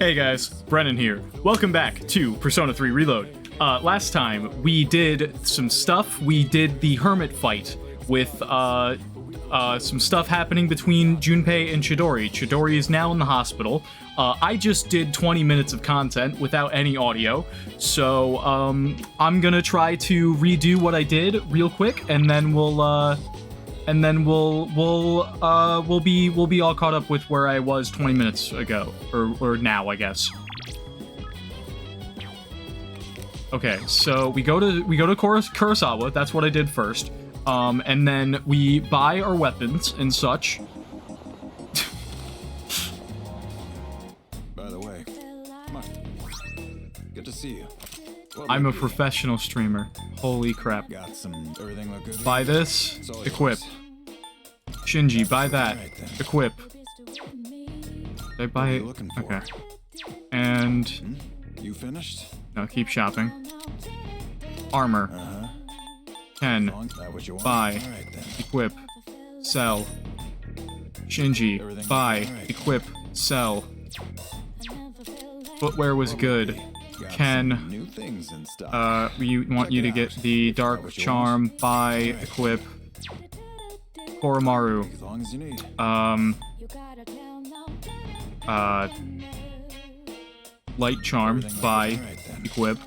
Hey guys, Brennan here. Welcome back to Persona 3 Reload. Last time we did some stuff. We did the hermit fight with some stuff happening between Junpei and Chidori. Chidori is now in the hospital. I just did 20 minutes of content without any audio, so I'm gonna try to redo what I did real quick, and then we'll be all caught up with where I was 20 minutes ago, or now, I guess. Okay, so we go to Kurosawa. That's what I did first. And then we buy our weapons and such. By the way, come on. Good to see you. Well, I'm a professional streamer. Holy crap. got some everything look good. Buy this, equip. Shinji, buy that, equip. Did I buy it? Okay. And You finished? no, keep shopping. Armor. 10. That what you want? Buy. All right, then. Equip. Sell. Shinji. Everything Buy. all right. Equip. Sell. Footwear was good. Got Ken. some new things and stuff. We want Check you it to get out. the Dark what you Charm. want? Buy. Alright. Equip. Koromaru. As long as you need. Light Charm. Everything like Buy. that. All right, then. Equip.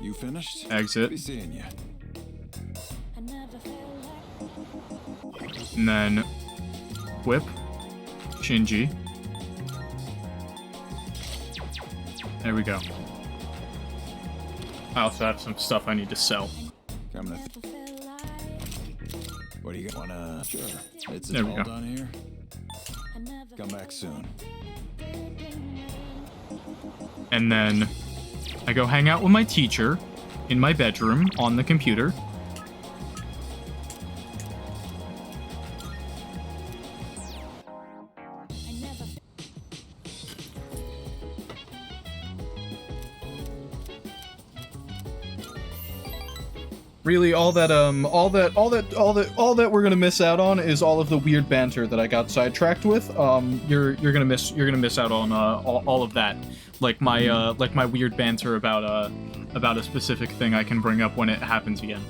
You finished? Exit. Be seeing you. And then equip. Shinji. There we go. I also have some stuff I need to sell. Coming to what do you got? Wanna? Sure. It's There we all go. done here. Come back soon. And then I go hang out with my teacher in my bedroom on the computer. Really, all that we're gonna miss out on is all of the weird banter that I got sidetracked with. You're gonna miss out on all of that, like my weird banter about a specific thing I can bring up when it happens again.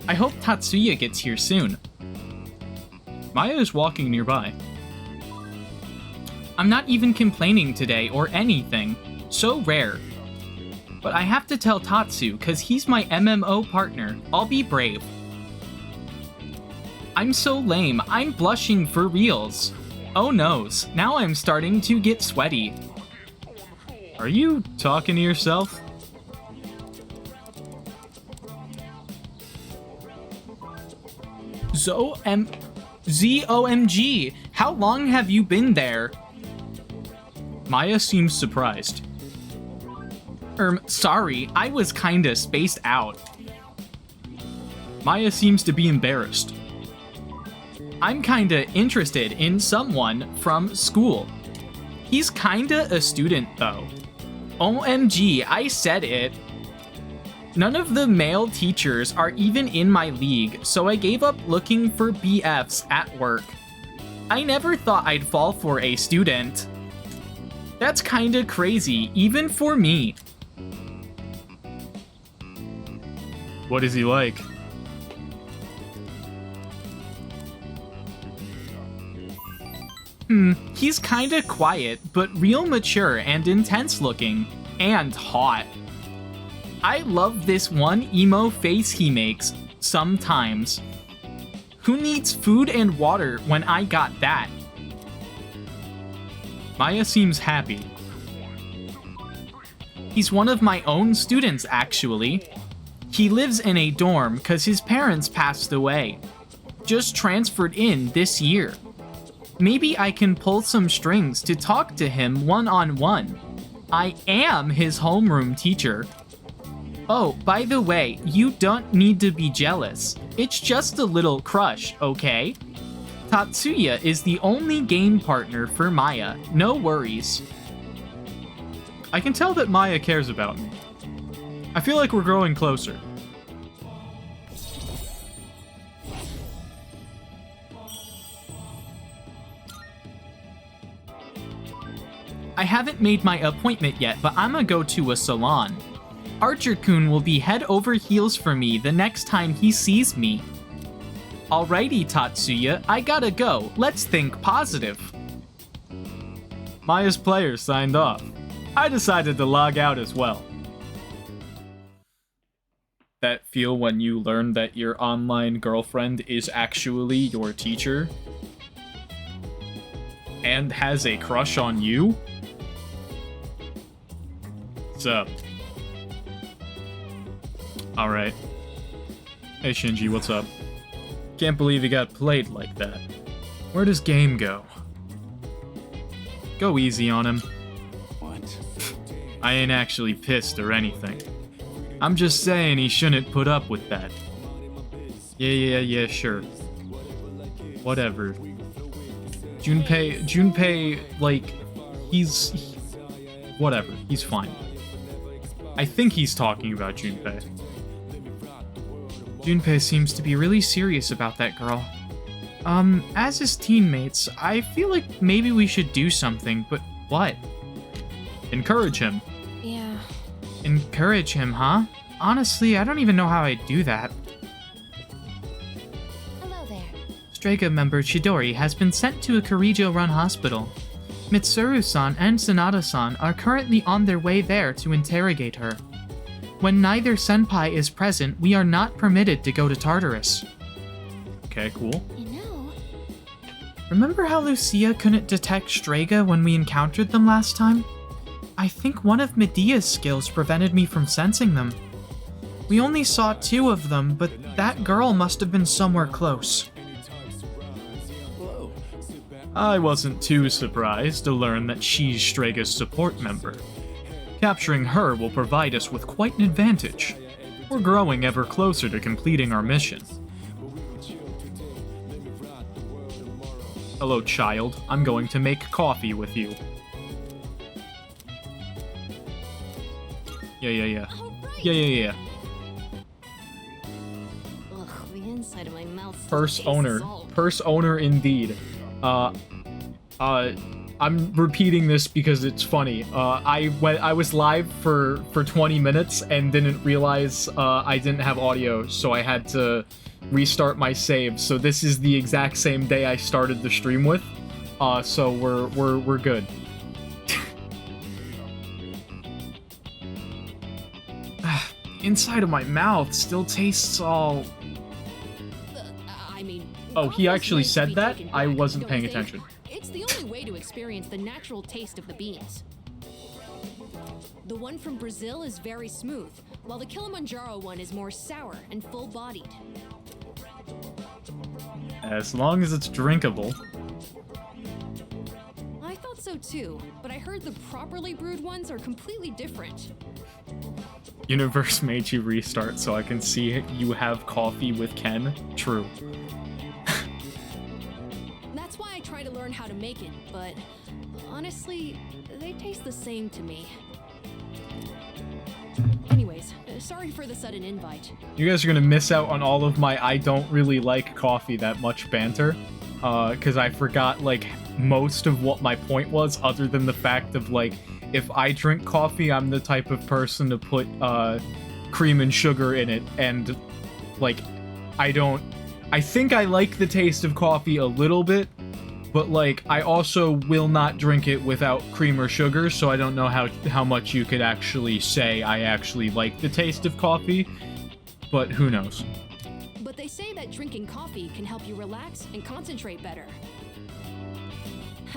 I hope Tatsuya gets here soon. Maya is walking nearby. I'm not even complaining today or anything. So rare. But I have to tell Tatsu, cause he's my MMO partner. I'll be brave. I'm so lame, I'm blushing for reals. Oh noes, now I'm starting to get sweaty. Are you talking to yourself? ZOMG, how long have you been there? Maya seems surprised. Sorry, I was kinda spaced out. Maya seems to be embarrassed. I'm kinda interested in someone from school. He's kinda a student, though. OMG, I said it. None of the male teachers are even in my league, so I gave up looking for BFs at work. I never thought I'd fall for a student. That's kinda crazy, even for me. What is he like? He's kinda quiet, but real mature and intense looking. And hot. I love this one emo face he makes, sometimes. Who needs food and water when I got that? Maya seems happy. He's one of my own students, actually. He lives in a dorm cause his parents passed away. Just transferred in this year. Maybe I can pull some strings to talk to him one-on-one. I am his homeroom teacher. Oh, by the way, you don't need to be jealous. It's just a little crush, okay? Tatsuya is the only game partner for Maya, no worries. I can tell that Maya cares about me. I feel like we're growing closer. I haven't made my appointment yet, but I'ma go to a salon. Archer-kun will be head over heels for me the next time he sees me. Alrighty, Tatsuya, I gotta go. Let's think positive. Maya's player signed off. I decided to log out as well. That feel when you learn that your online girlfriend is actually your teacher and has a crush on you? What's up? Alright. Hey Shinji, what's up? Can't believe he got played like that. Where does game go? Go easy on him. What? I ain't actually pissed or anything. I'm just saying he shouldn't put up with that. Yeah, sure. Whatever. Junpei, like, whatever, he's fine. I think he's talking about Junpei. Junpei seems to be really serious about that girl. As his teammates, I feel like maybe we should do something, but what? Encourage him. Yeah. Encourage him, huh? Honestly, I don't even know how I'd do that. Hello there. Strega member Chidori has been sent to a Kirijo-run hospital. Mitsuru-san and Sanada-san are currently on their way there to interrogate her. When neither senpai is present, we are not permitted to go to Tartarus. Okay, cool. You know... Remember how Lucia couldn't detect Strega when we encountered them last time? I think one of Medea's skills prevented me from sensing them. We only saw 2 of them, but that girl must have been somewhere close. I wasn't too surprised to learn that she's Strega's support member. Capturing her will provide us with quite an advantage. We're growing ever closer to completing our mission. Hello, child. I'm going to make coffee with you. Yeah. Yeah. Ugh, the inside of my mouth still Purse tastes owner. salt. Purse owner indeed. I'm repeating this because it's funny. I was live for 20 minutes and didn't realize I didn't have audio, so I had to restart my save. So this is the exact same day I started the stream with. So we're good. Inside of my mouth still tastes all... I mean... Oh, he coffee's actually meant to said be that? taken I back, wasn't don't paying you think? attention. It's the only way to experience the natural taste of the beans. The one from Brazil is very smooth, while the Kilimanjaro one is more sour and full-bodied. As long as it's drinkable. I thought so too, but I heard the properly brewed ones are completely different. Universe made you restart so I can see you have coffee with Ken. True. That's why I try to learn how to make it, but honestly, they taste the same to me. Anyways, sorry for the sudden invite. You guys are gonna miss out on all of my I don't really like coffee that much banter. Because I forgot, like, most of what my point was, other than the fact of, like, if I drink coffee, I'm the type of person to put, cream and sugar in it, and, like, I think I like the taste of coffee a little bit, but, like, I also will not drink it without cream or sugar, so I don't know how much you could actually say I actually like the taste of coffee, but who knows. But they say that drinking coffee can help you relax and concentrate better.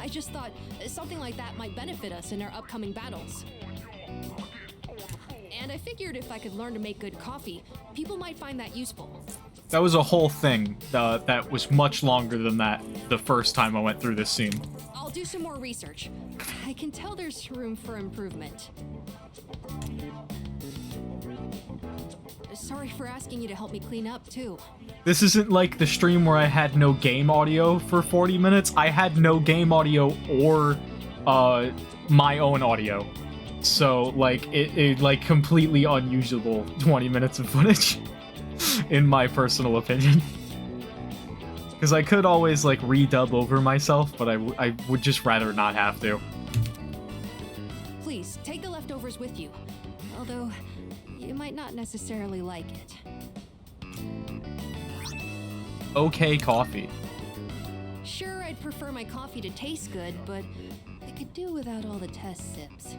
I just thought something like that might benefit us in our upcoming battles. And I figured if I could learn to make good coffee, people might find that useful. That was a whole thing that was much longer than that the first time I went through this scene. I'll do some more research. I can tell there's room for improvement. Sorry for asking you to help me clean up, too. This isn't like the stream where I had no game audio for 40 minutes. I had no game audio or my own audio. So, like, it like, completely unusable 20 minutes of footage, in my personal opinion. Because I could always, like, redub over myself, but I would just rather not have to. worries. Take the leftovers with you. Although, you might not necessarily like it. Okay, coffee. Sure, I'd prefer my coffee to taste good, but I could do without all the test sips.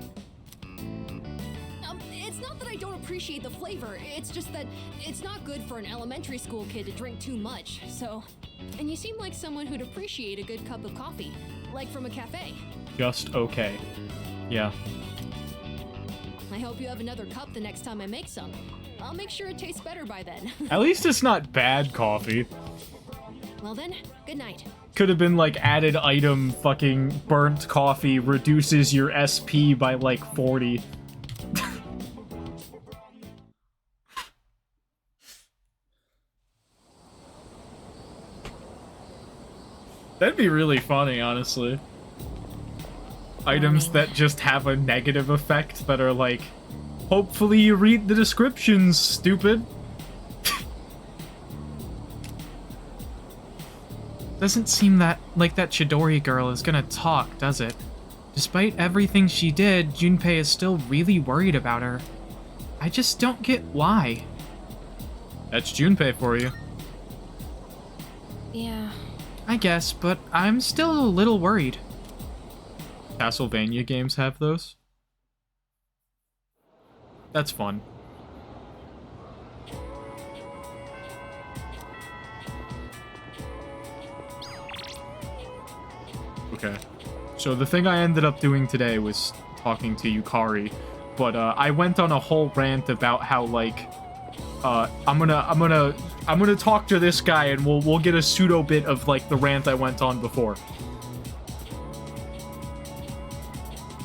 It's not that I don't appreciate the flavor, it's just that it's not good for an elementary school kid to drink too much, so... And you seem like someone who'd appreciate a good cup of coffee, like from a cafe. Just okay. Yeah. I hope you have another cup the next time I make some. I'll make sure it tastes better by then. At least it's not bad coffee. Well then, good night. Could have been like added item fucking burnt coffee reduces your SP by like 40. That'd be really funny, honestly. Items that just have a negative effect that are like, hopefully you read the descriptions, stupid. Doesn't seem that like that Chidori girl is gonna talk, does it? Despite everything she did, Junpei is still really worried about her. I just don't get why. That's Junpei for you. Yeah. I guess, but I'm still a little worried. Castlevania games have those? That's fun. Okay. So the thing I ended up doing today was talking to Yukari, but I went on a whole rant about how like I'm gonna talk to this guy and we'll get a pseudo bit of like the rant I went on before.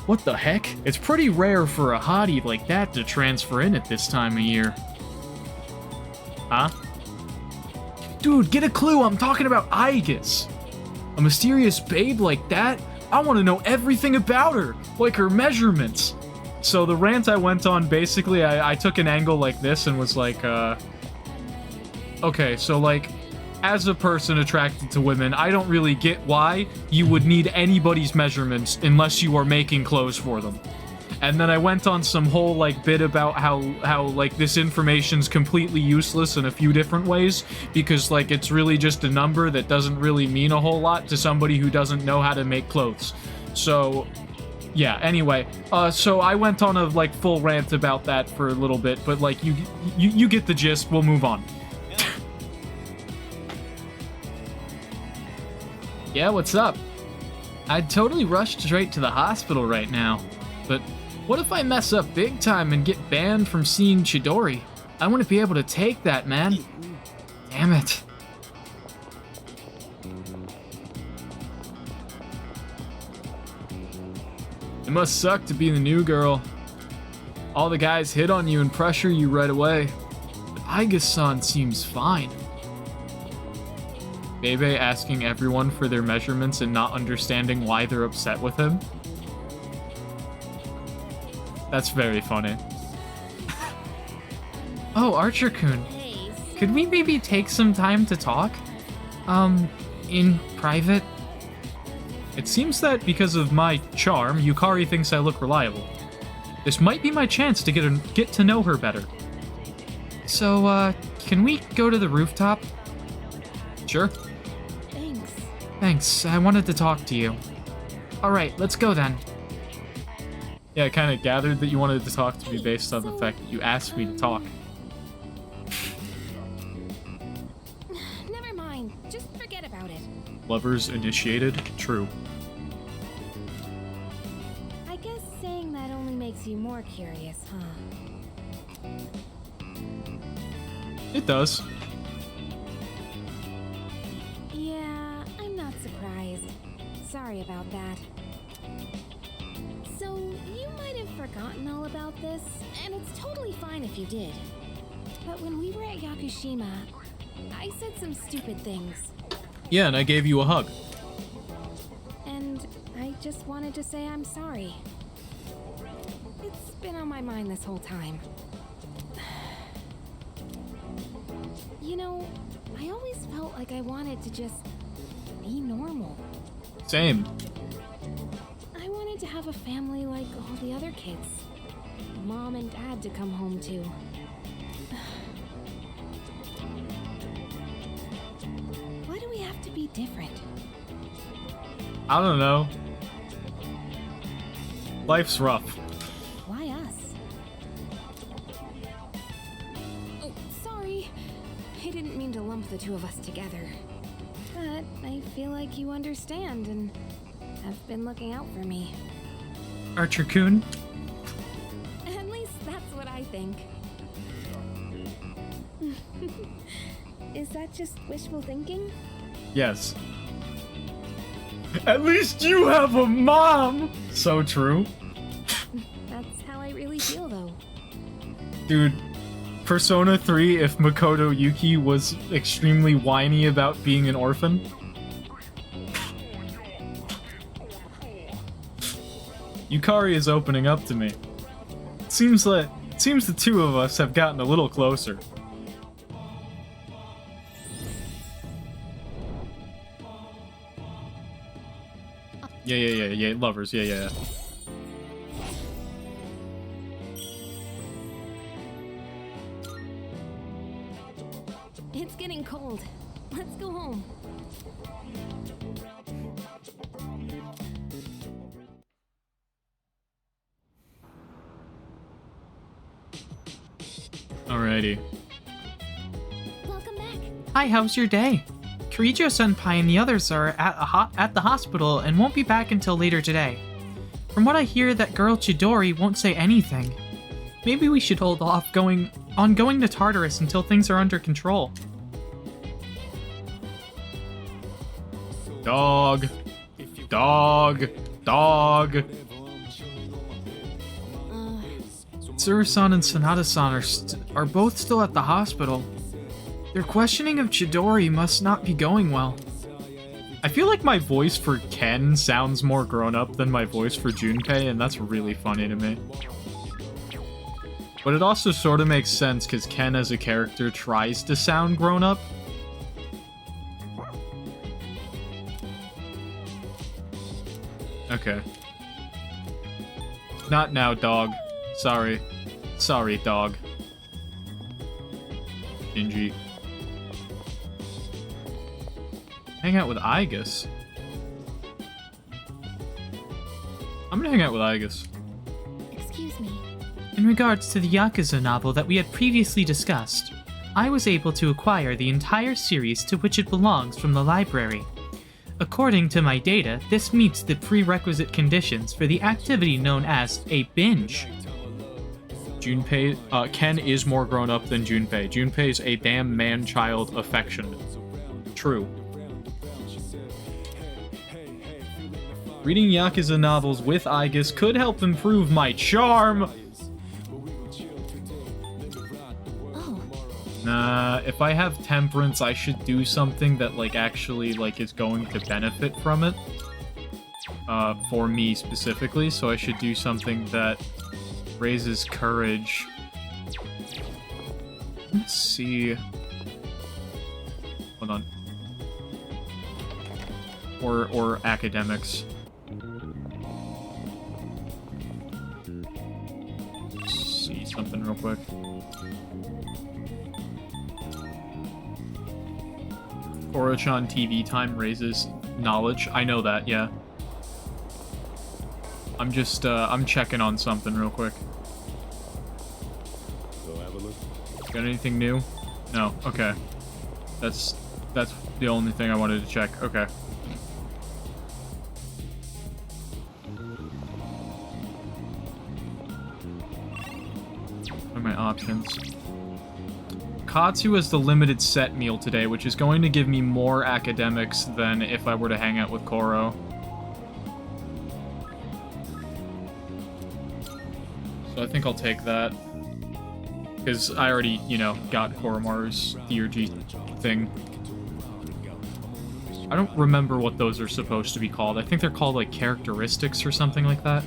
What the heck? It's pretty rare for a hottie like that to transfer in at this time of year. Huh? Dude, get a clue, I'm talking about Aegis. A mysterious babe like that? I want to know everything about her, like her measurements. So the rant I went on, basically, I took an angle like this and was like, okay, so like, as a person attracted to women, I don't really get why you would need anybody's measurements unless you are making clothes for them. And then I went on some whole like bit about how like this information's completely useless in a few different ways because like it's really just a number that doesn't really mean a whole lot to somebody who doesn't know how to make clothes. So yeah, anyway, so I went on a like full rant about that for a little bit, but like you get the gist. We'll move on. Yeah, what's up? I'd totally rush straight to the hospital right now, but what if I mess up big time and get banned from seeing Chidori? I wouldn't be able to take that, man. Damn it. It must suck to be the new girl. All the guys hit on you and pressure you right away. But Aigis-san seems fine. Bebe asking everyone for their measurements and not understanding why they're upset with him. That's very funny. Oh, Archer-kun. Could we maybe take some time to talk? In private? It seems that because of my charm, Yukari thinks I look reliable. This might be my chance to get to know her better. So, can we go to the rooftop? Sure. Thanks, I wanted to talk to you. Alright, let's go then. Yeah, I kind of gathered that you wanted to talk to me based on the fact that you asked me to talk. Never mind, just forget about it. Lovers initiated? True. I guess saying that only makes you more curious, huh? It does. Yeah, I'm not surprised. Sorry about that. So, you might have forgotten all about this, and it's totally fine if you did. But when we were at Yakushima, I said some stupid things. Yeah, and I gave you a hug. And I just wanted to say I'm sorry. It's been on my mind this whole time. You know, I always felt like I wanted to just be normal. Same. I wanted to have have a family like all the other kids. Mom and dad to come home to. Why do we have to be different? I don't know. Life's rough. Why us? Oh, sorry. I didn't mean to lump the two of us together. But I feel like you understand and have been looking out for me. Archer-kun? At least that's what I think. Is that just wishful thinking? Yes. At least you have a mom! So true. That's how I really feel, though. Dude, Persona 3, if Makoto Yuki was extremely whiny about being an orphan. Yukari is opening up to me. Seems the two of us have gotten a little closer. Yeah, lovers, yeah. It's getting cold. Let's go home. Alrighty. Welcome back. Hi, how's your day? Kirijo-senpai and the others are at the hospital and won't be back until later today. From what I hear, that girl Chidori won't say anything. Maybe we should hold off going to Tartarus until things are under control. Dog. Tsuru-san and Sanada-san are both still at the hospital. Their questioning of Chidori must not be going well. I feel like my voice for Ken sounds more grown-up than my voice for Junpei, and that's really funny to me. But it also sort of makes sense, because Ken as a character tries to sound grown-up. Okay. Not now, dog. Sorry. Sorry, dog. Shinji. Hang out with Aigis. I'm gonna hang out with Aigis. Excuse me. In regards to the Yakuza novel that we had previously discussed, I was able to acquire the entire series to which it belongs from the library. According to my data, this meets the prerequisite conditions for the activity known as a binge. Junpei, Ken is more grown up than Junpei. Junpei's a damn man-child affection. True. Reading Yakuza novels with Aigis could help improve my charm! Oh. Nah, if I have temperance, I should do something that, like, actually, like, is going to benefit from it. For me specifically, so I should do something that raises courage. Let's see. Hold on. Or academics. See something real quick. Korochan TV time raises knowledge. I know that, yeah. I'm just, I'm checking on something real quick. Go have a look. Got anything new? No, okay. That's the only thing I wanted to check. Okay. What are my options? Katsu has the limited set meal today, which is going to give me more academics than if I were to hang out with Koro. So I think I'll take that. Because I already, you know, got Koromaru's Theurgy thing. I don't remember what those are supposed to be called. I think they're called, like, characteristics or something like that.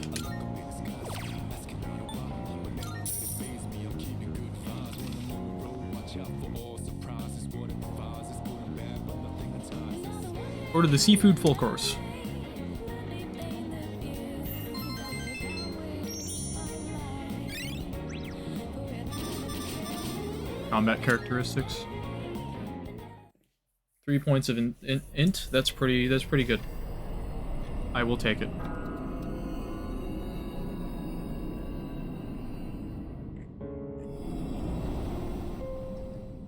Order the seafood full course. Combat characteristics. 3 points of int. That's pretty good. I will take it.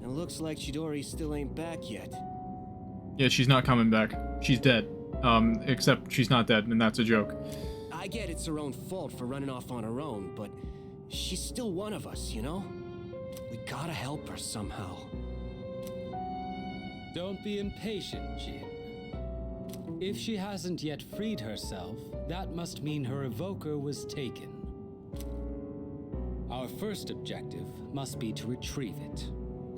It looks like Chidori still ain't back yet. Yeah, she's not coming back. She's dead. Except she's not dead, and that's a joke. I get it's her own fault for running off on her own, but she's still one of us, you know? We gotta help her somehow. Don't be impatient, Jin. If she hasn't yet freed herself, that must mean her evoker was taken. Our first objective must be to retrieve it.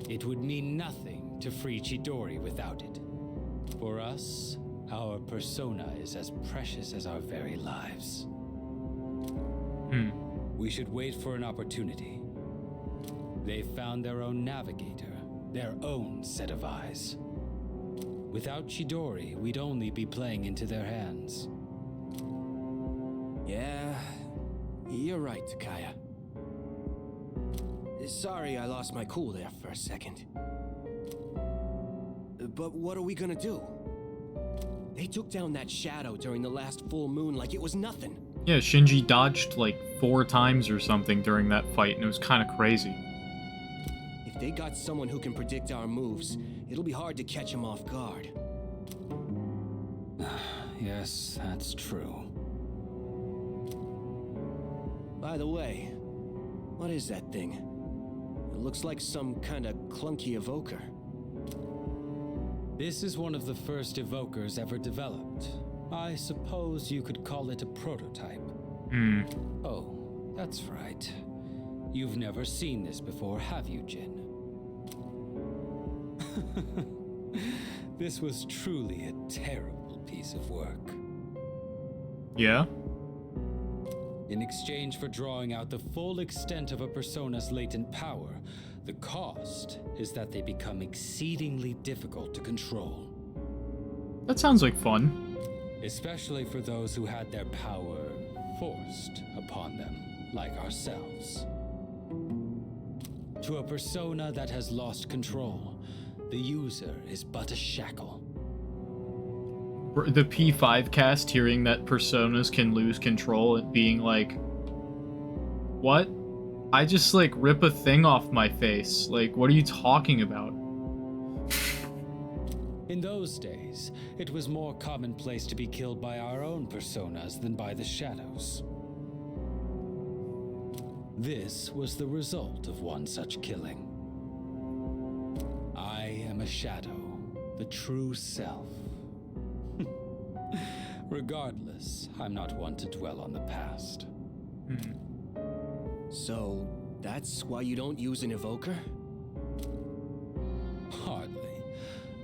It would mean nothing to free Chidori without it. For us, our persona is as precious as our very lives. We should wait for an opportunity. They've found their own navigator, their own set of eyes. Without Chidori, we'd only be playing into their hands. Yeah, you're right, Takaya. Sorry I lost my cool there for a second. But what are we gonna do? They took down that shadow during the last full moon like it was nothing. Yeah, Shinji dodged like 4 times or something during that fight, and it was kind of crazy. If they got someone who can predict our moves, it'll be hard to catch them off guard. Yes, that's true. By the way, what is that thing? It looks like some kind of clunky evoker. This is one of the first evokers ever developed. I suppose you could call it a prototype. Oh, that's right. You've never seen this before, have you, Jin? This was truly a terrible piece of work. Yeah? In exchange for drawing out the full extent of a persona's latent power, the cost is that they become exceedingly difficult to control. That sounds like fun. Especially for those who had their power forced upon them, like ourselves. To a persona that has lost control, the user is but a shackle. The P5 cast hearing that personas can lose control and being like, what? I just like rip a thing off my face. Like, what are you talking about? In those days, it was more commonplace to be killed by our own personas than by the shadows. This was the result of one such killing. I am a shadow, the true self. Regardless, I'm not one to dwell on the past. So, that's why you don't use an evoker? Hardly.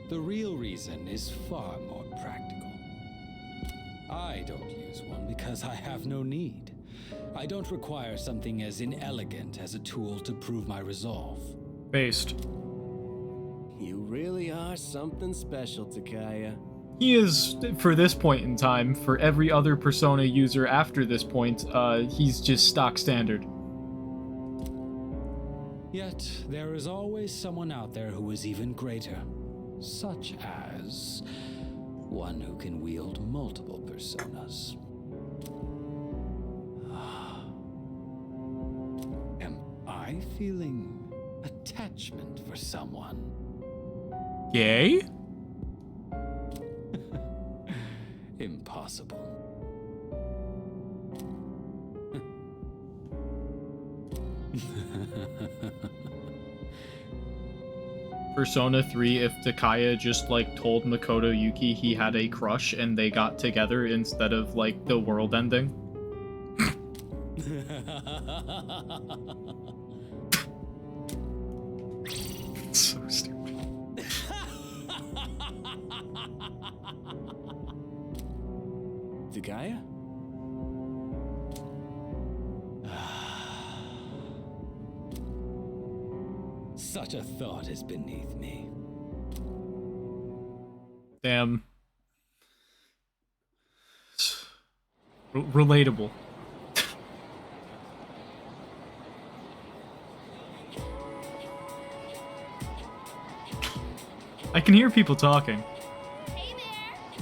The real reason is far more practical. I don't use one because I have no need. I don't require something as inelegant as a tool to prove my resolve. Based. You really are something special, Takaya. He is, for this point in time. For every other Persona user after this point, he's just stock standard. Yet, there is always someone out there who is even greater. Such as one who can wield multiple personas. Am I feeling attachment for someone? Yay? Impossible. Persona 3, if Takaya just like told Makoto Yuki he had a crush and they got together instead of like the world ending. So stupid. Takaya? Such a thought is beneath me. Damn. Relatable. can hear people talking. Hey there!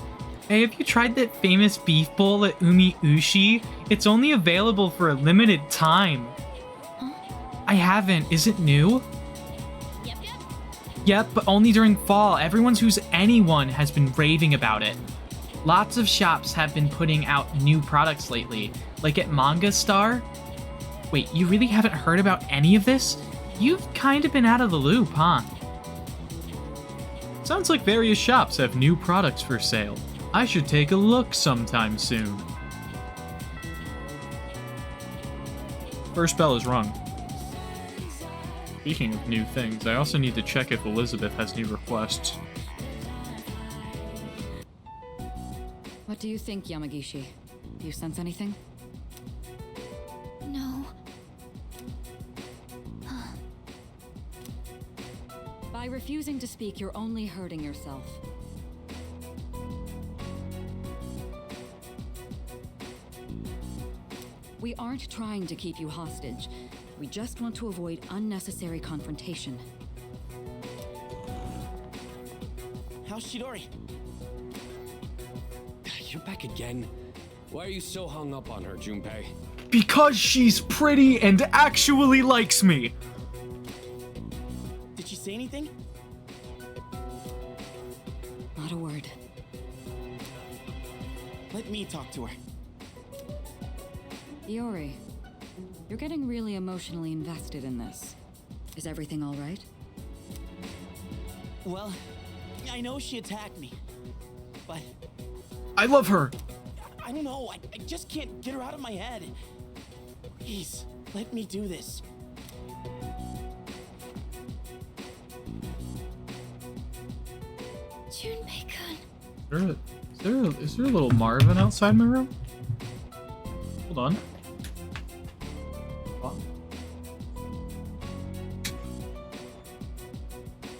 Hey, have you tried that famous beef bowl at Umi Ushi? It's only available for a limited time. I haven't. Is it new? Yep. Yep, but only during fall. Anyone has been raving about it. Lots of shops have been putting out new products lately, like at Manga Star. Wait, you really haven't heard about any of this? You've kind of been out of the loop, huh? Sounds like various shops have new products for sale. I should take a look sometime soon. First bell is rung. Speaking of new things, I also need to check if Elizabeth has new requests. What do you think, Yamagishi? Do you sense anything? No. By refusing to speak, you're only hurting yourself. We aren't trying to keep you hostage. We just want to avoid unnecessary confrontation. How's Chidori? You're back again. Why are you so hung up on her, Junpei? Because she's pretty and actually likes me! Did she say anything? Not a word. Let me talk to her. Iori, you're getting really emotionally invested in this. Is everything all right? Well, I know she attacked me, but I love her! I don't know. I just can't get her out of my head. Please, let me do this. Junpei-kun. Is there a little Marvin outside my room? Hold on. Oh,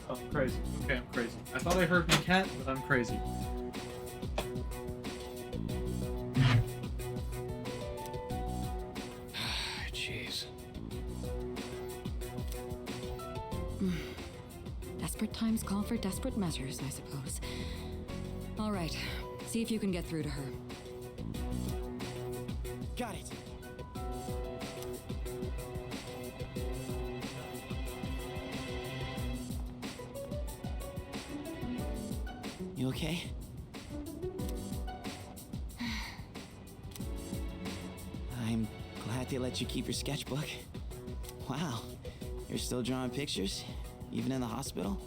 I'm crazy. Okay, I'm crazy. I thought I heard my cat, but I'm crazy. Jeez. Desperate times call for desperate measures, I suppose. All right, see if you can get through to her. Got it. You okay? I'm glad they let you keep your sketchbook. Wow, you're still drawing pictures? Even in the hospital?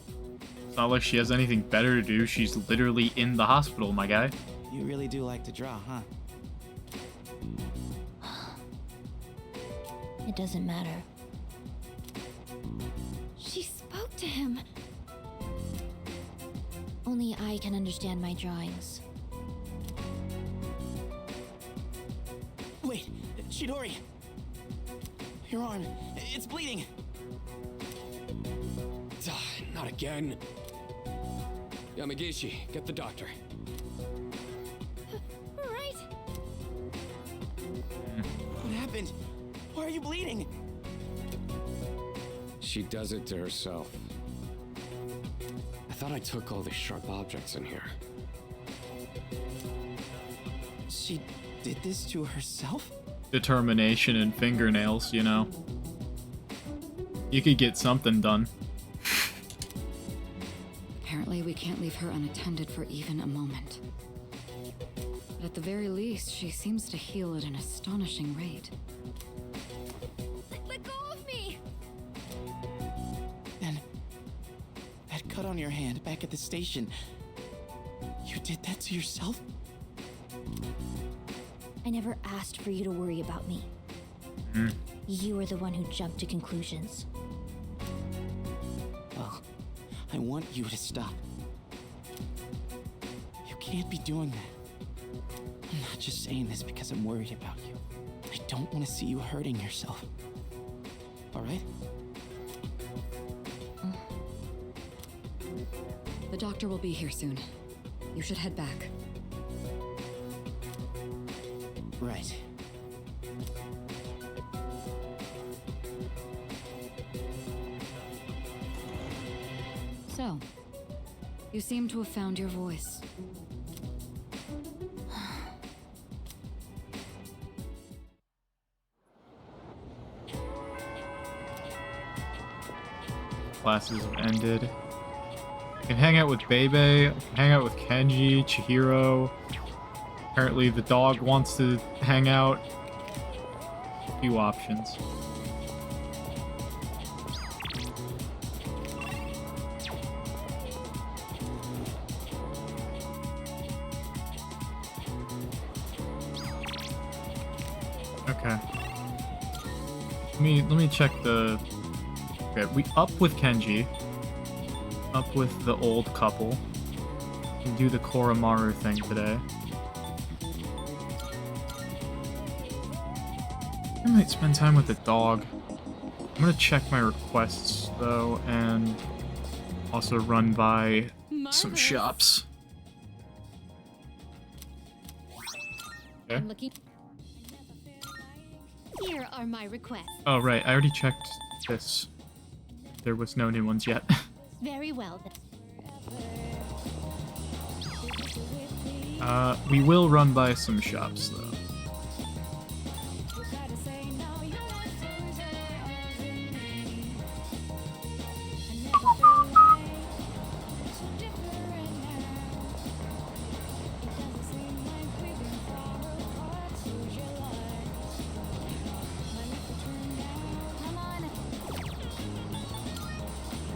It's not like she has anything better to do. She's literally in the hospital, my guy. You really do like to draw, huh? It doesn't matter. She spoke to him. Only I can understand my drawings. Wait, Chidori! Your arm, it's bleeding! Not again. Yamagishi, get the doctor. Right? What happened? Why are you bleeding? She does it to herself. I thought I took all the sharp objects in here. She did this to herself? Determination and fingernails, you know. You could get something done. Apparently, we can't leave her unattended for even a moment. But at the very least, she seems to heal at an astonishing rate. Let go of me! Then, that cut on your hand back at the station, you did that to yourself? I never asked for you to worry about me. You were the one who jumped to conclusions. Well, I want you to stop. You can't be doing that. I'm not just saying this because I'm worried about you. I don't want to see you hurting yourself. All right? The doctor will be here soon. You should head back. Right. So, You seem to have found your voice. Classes have ended. I can hang out with Bebe, I can hang out with Kenji, Chihiro. Apparently the dog wants to hang out. A few options. Okay. Let me check the... Okay, we up with Kenji. Up with the old couple. And do the Koromaru thing today. I might spend time with the dog. I'm gonna check my requests though, and also run by some shops. Okay. I'm looking. Here are my requests. Oh right, I already checked this. There was no new ones yet. Very well then. We will run by some shops though.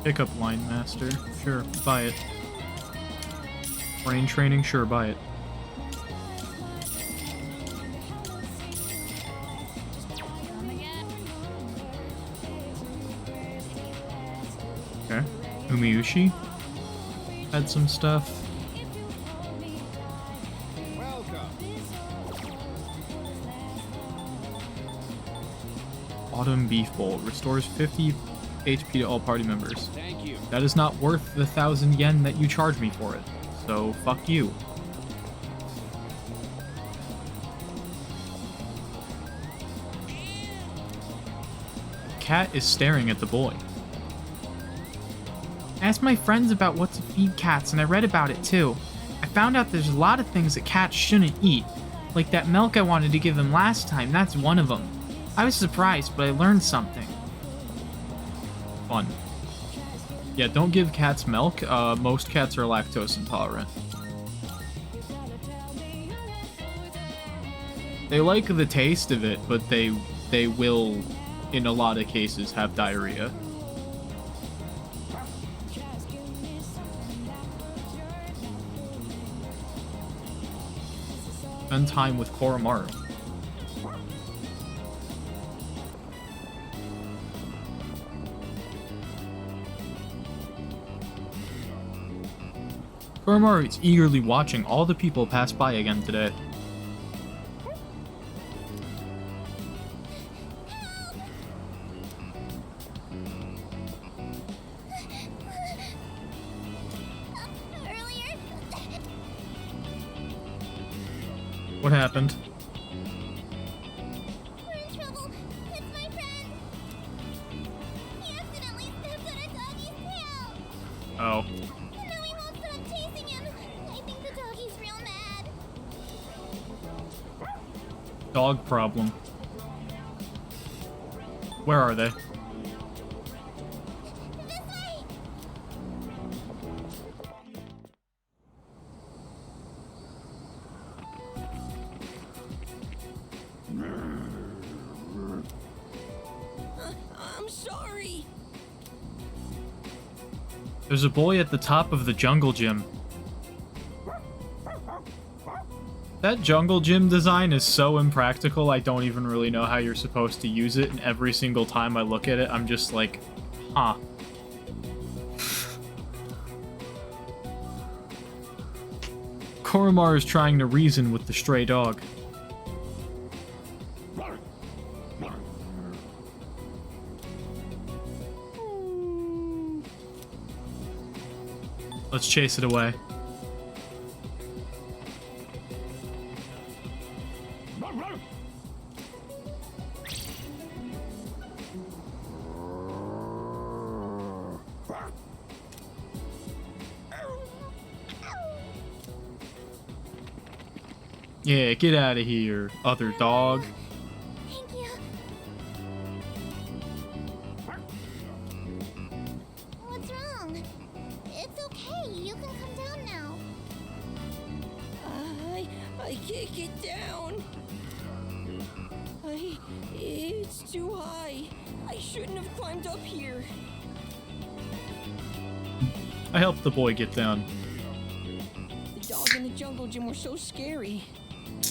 Pickup line master. Sure, buy it. Brain training, sure, buy it. Okay. Umiyushi had some stuff. Autumn Beef Bowl restores 50 HP to all party members. Thank you. That is not worth the 1,000 yen that you charge me for it. So fuck you. Cat is staring at the boy. I asked my friends about what to feed cats, and I read about it too. I found out there's a lot of things that cats shouldn't eat. Like that milk I wanted to give them last time, that's one of them. I was surprised, but I learned something. Fun. Yeah, don't give cats milk. Most cats are lactose intolerant. They like the taste of it, but they will, in a lot of cases, have diarrhea. Spend time with Koromaru. Koromaru is eagerly watching all the people pass by again today. What happened? We're in trouble. It's my friend. He accidentally stepped on a doggy's tail. Oh. And now he won't stop chasing him. I think the doggy's real mad. Dog problem. Where are they? This way. I'm sorry. There's a boy at the top of the jungle gym. That jungle gym design is so impractical, I don't even really know how you're supposed to use it, and every single time I look at it, I'm just like, huh. Koromaru is trying to reason with the stray dog. Let's chase it away. Yeah, get out of here, other dog. Thank you. What's wrong? It's okay. You can come down now. I can't get down. It's too high. I shouldn't have climbed up here. I helped the boy get down. The dogs in the jungle gym were so scary.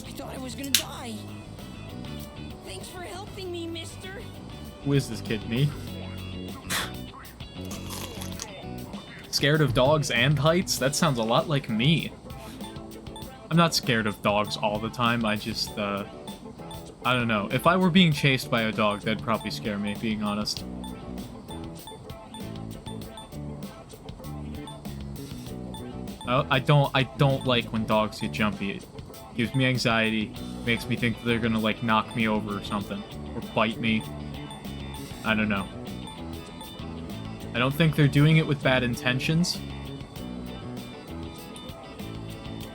I thought I was gonna die. Thanks for helping me, mister. Who is this kid, me? Scared of dogs and heights? That sounds a lot like me. I'm not scared of dogs all the time, I just, I don't know. If I were being chased by a dog, that'd probably scare me, being honest. I don't like when dogs get jumpy. It gives me anxiety, makes me think that they're gonna, like, knock me over or something. Or bite me. I don't know. I don't think they're doing it with bad intentions.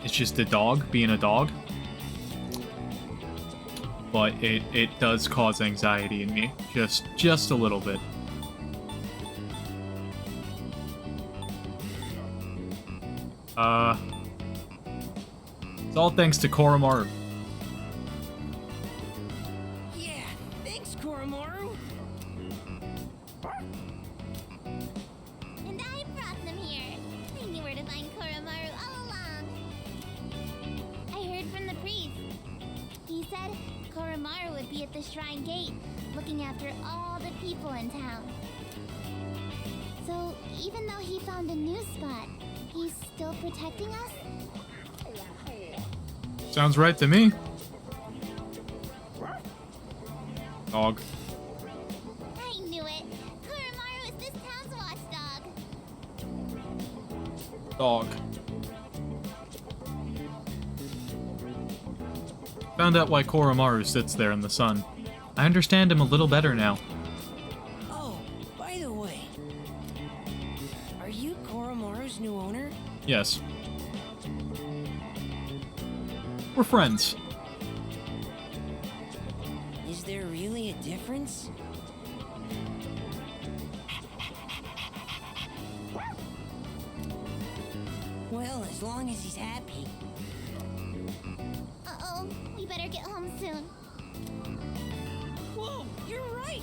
It's just a dog being a dog. But it does cause anxiety in me. Just a little bit. It's all thanks to Koromaru. Yeah, thanks, Koromaru. And I brought them here. I knew where to find Koromaru all along. I heard from the priest. He said Koromaru would be at the shrine gate, looking after all the people in town. So, even though he found a new spot, he's still protecting us? Sounds right to me. Dog. I knew it. Koromaru is this town's watchdog. Dog. Found out why Koromaru sits there in the sun. I understand him a little better now. Oh, by the way, are you Koromaru's new owner? Yes. We're friends. Is there really a difference? Well, as long as he's happy. Uh-oh, we better get home soon. Whoa, you're right!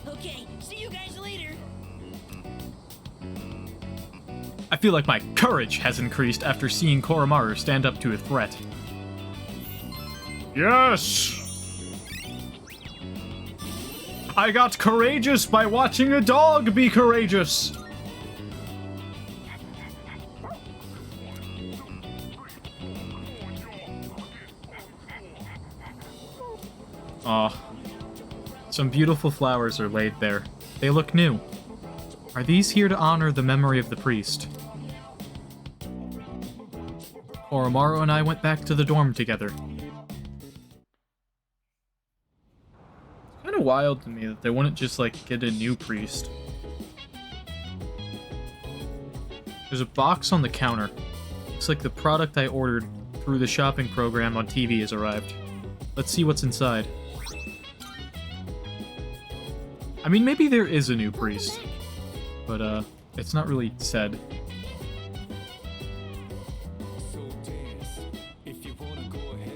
Okay, see you guys later. I feel like my courage has increased after seeing Koromaru stand up to a threat. Yes! I got courageous by watching a dog be courageous! Aw. Some beautiful flowers are laid there. They look new. Are these here to honor the memory of the priest? Koromaru and I went back to the dorm together. It's kind of wild to me that they wouldn't just, like, get a new priest. There's a box on the counter. Looks like the product I ordered through the shopping program on TV has arrived. Let's see what's inside. I mean, maybe there is a new priest, but, it's not really said.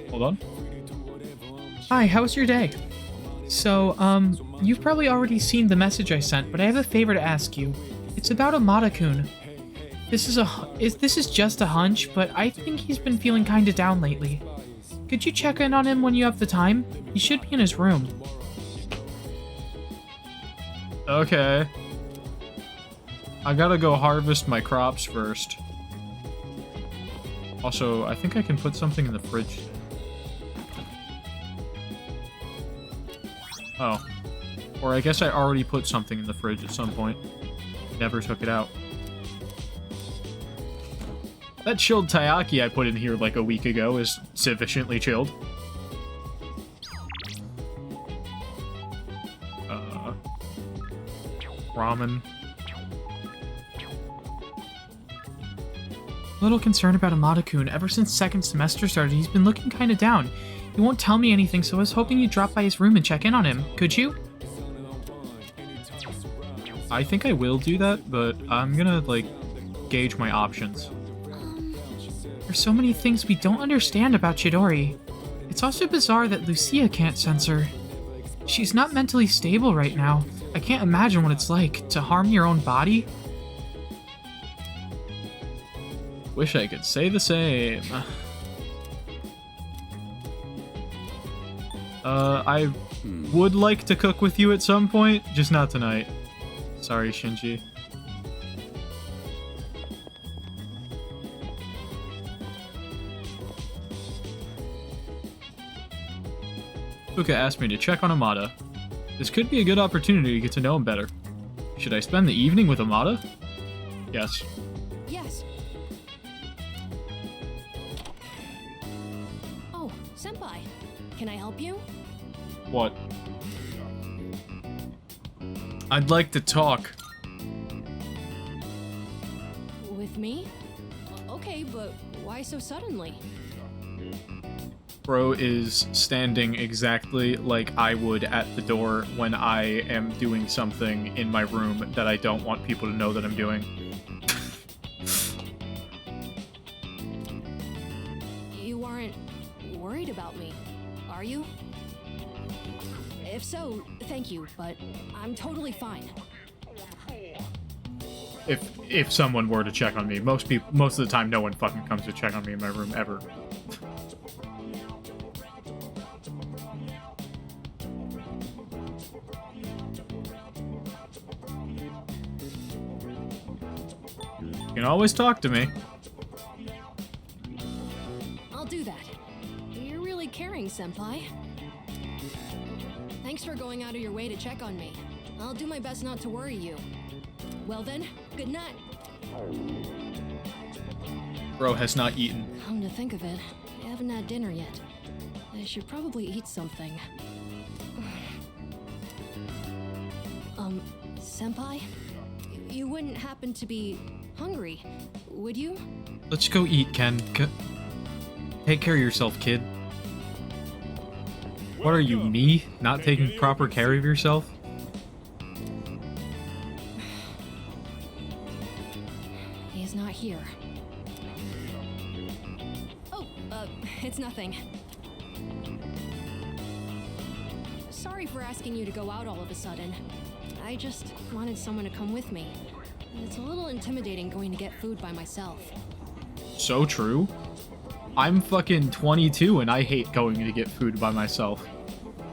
Hold on. Hi, how was your day? So, you've probably already seen the message I sent, but I have a favor to ask you. It's about Amada-kun. This is just a hunch, but I think he's been feeling kinda down lately. Could you check in on him when you have the time? He should be in his room. Okay. I gotta go harvest my crops first. Also, I think I can put something in the fridge. Oh. Or I guess I already put something in the fridge at some point. Never took it out. That chilled taiyaki I put in here like a week ago is sufficiently chilled. Ramen. A little concerned about Amada-kun. Ever since second semester started, he's been looking kinda down. He won't tell me anything, so I was hoping you'd drop by his room and check in on him. Could you? I think I will do that, but I'm gonna, like, gauge my options. There's so many things we don't understand about Chidori. It's also bizarre that Lucia can't sense her. She's not mentally stable right now. I can't imagine what it's like to harm your own body. Wish I could say the same. I would like to cook with you at some point, just not tonight. Sorry, Shinji. Fuka asked me to check on Amada. This could be a good opportunity to get to know him better. Should I spend the evening with Amada? Yes. Yes. Oh, Senpai. Can I help you? What? I'd like to talk. With me? Okay, but why so suddenly? Bro is standing exactly like I would at the door when I am doing something in my room that I don't want people to know that I'm doing. You aren't worried about me, are you? If so, thank you, but I'm totally fine. If someone were to check on me, most of the time no one fucking comes to check on me in my room ever. You can always talk to me. I'll do that. You're really caring, Senpai. Thanks for going out of your way to check on me. I'll do my best not to worry you. Well then, good night. Bro has not eaten. Come to think of it, I haven't had dinner yet. I should probably eat something. Senpai? You wouldn't happen to be hungry, would you? Let's go eat, Ken. Take care of yourself, kid. What are you, me? Not taking proper care of yourself? He's not here. Oh, it's nothing. Sorry for asking you to go out all of a sudden. I just wanted someone to come with me. It's a little intimidating going to get food by myself. So true. I'm fucking 22 and I hate going to get food by myself.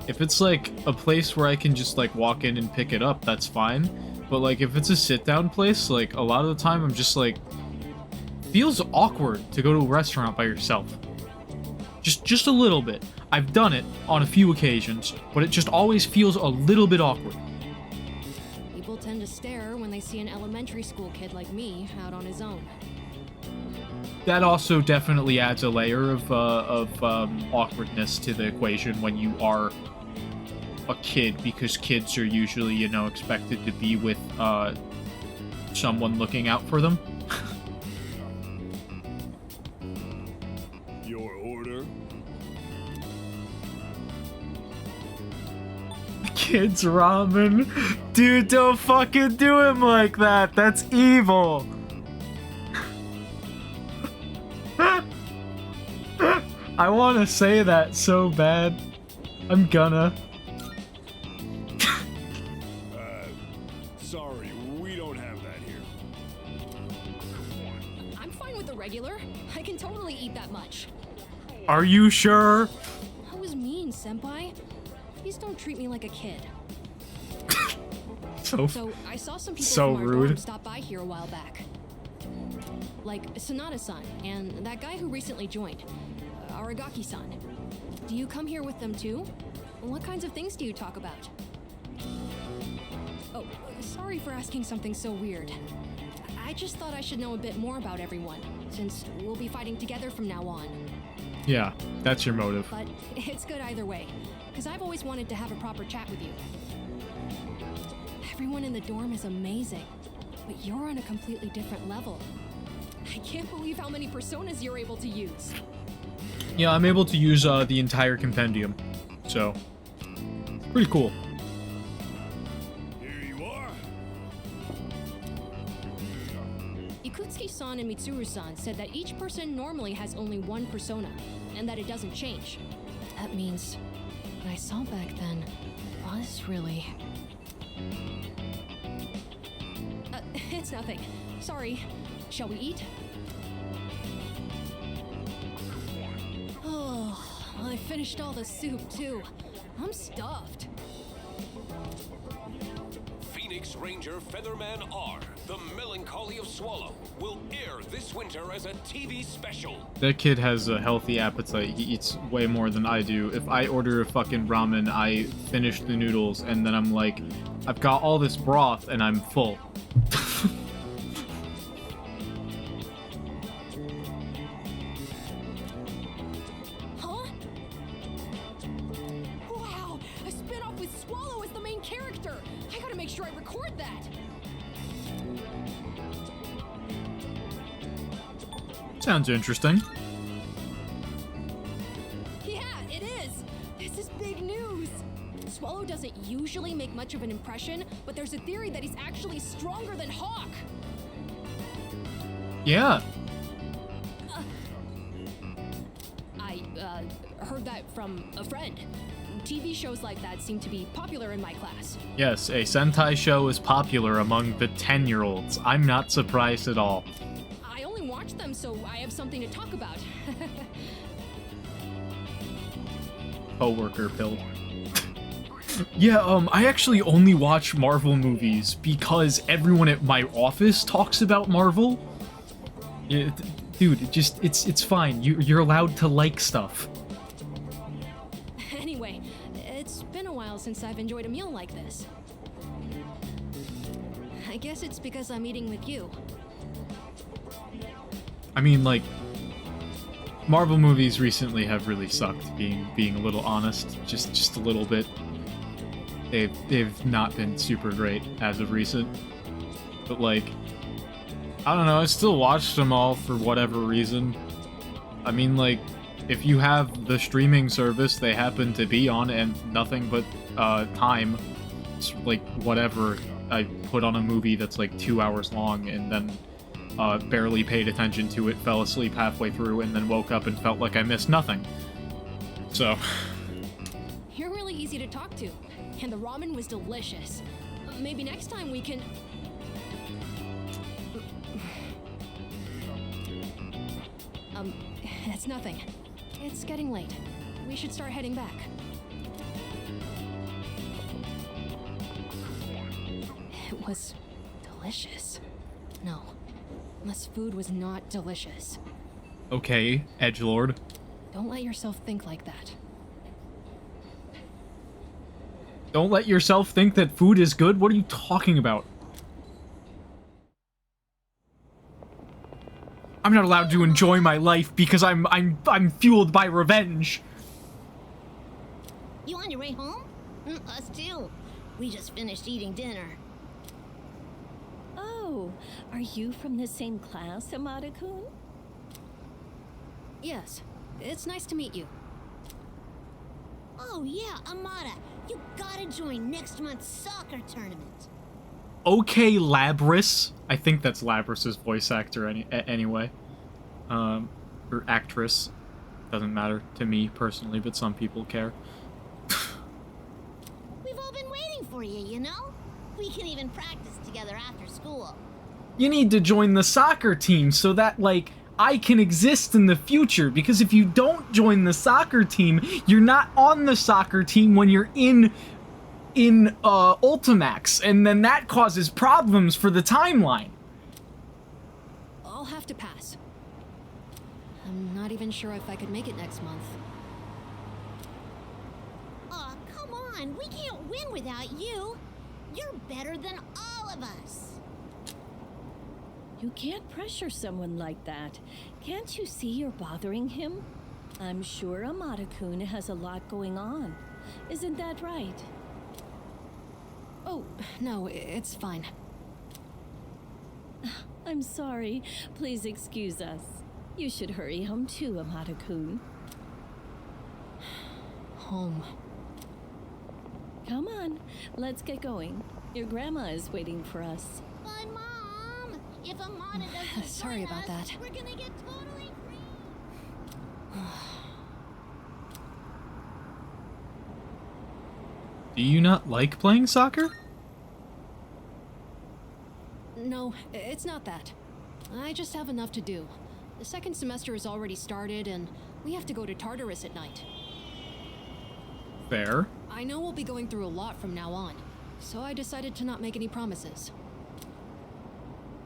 If it's like a place where I can just like walk in and pick it up, that's fine. But like if it's a sit-down place, like a lot of the time I'm just like, feels awkward to go to a restaurant by yourself. Just a little bit. I've done it on a few occasions, but it just always feels a little bit awkward. People tend to stare when they see an elementary school kid like me out on his own. That also definitely adds a layer of awkwardness to the equation when you are a kid, because kids are usually, you know, expected to be with someone looking out for them. Your order? Kids ramen. Dude, don't fucking do him like that. That's evil. I want to say that so bad. I'm gonna. Sorry, we don't have that here. I'm fine with the regular. I can totally eat that much. Are you sure? That was mean, Senpai. Please don't treat me like a kid. So I saw some people so from our rude. dorm stop by here a while back. Like Sonata-san and that guy who recently joined, Aragaki-san. Do you come here with them too? What kinds of things do you talk about? Oh, sorry for asking something so weird. I just thought I should know a bit more about everyone, since we'll be fighting together from now on. Yeah, that's your motive. But it's good either way, because I've always wanted to have a proper chat with you. Everyone in the dorm is amazing, but you're on a completely different level. I can't believe how many personas you're able to use. Yeah, I'm able to use the entire compendium. So, pretty cool. Here you are. Ikutsuki-san and Mitsuru-san said that each person normally has only one persona, and that it doesn't change. That means what I saw back then was really... it's nothing. Sorry. Shall we eat? Oh, I finished all the soup too. I'm stuffed. Phoenix Ranger Featherman R, The Melancholy of Swallow, will air this winter as a TV special. That kid has a healthy appetite. He eats way more than I do. If I order a fucking ramen, I finish the noodles, and then I'm like, I've got all this broth, and I'm full. Huh? Wow, a spin-off with Swallow as the main character. I gotta make sure I record that. Sounds interesting. Yeah, it is. This is big news. Swallow doesn't usually make much of an impression, but there's a theory that he's actually stronger than Hawk. Yeah. I heard that from a friend. TV shows like that seem to be popular in my class. Yes, a Sentai show is popular among the 10-year-olds. I'm not surprised at all. I only watch them, so I have something to talk about. Coworker pilled. Yeah, I actually only watch Marvel movies because everyone at my office talks about Marvel. Yeah, dude, it's fine. You're allowed to like stuff. Anyway, it's been a while since I've enjoyed a meal like this. I guess it's because I'm eating with you. I mean, like, Marvel movies recently have really sucked, being a little honest. Just a little bit. They've not been super great as of recent. But, like, I don't know, I still watched them all for whatever reason. I mean, like, if you have the streaming service they happen to be on and nothing but time, it's like whatever. I put on a movie that's like 2 hours long and then barely paid attention to it, fell asleep halfway through, and then woke up and felt like I missed nothing. So... You're really easy to talk to, and the ramen was delicious. Maybe next time we can... It's nothing. It's getting late. We should start heading back. It was delicious. No, this food was not delicious. Okay, edgelord. Don't let yourself think like that. Don't let yourself think that food is good? What are you talking about? I'm not allowed to enjoy my life because I'm fueled by revenge. You on your way home? Us too. We just finished eating dinner. Oh, are you from the same class, Amada-kun? Yes, it's nice to meet you. Oh yeah, Amada, you gotta join next month's soccer tournament. Okay, Labrys. I think that's Labrys's voice actor anyway. Or actress. Doesn't matter to me personally, but some people care. We've all been waiting for you, you know? We can even practice together after school. You need to join the soccer team so that, like, I can exist in the future, because if you don't join the soccer team, you're not on the soccer team when you're in Ultimax, and then that causes problems for the timeline. I'll have to pass. I'm not even sure if I could make it next month. Aw, come on, we can't win without you. You're better than all of us. You can't pressure someone like that. Can't you see you're bothering him? I'm sure Amada-kun has a lot going on. Isn't that right? Oh, no, it's fine. I'm sorry. Please excuse us. You should hurry home too, Amada-kun. Home. Come on, let's get going. Your grandma is waiting for us. But Mom, if Amada doesn't Sorry join about us, that. we're gonna get totally free. Do you not like playing soccer? No, it's not that. I just have enough to do. The second semester has already started, and we have to go to Tartarus at night. Fair. I know we'll be going through a lot from now on, so I decided to not make any promises.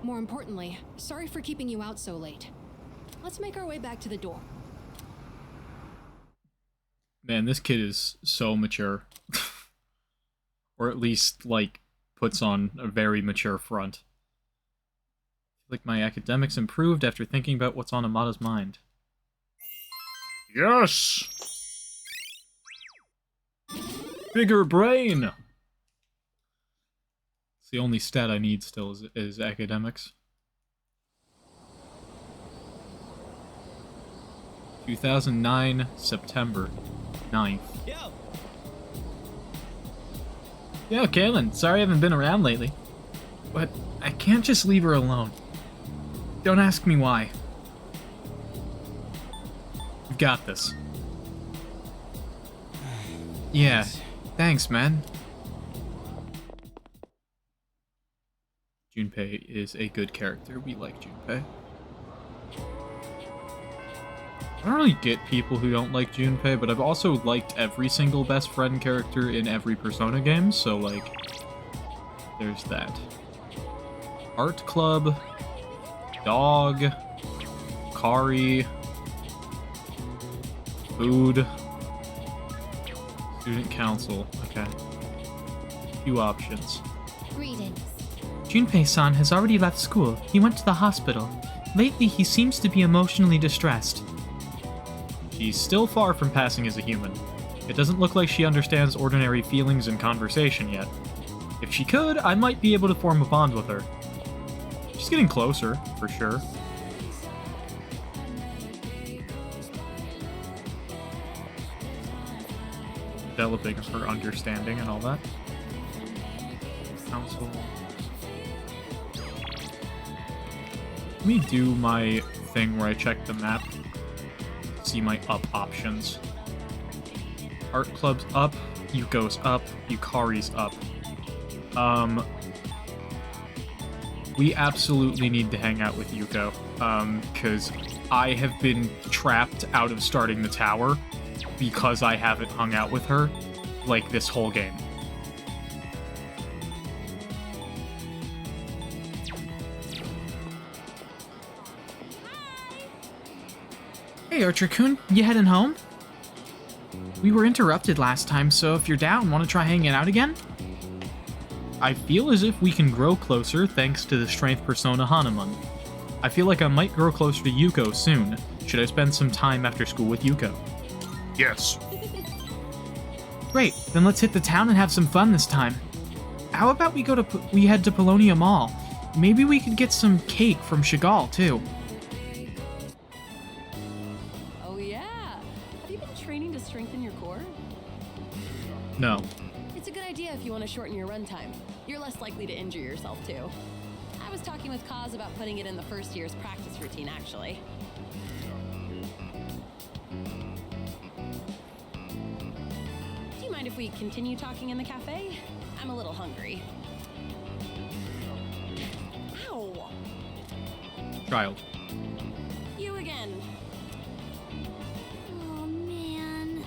More importantly, sorry for keeping you out so late. Let's make our way back to the dorm. Man, this kid is so mature. Or at least, like, puts on a very mature front. Like my academics improved after thinking about what's on Amada's mind. Yes! Bigger brain! It's the only stat I need still is academics. 2009, September 9th. Yo, Kaylin, sorry I haven't been around lately. But I can't just leave her alone. Don't ask me why. You've got this. Yeah, thanks, man. Junpei is a good character. We like Junpei. I don't really get people who don't like Junpei, but I've also liked every single best friend character in every Persona game, so, like, there's that. Art Club, Dog, Kari, Food, Student Council, okay. Few options. Greetings. Junpei-san has already left school. He went to the hospital. Lately, he seems to be emotionally distressed. She's still far from passing as a human. It doesn't look like she understands ordinary feelings and conversation yet. If she could, I might be able to form a bond with her. She's getting closer, for sure. Developing her understanding and all that. Council. Let me do my thing where I check the map. See my up options. Art Club's up, Yuko's up, Yukari's up. We absolutely need to hang out with Yuko, because I have been trapped out of starting the tower because I haven't hung out with her, like, this whole game. Hey, Archer-kun, you heading home? We were interrupted last time, so if you're down, want to try hanging out again? I feel as if we can grow closer thanks to the Strength Persona Hanuman. I feel like I might grow closer to Yuko soon. Should I spend some time after school with Yuko? Yes. Great, then let's hit the town and have some fun this time. How about we head to Polonia Mall? Maybe we could get some cake from Chagall, too. Oh yeah. Have you been training to strengthen your core? No. It's a good idea if you want to shorten your runtime. You're less likely to injure yourself, too. I was talking with Kaz about putting it in the first year's practice routine, actually. Do you mind if we continue talking in the cafe? I'm a little hungry. Ow! Child. You again. Oh, man.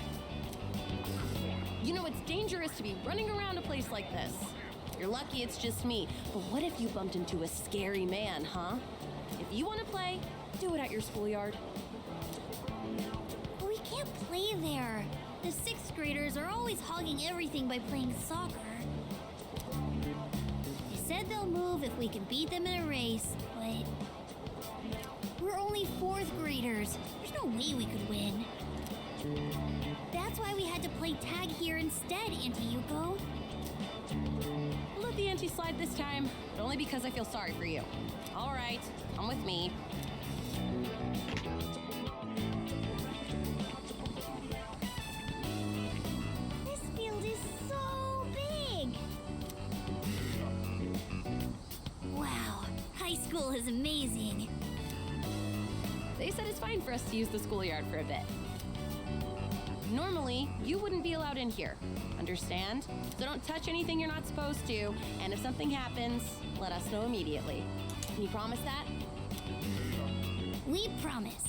You know, it's dangerous to be running around a place like this. You're lucky it's just me, but what if you bumped into a scary man, huh? If you want to play, do it at your schoolyard. We can't play there. The 6th graders are always hogging everything by playing soccer. They said they'll move if we can beat them in a race, but we're only 4th graders. There's no way we could win. That's why we had to play tag here instead, Auntie Yuko. Look let the ante slide this time, but only because I feel sorry for you. All right, come with me. This field is so big. Wow, high school is amazing. They said it's fine for us to use the schoolyard for a bit. Normally, you wouldn't be allowed in here. Understand? So don't touch anything you're not supposed to, and if something happens, let us know immediately. Can you promise that? We promise.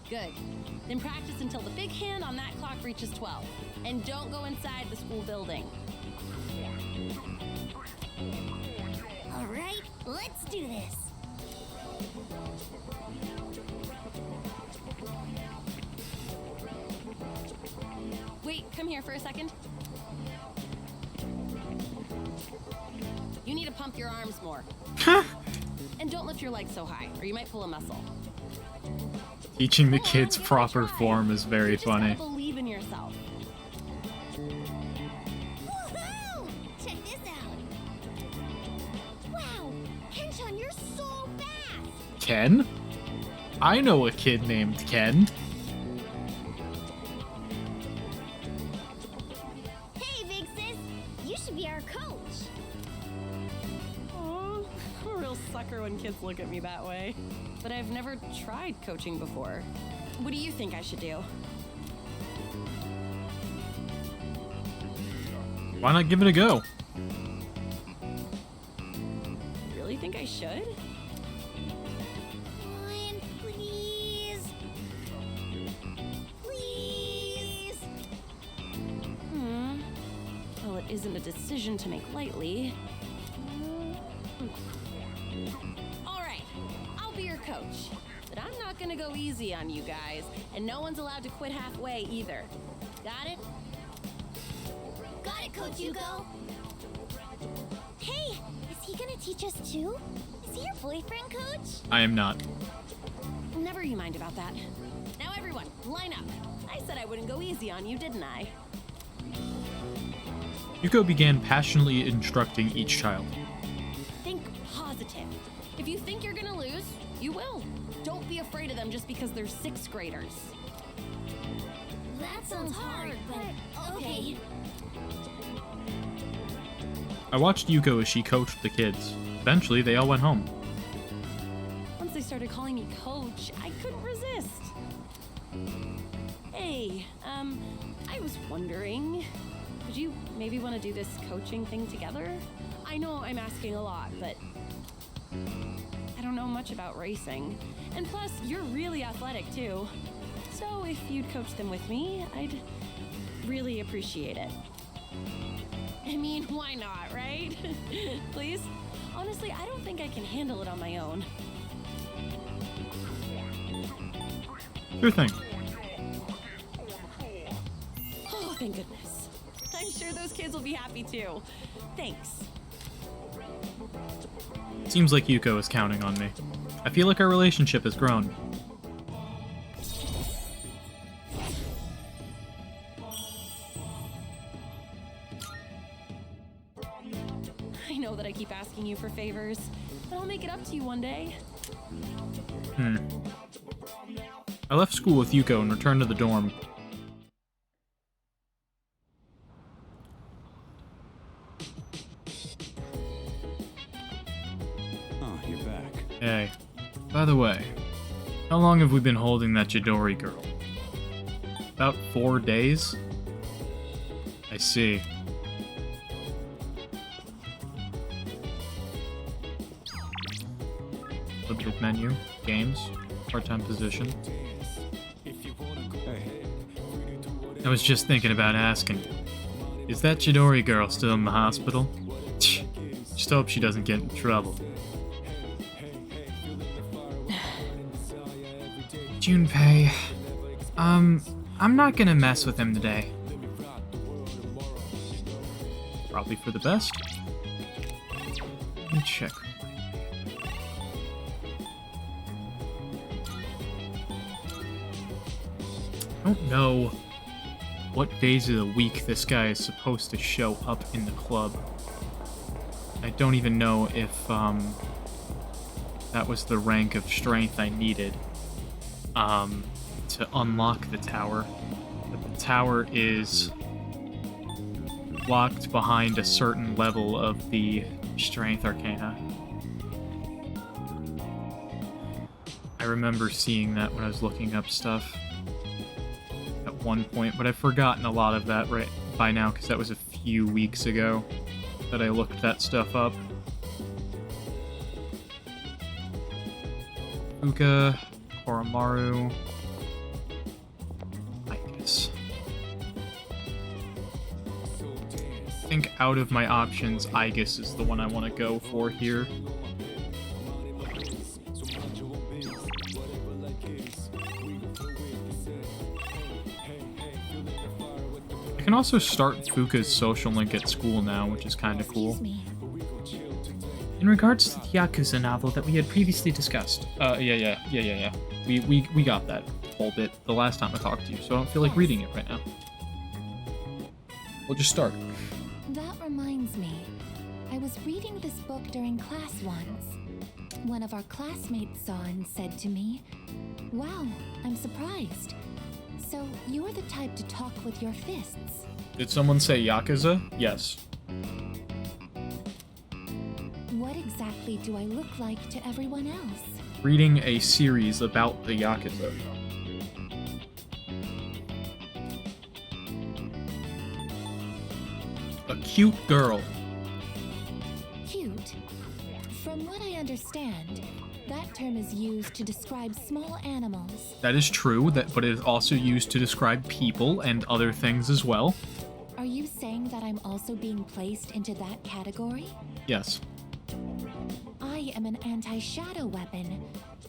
Good. Then practice until the big hand on that clock reaches 12. And don't go inside the school building. All right, let's do this. Wait, come here for a second. You need to pump your arms more. And don't lift your legs so high, or you might pull a muscle. Teaching the kids proper form is very funny. Just gotta believe in yourself. Woohoo! Check this out. Wow, Henshan, you're so fast. Ken? I know a kid named Ken. Hey, big sis, you should be our coach. Oh, I'm a real sucker when kids look at me that way. But I've never tried coaching before. What do you think I should do? Why not give it a go? Really think I should? Fine, please. Please. Well, it isn't a decision to make lightly. All right, I'll be your coach. But I'm not gonna go easy on you guys, and no one's allowed to quit halfway either. Got it? Got it, Coach Hugo. Hey, is he gonna teach us too? Is he your boyfriend, Coach? I am not. Never you mind about that. Now everyone, line up. I said I wouldn't go easy on you, didn't I? Yuko began passionately instructing each child. Think positive. If you think you're gonna lose, you will. Don't be afraid of them just because they're 6th graders. That sounds hard, but okay. I watched Yuko as she coached the kids. Eventually, they all went home. Once they started calling me coach, I couldn't resist. Hey, I was wondering, would you maybe want to do this coaching thing together? I know I'm asking a lot, but I don't know much about racing. And plus, you're really athletic too. So if you'd coach them with me, I'd really appreciate it. I mean, why not, right? Please? Honestly, I don't think I can handle it on my own. Sure thing. Oh, thank goodness. I'm sure those kids will be happy too. Thanks. Seems like Yuko is counting on me. I feel like our relationship has grown. I know that I keep asking you for favors, but I'll make it up to you one day. I left school with Yuko and returned to the dorm. Oh, you're back. Hey, by the way, how long have we been holding that Chidori girl? About 4 days? I see. Subject menu, games, part-time position. I was just thinking about asking, is that Chidori girl still in the hospital? Just hope she doesn't get in trouble. Junpei, I'm not gonna mess with him today. Probably for the best. Let me check. I don't know. what days of the week this guy is supposed to show up in the club. I don't even know if that was the rank of strength I needed to unlock the tower. But the tower is locked behind a certain level of the strength arcana. I remember seeing that when I was looking up stuff at one point, but I've forgotten a lot of that right by now because that was a few weeks ago that I looked that stuff up. Fuka, Koromaru, Igus. I think out of my options, Igus is the one I want to go for here. I can also start Fuka's social link at school now, which is kind of cool. In regards to the Yakuza novel that we had previously discussed. Yeah. We got that whole bit the last time I talked to you, so I don't feel like reading it right now. We'll just start. That reminds me. I was reading this book during class once. One of our classmates saw and said to me, "Wow, I'm surprised. So you're the type to talk with your fists." Did someone say Yakuza? Yes. What exactly do I look like to everyone else? Reading a series about the Yakuza. A cute girl. Cute? From what I understand, that term is used to describe small animals. That is true, but it is also used to describe people and other things as well. Are you saying that I'm also being placed into that category? Yes. I am an anti-shadow weapon,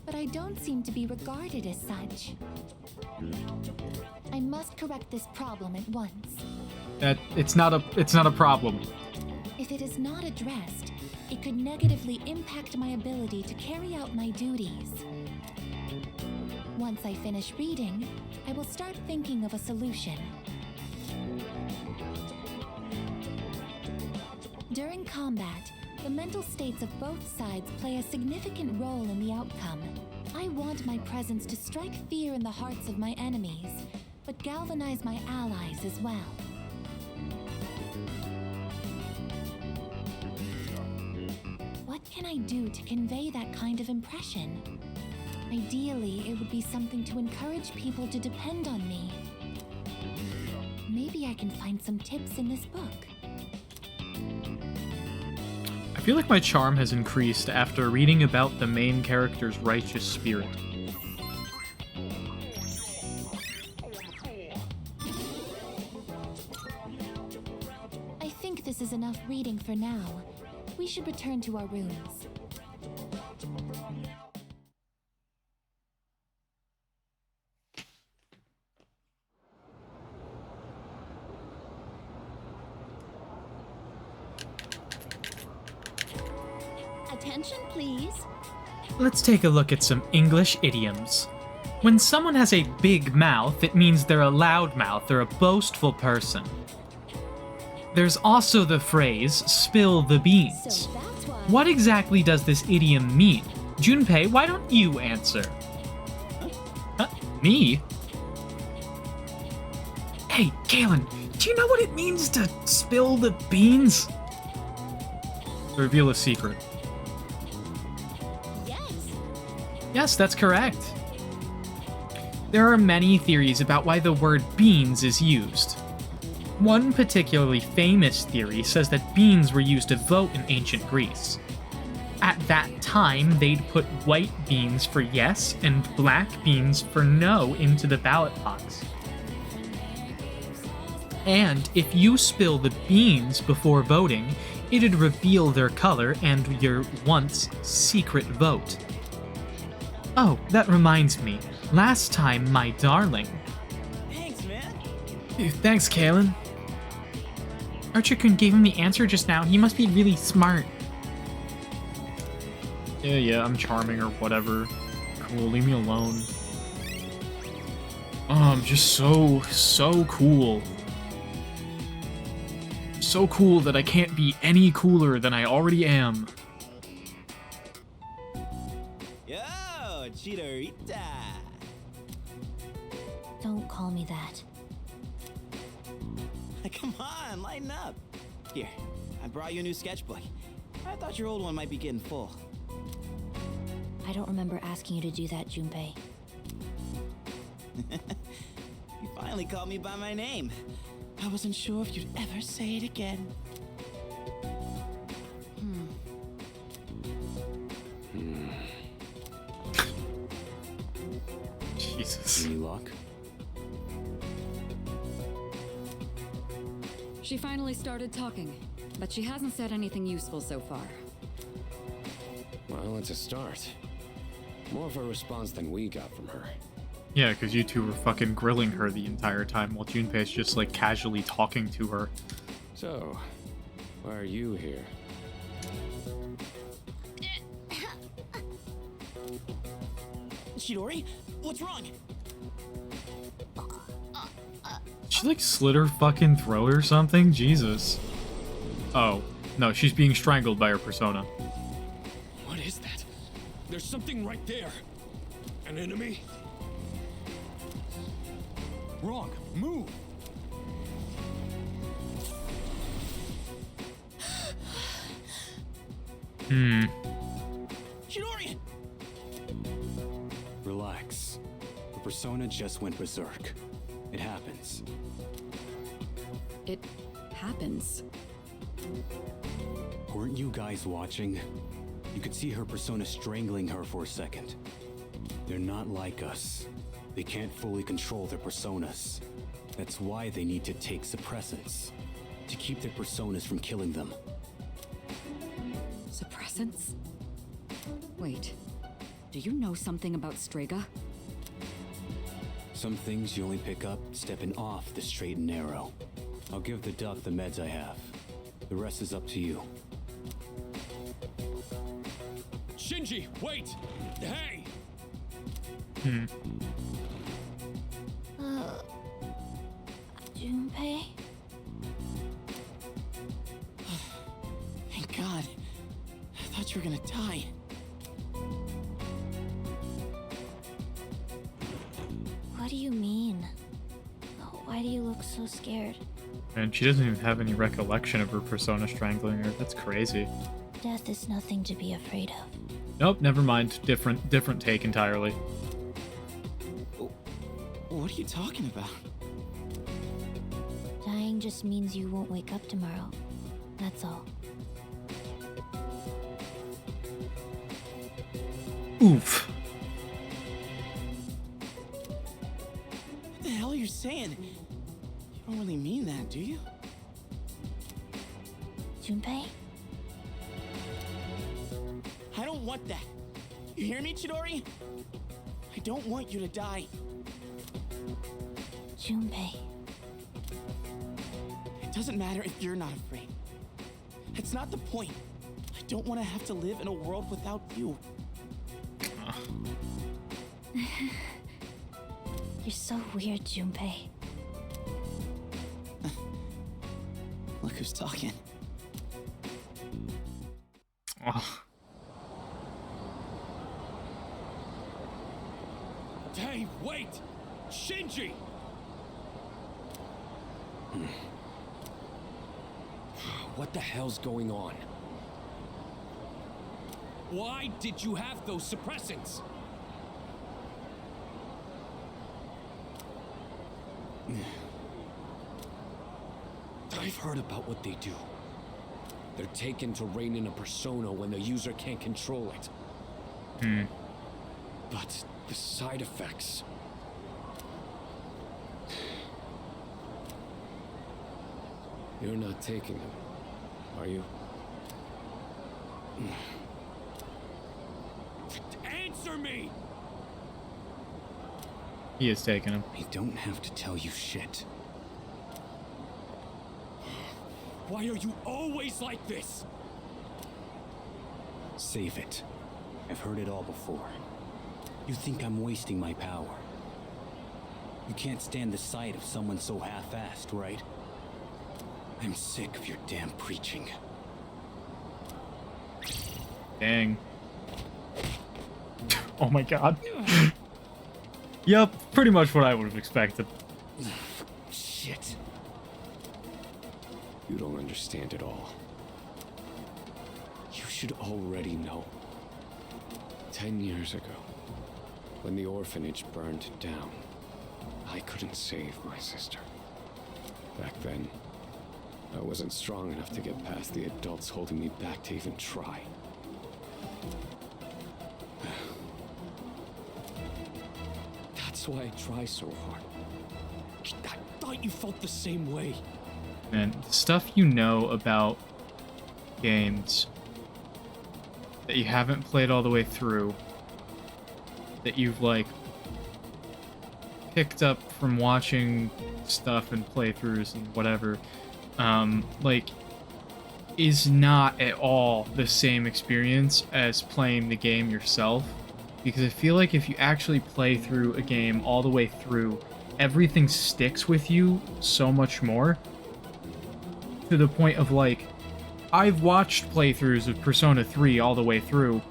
but I don't seem to be regarded as such. I must correct this problem at once. It's not a problem. If it is not addressed, it could negatively impact my ability to carry out my duties. Once I finish reading, I will start thinking of a solution. During combat, the mental states of both sides play a significant role in the outcome. I want my presence to strike fear in the hearts of my enemies, but galvanize my allies as well. What can I do to convey that kind of impression? Ideally, it would be something to encourage people to depend on me. Maybe I can find some tips in this book. I feel like my charm has increased after reading about the main character's righteous spirit. I think this is enough reading for now. We should return to our rooms. Attention, please. Let's take a look at some English idioms. When someone has a big mouth, it means they're a loudmouth or a boastful person. There's also the phrase, spill the beans. So that's why. What exactly does this idiom mean? Junpei, why don't you answer? Huh? Me? Hey, Galen, do you know what it means to spill the beans? Reveal a secret. Yes. Yes, that's correct. There are many theories about why the word beans is used. One particularly famous theory says that beans were used to vote in ancient Greece. At that time, they'd put white beans for yes and black beans for no into the ballot box. And if you spill the beans before voting, it'd reveal their color and your once secret vote. Oh, that reminds me. Last time, my darling. Thanks, man. Thanks, Kalen. Archer-kun gave him the answer just now. He must be really smart. Yeah, I'm charming or whatever. Cool, leave me alone. Just so cool. So cool that I can't be any cooler than I already am. Yo, Chidorita. Don't call me that. Come on, lighten up. Here, I brought you a new sketchbook. I thought your old one might be getting full. I don't remember asking you to do that, Junpei. You finally called me by my name. I wasn't sure if you'd ever say it again. Jesus. Any luck? She finally started talking, but she hasn't said anything useful so far. Well, it's a start. More of a response than we got from her. Yeah, because you two were fucking grilling her the entire time while Junpei's just like casually talking to her. So, why are you here? Chidori, what's wrong? She like slit her fucking throat or something? Jesus. Oh, no, she's being strangled by her persona. What is that? There's something right there. An enemy? Wrong. Move. Chidori! Relax. The persona just went berserk. It happens. It happens. Weren't you guys watching? You could see her persona strangling her for a second. They're not like us. They can't fully control their personas. That's why they need to take suppressants. To keep their personas from killing them. Suppressants? Wait, do you know something about Strega? Some things you only pick up stepping off the straight and narrow. I'll give the duck the meds I have. The rest is up to you. Shinji, wait! Hey! Junpei? Thank God. I thought you were gonna die. What do you mean? Why do you look so scared? And she doesn't even have any recollection of her persona strangling her. That's crazy. Death is nothing to be afraid of. Nope, never mind. Different take entirely. What are you talking about? Dying just means you won't wake up tomorrow. That's all. Oof. What the hell are you saying? You don't really mean that, do you? Junpei? I don't want that. You hear me, Chidori? I don't want you to die. Junpei. It doesn't matter if you're not afraid. It's not the point. I don't want to have to live in a world without you. You're so weird, Junpei. Look who's talking. Oh. Hey, wait! Shinji! What the hell's going on? Why did you have those suppressants? I've heard about what they do. They're taken to rein in a persona when the user can't control it. But the side effects... You're not taking them, are you? Answer me! He is taking him. I don't have to tell you shit. Why are you always like this? Save it. I've heard it all before. You think I'm wasting my power. You can't stand the sight of someone so half-assed, right? I'm sick of your damn preaching. Dang. Oh my god. Yep, pretty much what I would have expected. Shit. You don't understand at all. You should already know. 10 years ago, when the orphanage burned down, I couldn't save my sister. Back then, I wasn't strong enough to get past the adults holding me back to even try. That's why I try so hard. I thought you felt the same way. And the stuff you know about games that you haven't played all the way through, that you've like picked up from watching stuff and playthroughs and whatever, like, is not at all the same experience as playing the game yourself. Because I feel like if you actually play through a game all the way through, everything sticks with you so much more. To the point of, like, I've watched playthroughs of Persona 3 all the way through.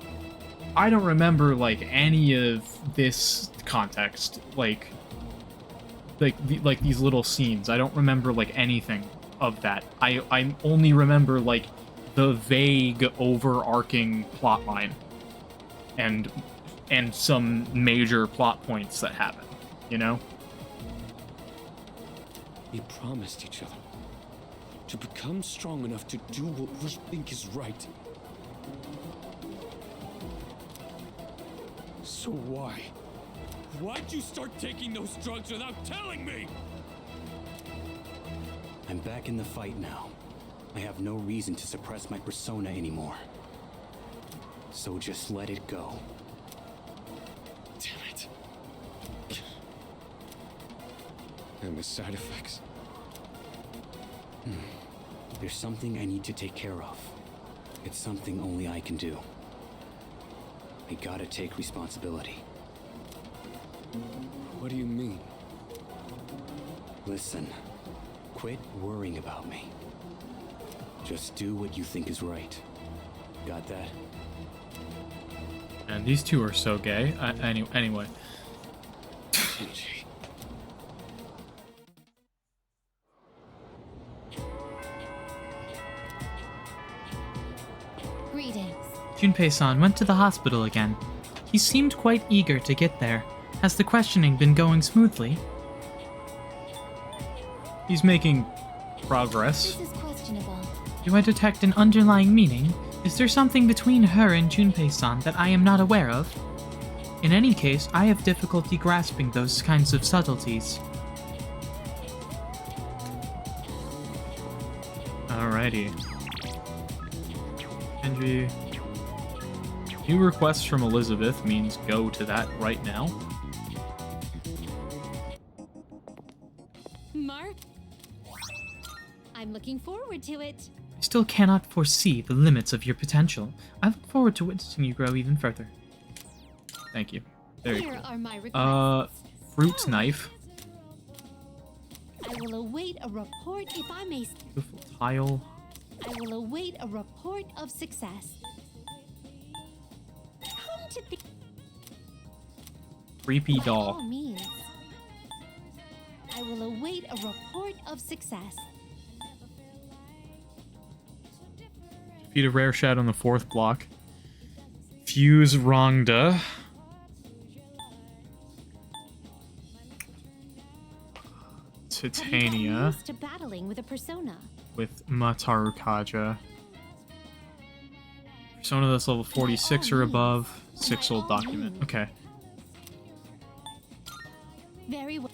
I don't remember, like, any of this context. Like these little scenes. I don't remember, like, anything of that. I only remember, like, the vague, overarching plotline. And some major plot points that happen, you know? We promised each other to become strong enough to do what we think is right. So why? Why'd you start taking those drugs without telling me? I'm back in the fight now. I have no reason to suppress my persona anymore. So just let it go. Damn it. And the side effects? There's something I need to take care of. It's something only I can do. I gotta take responsibility. What do you mean? Listen, quit worrying about me. Just do what you think is right. Got that? And these two are so gay. Anyway. Greetings. Junpei-san went to the hospital again. He seemed quite eager to get there. Has the questioning been going smoothly? He's making progress. This is questionable. Do I detect an underlying meaning? Is there something between her and Junpei-san that I am not aware of? In any case, I have difficulty grasping those kinds of subtleties. Alrighty. Kenji. New request from Elizabeth means go to that right now. Mark? I'm looking forward to it. I still cannot foresee the limits of your potential. I look forward to witnessing you grow even further. Thank you. There you Here go. are my requests. Fruit knife. I will await a report if I may. Beautiful tile. I will await a report of success. Come to think. Creepy By doll. all means. I will await a report of success. Defeat a rare shadow on the 4th block. Fuse Rongda. Titania Used to battling with a persona. with Mataru Kaja. Persona that's level 46 or above. 6 old document. Okay. Very well.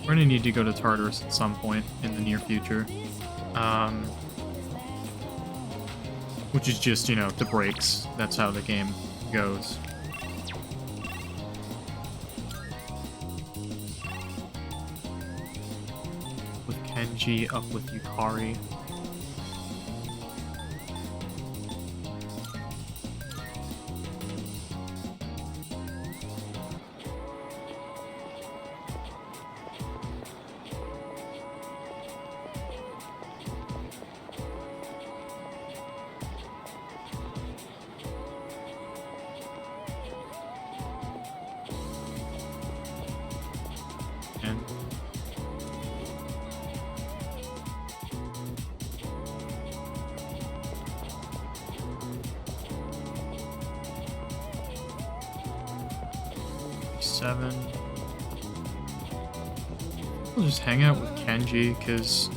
We're gonna need to go to Tartarus at some point in the near future. Which is just, you know, the breaks. That's how the game goes. With Kenji, up with Yukari. 7. We'll just hang out with Kenji, because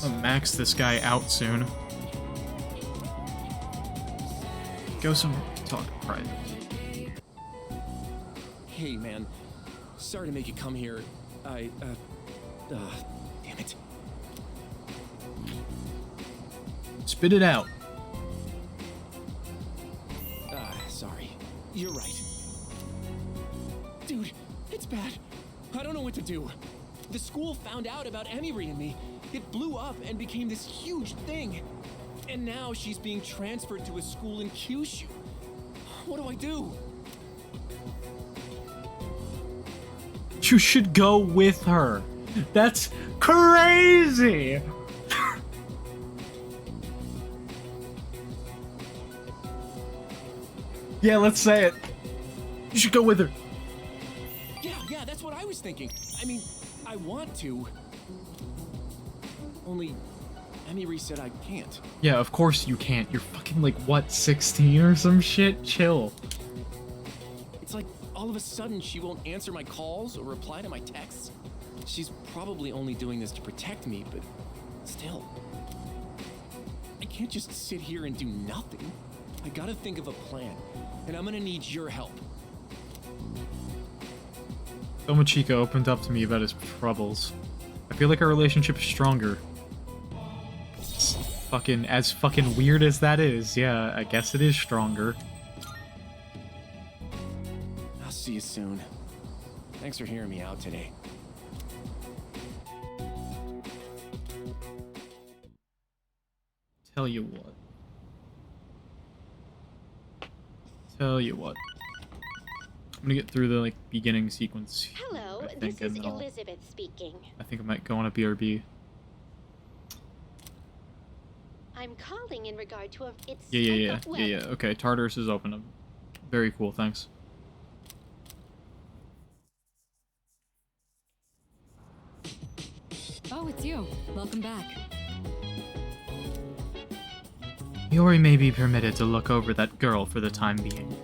I'll max this guy out soon. Go somewhere to talk private. Hey, man. Sorry to make you come here. Damn it. Spit it out. Sorry. You're right. Dude, it's bad. I don't know what to do. The school found out about Emiri and me. It blew up and became this huge thing. And now she's being transferred to a school in Kyushu. What do I do? You should go with her. That's crazy. Yeah, let's say it. You should go with her. Yeah, that's what I was thinking. I mean, I want to. Only, Emiri said I can't. Yeah, of course you can't. You're fucking like, what, 16 or some shit? Chill. It's like all of a sudden she won't answer my calls or reply to my texts. She's probably only doing this to protect me, but still. I can't just sit here and do nothing. I gotta think of a plan, and I'm gonna need your help. Tomochika opened up to me about his troubles. I feel like our relationship is stronger. As fucking weird as that is, yeah, I guess it is stronger. I'll see you soon. Thanks for hearing me out today. Tell you what. I'm gonna get through the beginning sequence. Hello, I think, this is and then Elizabeth speaking. I think I might go on a BRB. I'm calling in regard to a. It's Yeah. Okay, Tartarus is open. Very cool, thanks. Oh, it's you. Welcome back. Yori may be permitted to look over that girl for the time being.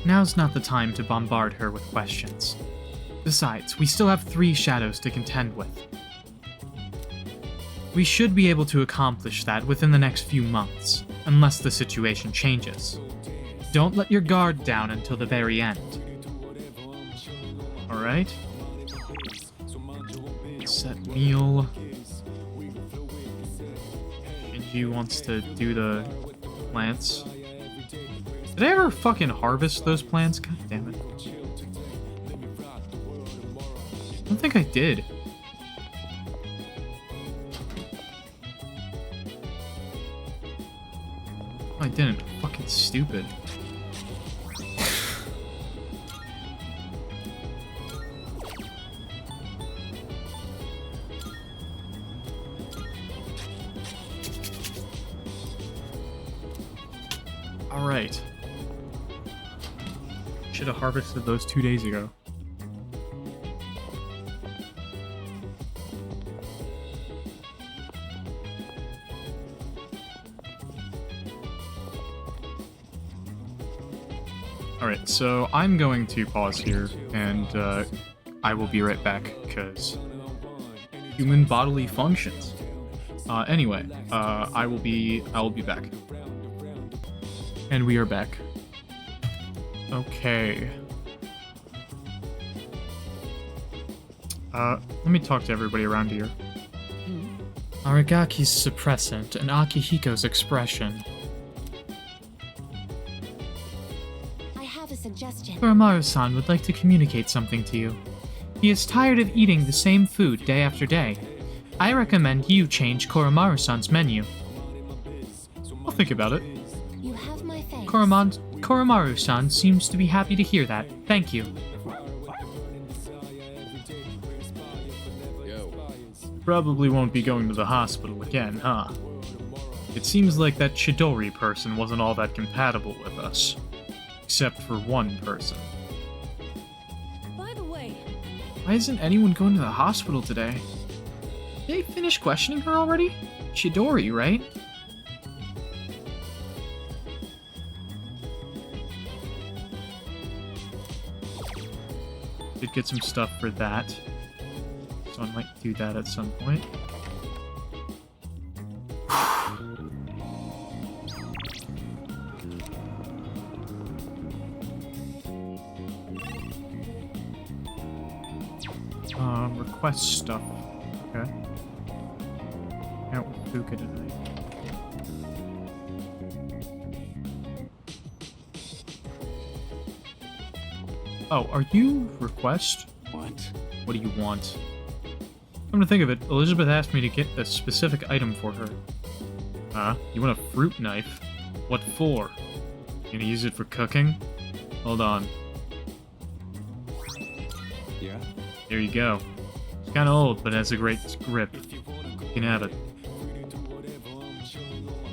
Now's not the time to bombard her with questions. Besides, we still have 3 shadows to contend with. We should be able to accomplish that within the next few months, unless the situation changes. Don't let your guard down until the very end. Alright? Set meal. Shinji wants to do the plants. Did I ever fucking harvest those plants? God damn it. I don't think I did. Oh, I didn't. Fucking stupid. Alright. Should have harvested those 2 days ago. Alright, so I'm going to pause here, and I will be right back, because human bodily functions. Anyway, I will be back. And we are back. Okay. Let me talk to everybody around here. Arigaki's suppressant and Akihiko's expression. I have a suggestion. Koromaru-san would like to communicate something to you. He is tired of eating the same food day after day. I recommend you change Koromaru-san's menu. I'll think about it. You have my thanks. Koromaru-san seems to be happy to hear that. Thank you. Probably won't be going to the hospital again, huh? It seems like that Chidori person wasn't all that compatible with us. Except for one person. By the way, Why isn't anyone going to the hospital today? Did they finish questioning her already? Chidori, right? Did get some stuff for that. So I might do that at some point. Request stuff. Okay. Out with Fuka tonight. Oh, are you request? What? What do you want? Come to think of it, Elizabeth asked me to get a specific item for her. You want a fruit knife? What for? You gonna use it for cooking? Hold on. Yeah? There you go. It's kinda old, but has a great grip. You can have it.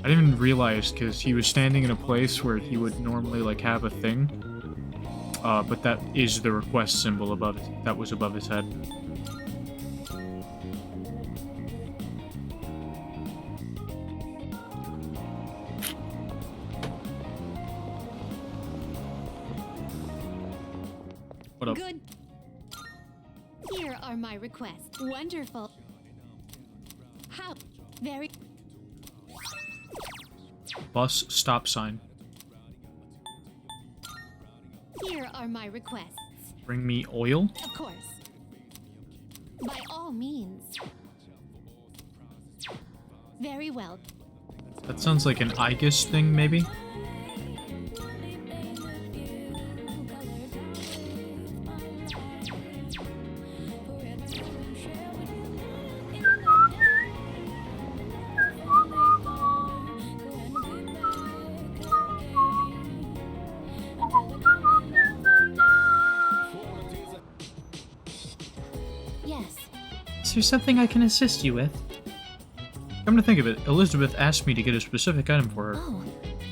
I didn't even realize, because he was standing in a place where he would normally, like, have a thing. But that is the request symbol above that was above his head. What up? Good. Here are my requests. Wonderful. How? Very. Bus stop sign. Here are my requests. Bring me oil? Of course. By all means. Very well. That sounds like an Aegis thing, maybe? Yes. Is there something I can assist you with? Come to think of it, Elizabeth asked me to get a specific item for her. Oh.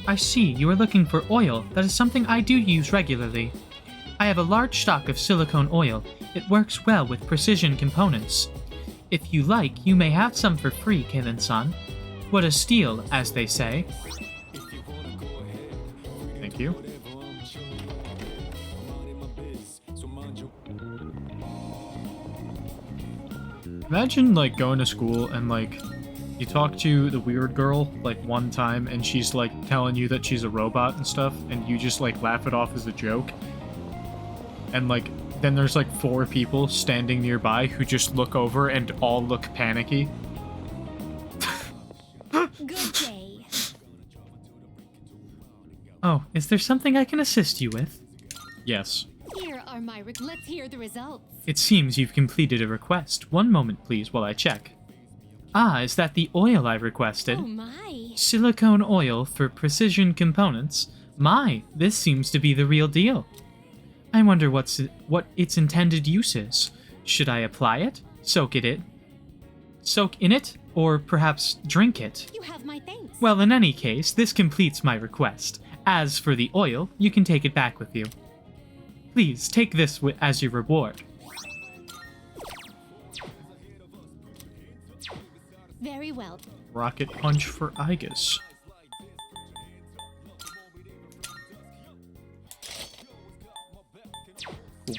I see, you are looking for oil. That is something I do use regularly. I have a large stock of silicone oil. It works well with precision components. If you like, you may have some for free, Kevin-san. What a steal, as they say. Thank you. Imagine, like, going to school and, like, you talk to the weird girl, like, one time, and she's, like, telling you that she's a robot and stuff, and you just, like, laugh it off as a joke. And, like, then there's, like, 4 people standing nearby who just look over and all look panicky. Good day. Oh, is there something I can assist you with? Yes. Here are my let's hear the results. It seems you've completed a request. One moment, please, while I check. Ah, is that the oil I requested? Oh my. Silicone oil for precision components? My, this seems to be the real deal. I wonder what its intended use is. Should I apply it? Soak in it? Or perhaps drink it? You have my thanks. Well, in any case, this completes my request. As for the oil, you can take it back with you. Please, take this as your reward. Very well. Rocket punch for Aegis. Cool.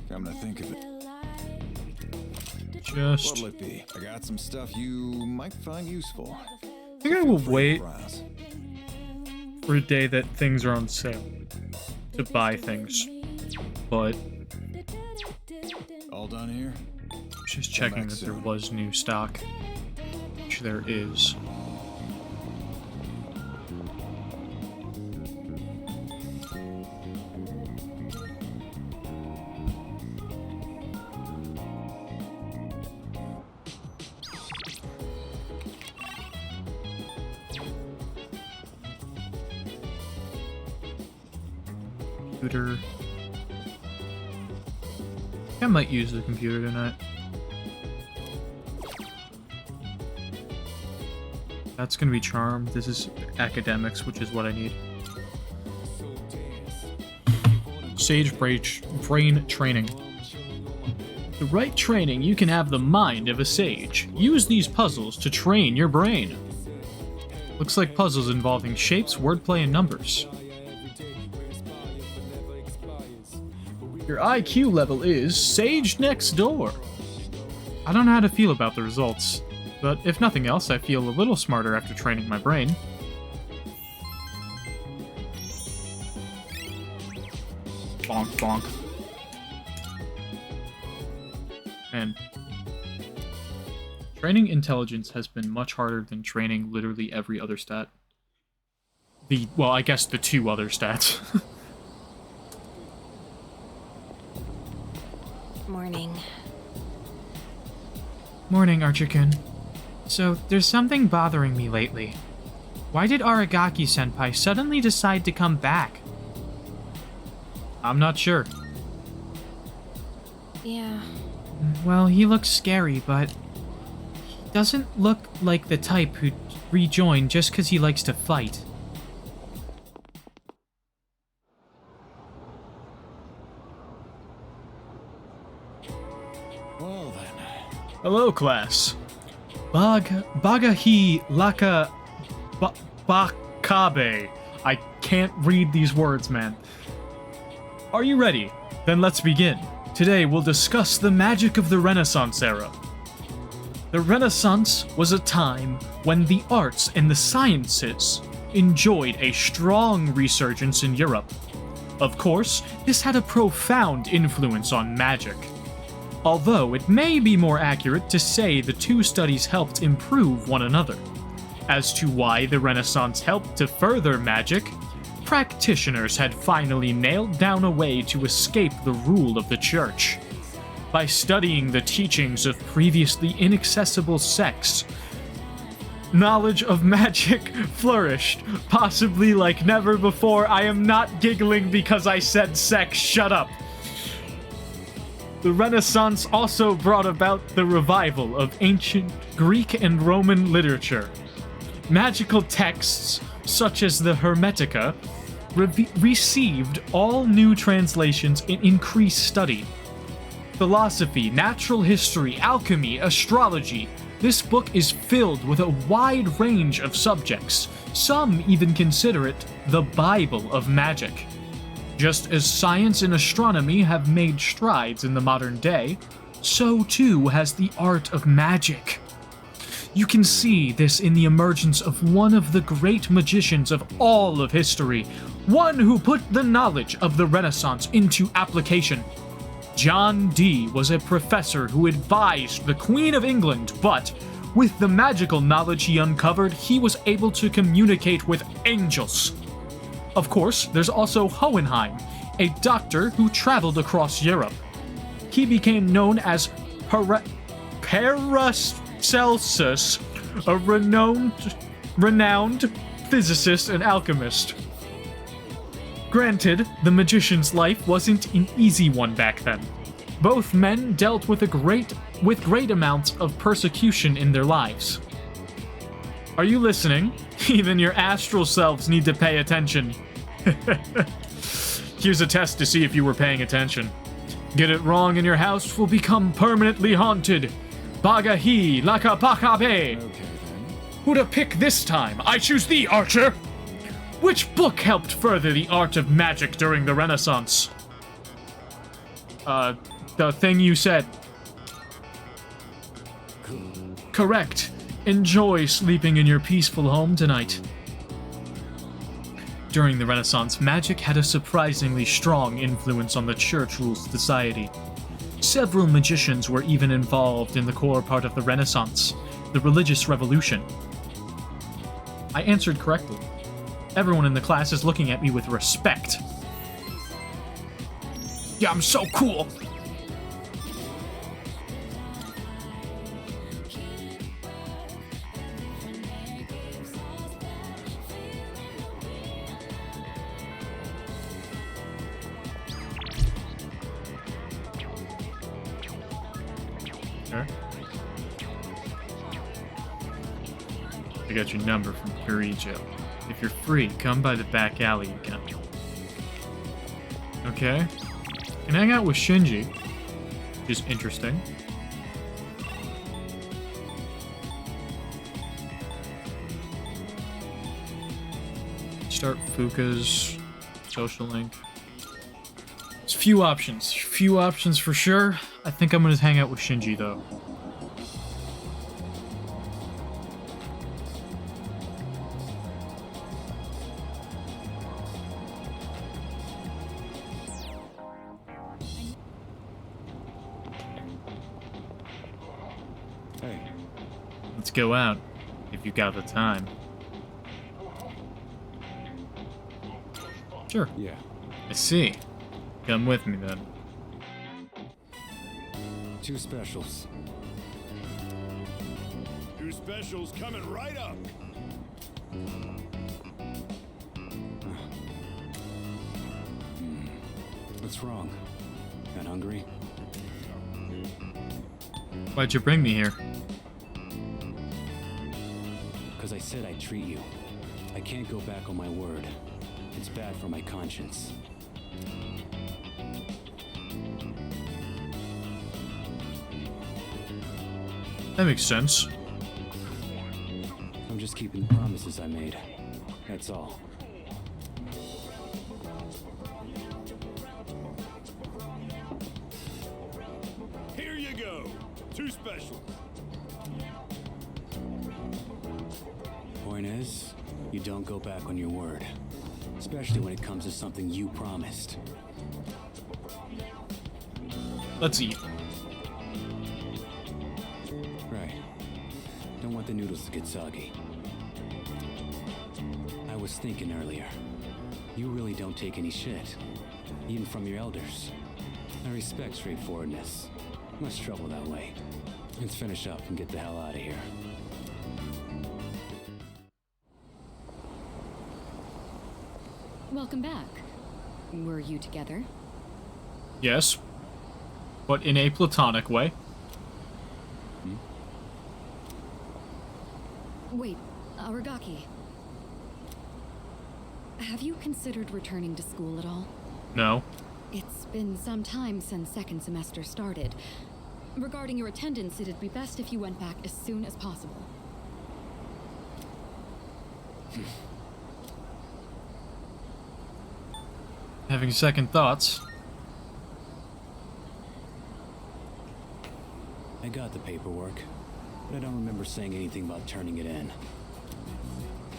Come to think of it. Just... What'll it be? I got some stuff you might find useful. I think I will wait for a day that things are on sale to buy things. But... All done here? Just checking that there was new stock. Which there is. Computer. I might use the computer tonight. That's gonna be charm. This is academics, which is what I need. Sage brain training. The right training, you can have the mind of a sage. Use these puzzles to train your brain. Looks like puzzles involving shapes, wordplay, and numbers. Your IQ level is Sage Next Door. I don't know how to feel about the results, but if nothing else, I feel a little smarter after training my brain. Bonk, bonk. And training intelligence has been much harder than training literally every other stat. Well, I guess the 2 other stats. Morning. Morning, Archer-kun. So, there's something bothering me lately. Why did Aragaki-senpai suddenly decide to come back? I'm not sure. Yeah. Well, he looks scary, but he doesn't look like the type who'd rejoin just because he likes to fight. Well then. Hello, class. Bagahi Laka Bakabe. I can't read these words, man. Are you ready? Then let's begin. Today we'll discuss the magic of the Renaissance era. The Renaissance was a time when the arts and the sciences enjoyed a strong resurgence in Europe. Of course, this had a profound influence on magic. Although it may be more accurate to say the 2 studies helped improve one another. As to why the Renaissance helped to further magic, practitioners had finally nailed down a way to escape the rule of the church. By studying the teachings of previously inaccessible sects, knowledge of magic flourished, possibly like never before. I am not giggling because I said sex, shut up. The Renaissance also brought about the revival of ancient Greek and Roman literature. Magical texts, such as the Hermetica, received all new translations and increased study. Philosophy, natural history, alchemy, astrology. This book is filled with a wide range of subjects. Some even consider it the Bible of magic. Just as science and astronomy have made strides in the modern day, so too has the art of magic. You can see this in the emergence of one of the great magicians of all of history, one who put the knowledge of the Renaissance into application. John Dee was a professor who advised the Queen of England, but with the magical knowledge he uncovered, he was able to communicate with angels. Of course, there's also Hohenheim, a doctor who traveled across Europe. He became known as Paracelsus, a renowned physicist and alchemist. Granted, the magician's life wasn't an easy one back then. Both men dealt with great amounts of persecution in their lives. Are you listening? Even your astral selves need to pay attention. Here's a test to see if you were paying attention. Get it wrong and your house will become permanently haunted. Bagahi Lakabakabe. Who to pick this time? I choose thee, Archer! Which book helped further the art of magic during the Renaissance? The thing you said. Correct. Enjoy sleeping in your peaceful home tonight. During the Renaissance, magic had a surprisingly strong influence on the church rules society. Several magicians were even involved in the core part of the Renaissance, the religious revolution. I answered correctly. Everyone in the class is looking at me with respect. Yeah, I'm so cool! I got your number from Kirijo. If you're free, come by the back alley again. Okay. Can hang out with Shinji, which is interesting. Start Fuka's social link. There's few options. Few options for sure. I think I'm gonna hang out with Shinji though. Hey. Let's go out, if you got the time. Sure. Yeah. I see. Come with me then. 2 specials. 2 specials coming right up. What's wrong? Not hungry? Why'd you bring me here? Because I said I'd treat you. I can't go back on my word. It's bad for my conscience. That makes sense. I'm just keeping the promises I made. That's all. Here you go. 2 specials. Point is, you don't go back on your word. Especially when it comes to something you promised. Let's eat. Right. Don't want the noodles to get soggy. I was thinking earlier. You really don't take any shit. Even from your elders. I respect straightforwardness. Much trouble that way. Let's finish up and get the hell out of here. Welcome back. Were you together? Yes. But in a platonic way. Wait, Aragaki. Have you considered returning to school at all? No. It's been some time since second semester started. Regarding your attendance, it'd be best if you went back as soon as possible. Having second thoughts. I got the paperwork, but I don't remember saying anything about turning it in.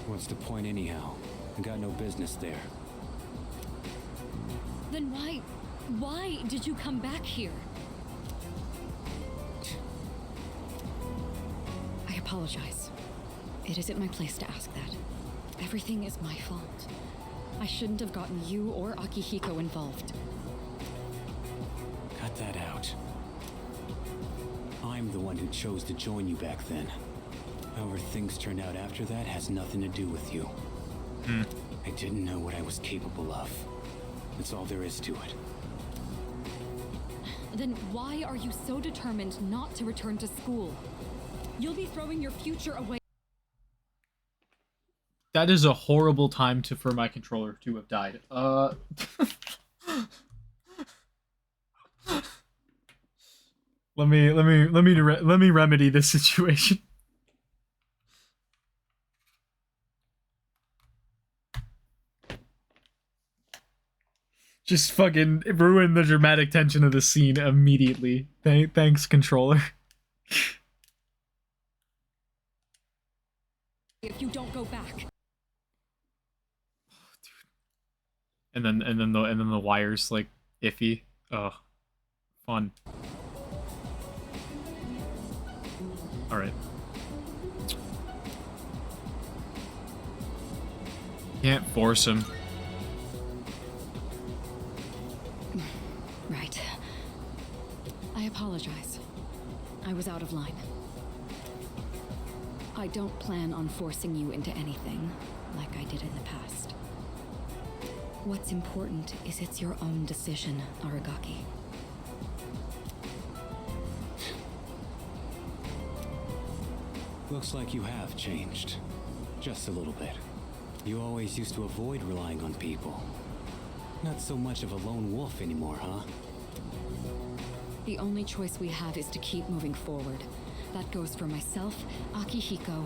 What's the point anyhow? I got no business there. Then why did you come back here? I apologize. It isn't my place to ask that. Everything is my fault. I shouldn't have gotten you or Akihiko involved. Cut that out. I'm the one who chose to join you back then. However things turned out after that has nothing to do with you. I didn't know what I was capable of. That's all there is to it. Then why are you so determined not to return to school? You'll be throwing your future away. That is a horrible time for my controller to have died. Let me remedy this situation. Just fucking ruin the dramatic tension of the scene immediately. Thanks, controller. If you don't go back. And then the wires like iffy. Ugh. Fun. Alright. Can't force him. Right. I apologize. I was out of line. I don't plan on forcing you into anything like I did in the past. What's important is it's your own decision, Aragaki. Looks like you have changed. Just a little bit. You always used to avoid relying on people. Not so much of a lone wolf anymore, huh? The only choice we have is to keep moving forward. That goes for myself, Akihiko,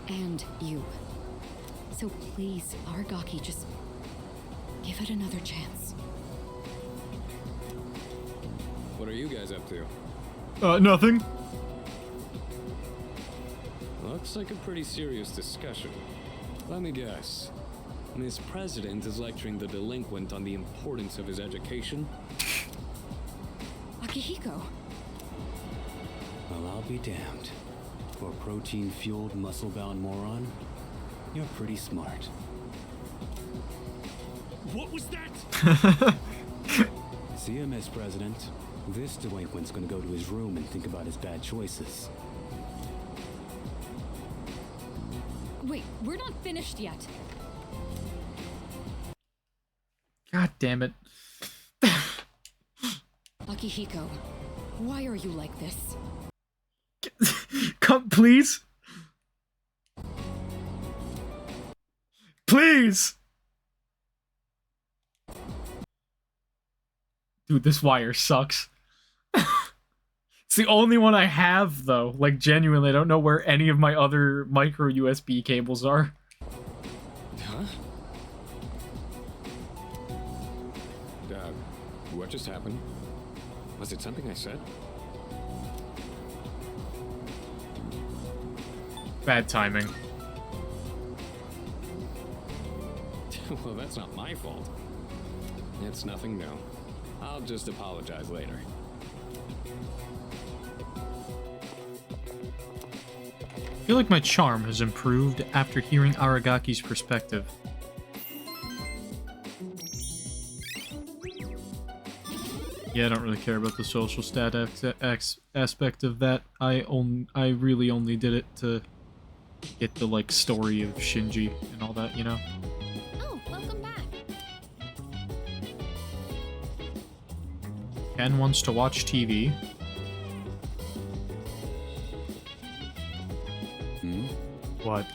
and you. So please, Aragaki, just give it another chance. What are you guys up to? Nothing. Looks like a pretty serious discussion. Let me guess. This president is lecturing the delinquent on the importance of his education? Akihiko. Well, I'll be damned. For a protein-fueled, muscle-bound moron, you're pretty smart. What was that? See ya, Miss President. This delinquent's gonna go to his room and think about his bad choices. Wait, we're not finished yet. God damn it. Akihiko, why are you like this? Come, please. Please. Dude, this wire sucks. It's the only one I have, though. Like, genuinely, I don't know where any of my other micro USB cables are. Huh? What just happened? Was it something I said? Bad timing. Well, that's not my fault. It's nothing new. I'll just apologize later. I feel like my charm has improved after hearing Aragaki's perspective. Yeah, I don't really care about the social aspect of that. I really only did it to get the, like, story of Shinji and all that, you know? Oh, welcome back. Ken wants to watch TV. What?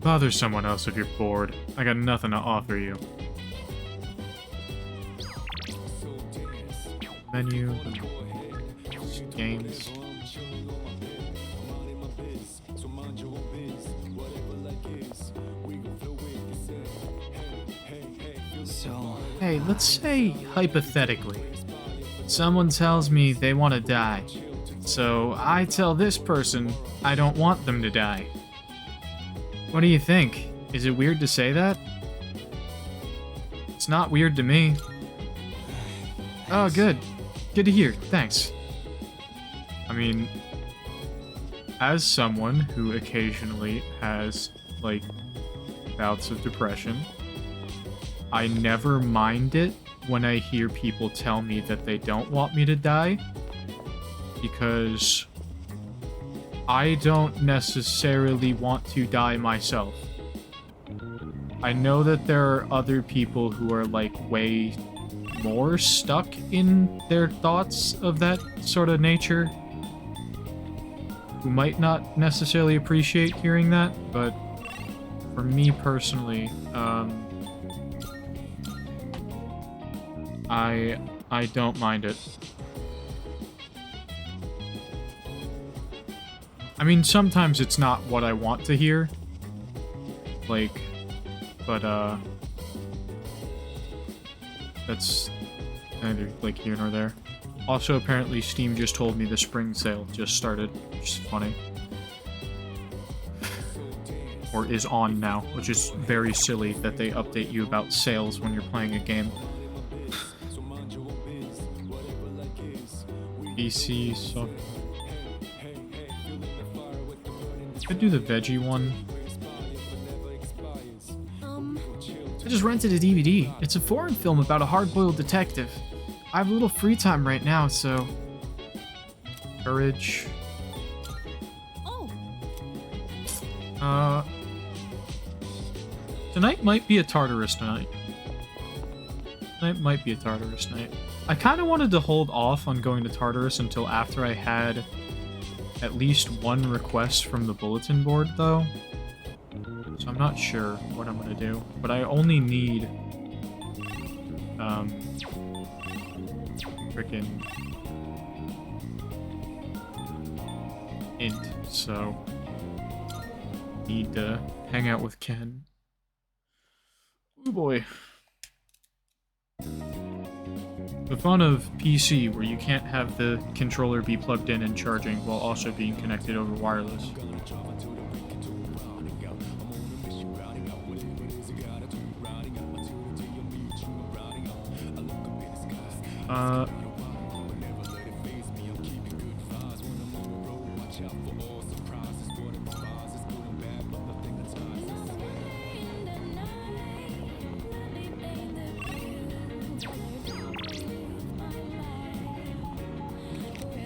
Bother someone else if you're bored. I got nothing to offer you. Menu, games. So, Hey, let's say, hypothetically, someone tells me they want to die. So I tell this person I don't want them to die. What do you think? Is it weird to say that? It's not weird to me. Oh, good. Good to hear. Thanks. I mean, as someone who occasionally has, like, bouts of depression, I never mind it when I hear people tell me that they don't want me to die, because I don't necessarily want to die myself. I know that there are other people who are, like, way more stuck in their thoughts of that sort of nature, who might not necessarily appreciate hearing that, but for me personally, I don't mind it. I mean, sometimes it's not what I want to hear, like, but, that's neither, like, here nor there. Also, apparently, Steam just told me the spring sale just started, which is funny. Or is on now, which is very silly that they update you about sales when you're playing a game. PC, so... Could do the veggie one. I just rented a DVD. It's a foreign film about a hard-boiled detective. I have a little free time right now, so... Courage. Oh. Tonight might be a Tartarus night. Tonight might be a Tartarus night. I kind of wanted to hold off on going to Tartarus until after I had at least one request from the bulletin board, though. So I'm not sure what I'm gonna do. But I only need... frickin' int, so... need to hang out with Ken. Oh boy. The fun of PC, where you can't have the controller be plugged in and charging while also being connected over wireless.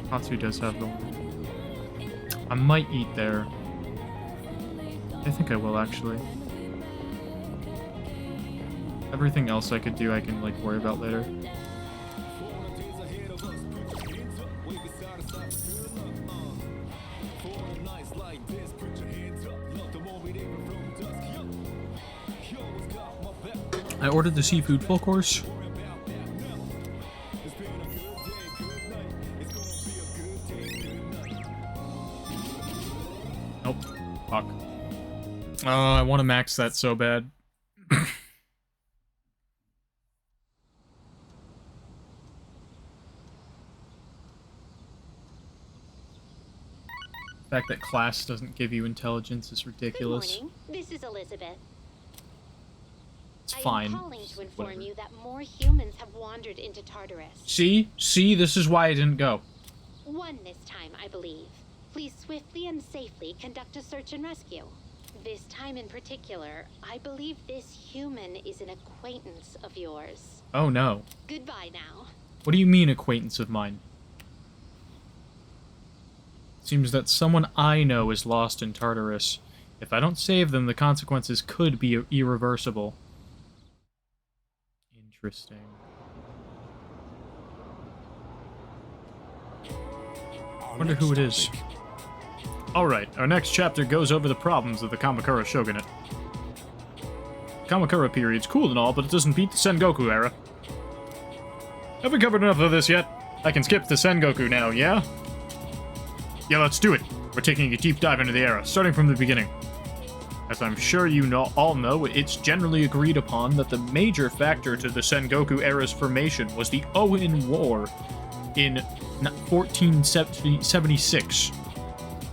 Hatsu does have the one. I might eat there. I think I will, actually. Everything else I could do, I can, like, worry about later. I ordered the seafood full course. Nope. Fuck. Oh, I want to max that so bad. The fact that class doesn't give you intelligence is ridiculous. Good morning. This is Elizabeth. It's fine. I am calling to inform you that more humans have wandered into Tartarus. See? See? This is why I didn't go. One this time, I believe. Please swiftly and safely conduct a search and rescue. This time in particular, I believe this human is an acquaintance of yours. Oh no. Goodbye now. What do you mean, acquaintance of mine? Seems that someone I know is lost in Tartarus. If I don't save them, the consequences could be irreversible. Interesting. Wonder who it is. Alright, our next chapter goes over the problems of the Kamakura Shogunate. Kamakura period's cool and all, but it doesn't beat the Sengoku era. Have we covered enough of this yet? I can skip the Sengoku now, yeah? Yeah, let's do it. We're taking a deep dive into the era, starting from the beginning. As I'm sure you all know, it's generally agreed upon that the major factor to the Sengoku era's formation was the Oin War in 1476.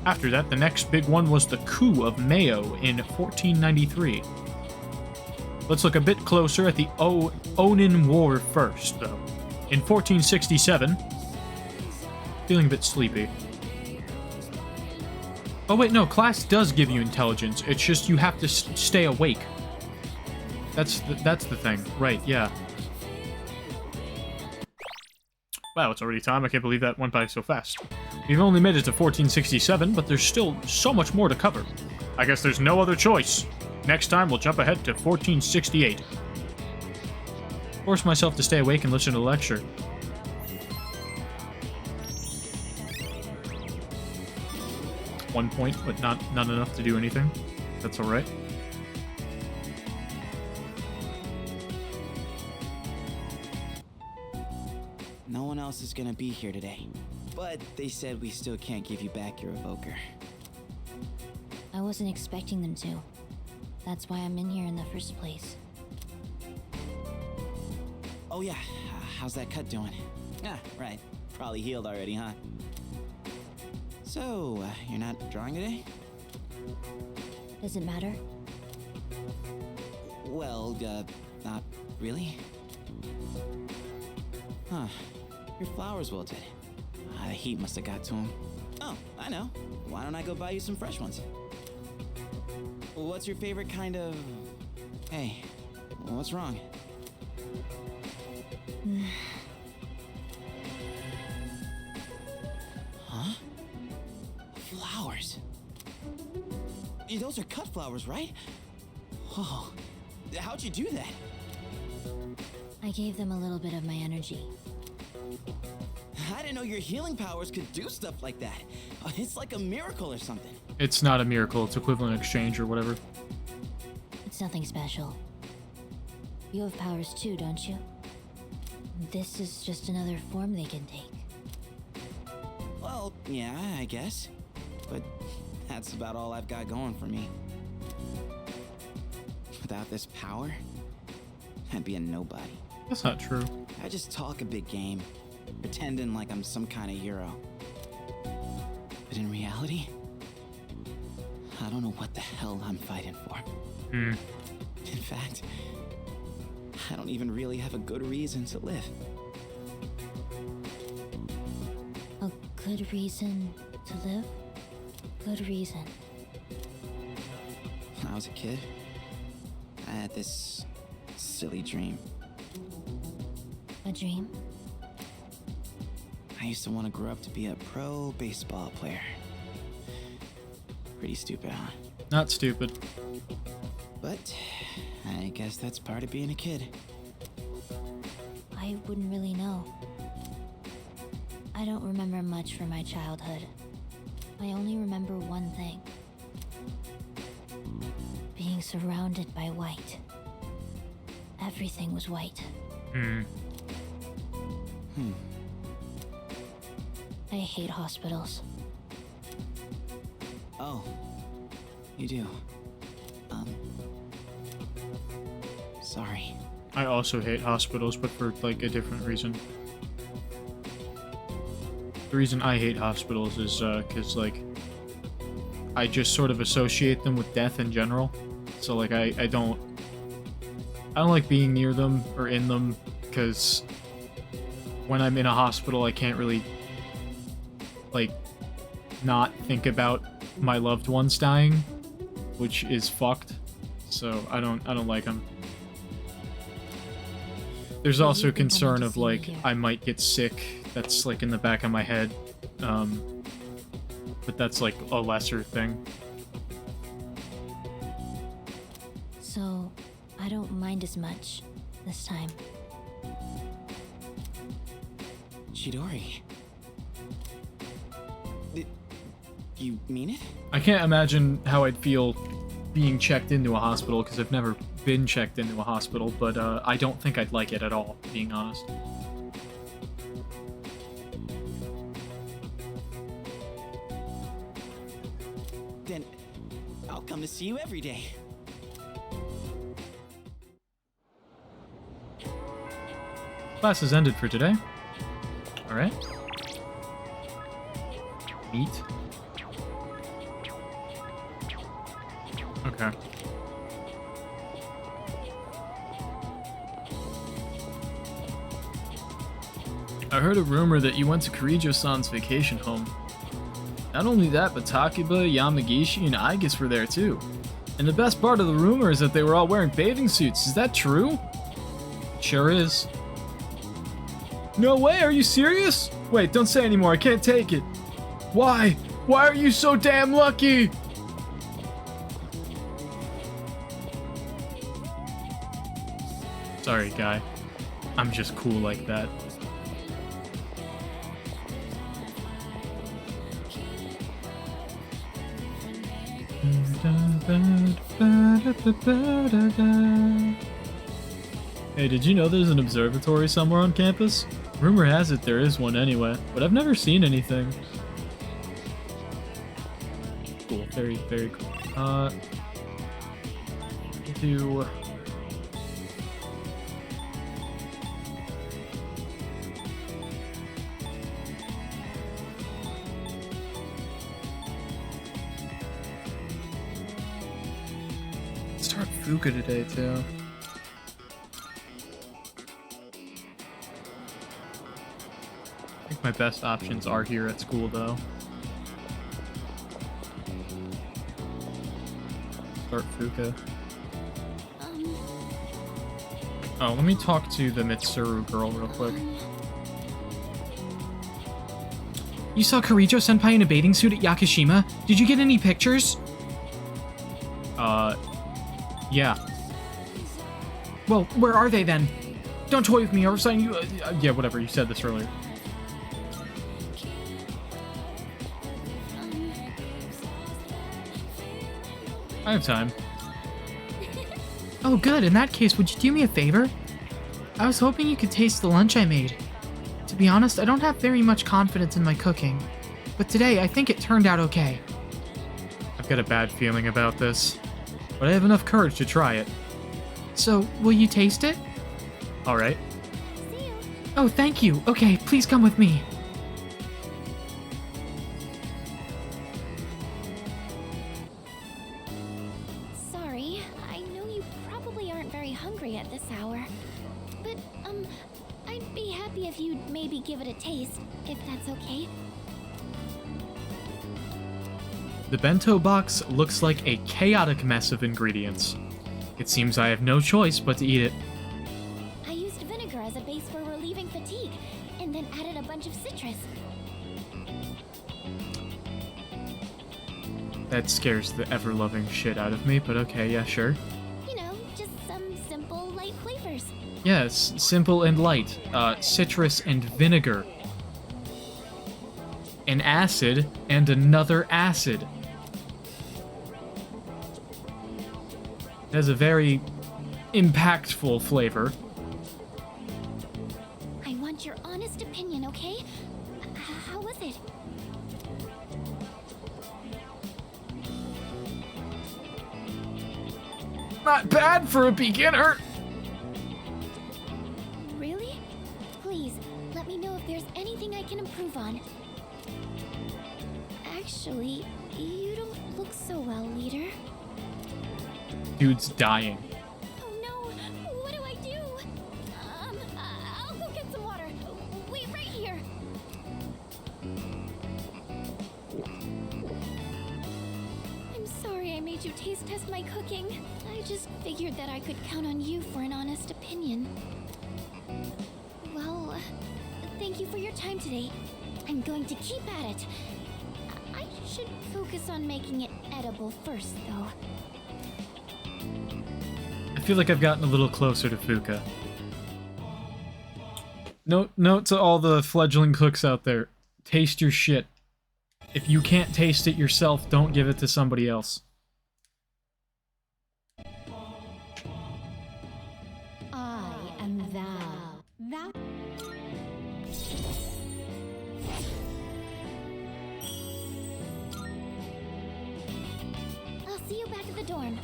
After that, the next big one was the coup of Mayo in 1493. Let's look a bit closer at the Onin War first, though. In 1467... Feeling a bit sleepy. Oh wait, no, class does give you intelligence. It's just you have to stay awake. That's the thing. Right, yeah. Wow, it's already time. I can't believe that went by so fast. We've only made it to 1467, but there's still so much more to cover. I guess there's no other choice. Next time, we'll jump ahead to 1468. Force myself to stay awake and listen to the lecture. One point, but not enough to do anything. That's alright. No one else is gonna be here today. But they said we still can't give you back your evoker. I wasn't expecting them to. That's why I'm in here in the first place. Oh yeah, how's that cut doing? Ah, right. Probably healed already, huh? So, you're not drawing today? Does it matter? Well, not really. Huh. Your flowers wilted. The heat must have got to them. Oh, I know. Why don't I go buy you some fresh ones? What's your favorite kind of... Hey, what's wrong? Huh? Flowers. Those are cut flowers, right? Oh, how'd you do that? I gave them a little bit of my energy. I didn't know your healing powers could do stuff like that. It's like a miracle or something. It's not a miracle, it's equivalent exchange or whatever. It's nothing special. You have powers too, don't you? This is just another form they can take. Well, yeah, I guess. But that's about all I've got going for me. Without this power, I'd be a nobody. That's not true. I just talk a big game, pretending like I'm some kind of hero. But in reality, I don't know what the hell I'm fighting for. Hmm. In fact, I don't even really have a good reason to live. A good reason to live? Good reason. When I was a kid, I had this silly dream. A dream? I used to want to grow up to be a pro baseball player. Pretty stupid, huh? Not stupid. But I guess that's part of being a kid. I wouldn't really know. I don't remember much from my childhood. I only remember one thing. Being surrounded by white. Everything was white. Hmm. I hate hospitals. Oh, you do. Sorry. I also hate hospitals, but for like a different reason. The reason I hate hospitals is because like I just sort of associate them with death in general. So like I don't like being near them or in them, because when I'm in a hospital I can't really like not think about my loved ones dying, which is fucked. So I don't like them. There's also concern of like I might get sick. That's like in the back of my head, but that's like a lesser thing. So, I don't mind as much this time. Chidori. You mean it? I can't imagine how I'd feel being checked into a hospital, because I've never been checked into a hospital, but I don't think I'd like it at all, being honest. Then I'll come to see you every day. Class has ended for today. Alright. Meet. Okay. I heard a rumor that you went to Kirijo-san's vacation home. Not only that, but Takiba, Yamagishi, and Aigis were there too. And the best part of the rumor is that they were all wearing bathing suits. Is that true? Sure is. No way, are you serious? Wait, don't say anymore, I can't take it. Why? Why are you so damn lucky? Sorry, guy. I'm just cool like that. Hey, did you know there's an observatory somewhere on campus? Rumor has it there is one anyway, but I've never seen anything. Cool, very, very cool. Do... Start Fuka today, too. I think my best options are here at school, though. Start Fuka. Oh, let me talk to the Mitsuru girl real quick. You saw Kirijo-senpai in a bathing suit at Yakushima? Did you get any pictures? Yeah. Well, where are they then? Don't toy with me or something. You. Yeah, whatever. You said this earlier. I have time. Oh, good. In that case, would you do me a favor? I was hoping you could taste the lunch I made. To be honest, I don't have very much confidence in my cooking, but today I think it turned out okay. I've got a bad feeling about this, but I have enough courage to try it. So, will you taste it? Alright. See you. Oh, thank you. Okay, please come with me. Sorry, I know you probably aren't very hungry at this hour. But, I'd be happy if you'd maybe give it a taste, if that's okay. The bento box looks like a chaotic mess of ingredients. It seems I have no choice but to eat it. I used vinegar as a base for relieving fatigue, and then added a bunch of citrus. That scares the ever-loving shit out of me, but okay, yeah, sure. You know, just some simple, light flavors. Yes, simple and light. Citrus and vinegar. An acid and another acid. It has a very impactful flavor. I want your honest opinion, okay? How was it? Not bad for a beginner! Really? Please, let me know if there's anything I can improve on. Actually, you don't look so well, leader. Dude's dying. Oh no! What do I do? I'll go get some water. Wait right here. I'm sorry I made you taste test my cooking. I just figured that I could count on you for an honest opinion. Well, thank you for your time today. I'm going to keep at it. I should focus on making it edible first, though. I feel like I've gotten a little closer to Fuka. Note to all the fledgling cooks out there. Taste your shit. If you can't taste it yourself, don't give it to somebody else. I am thou. Thou. I'll see you back at the dorm.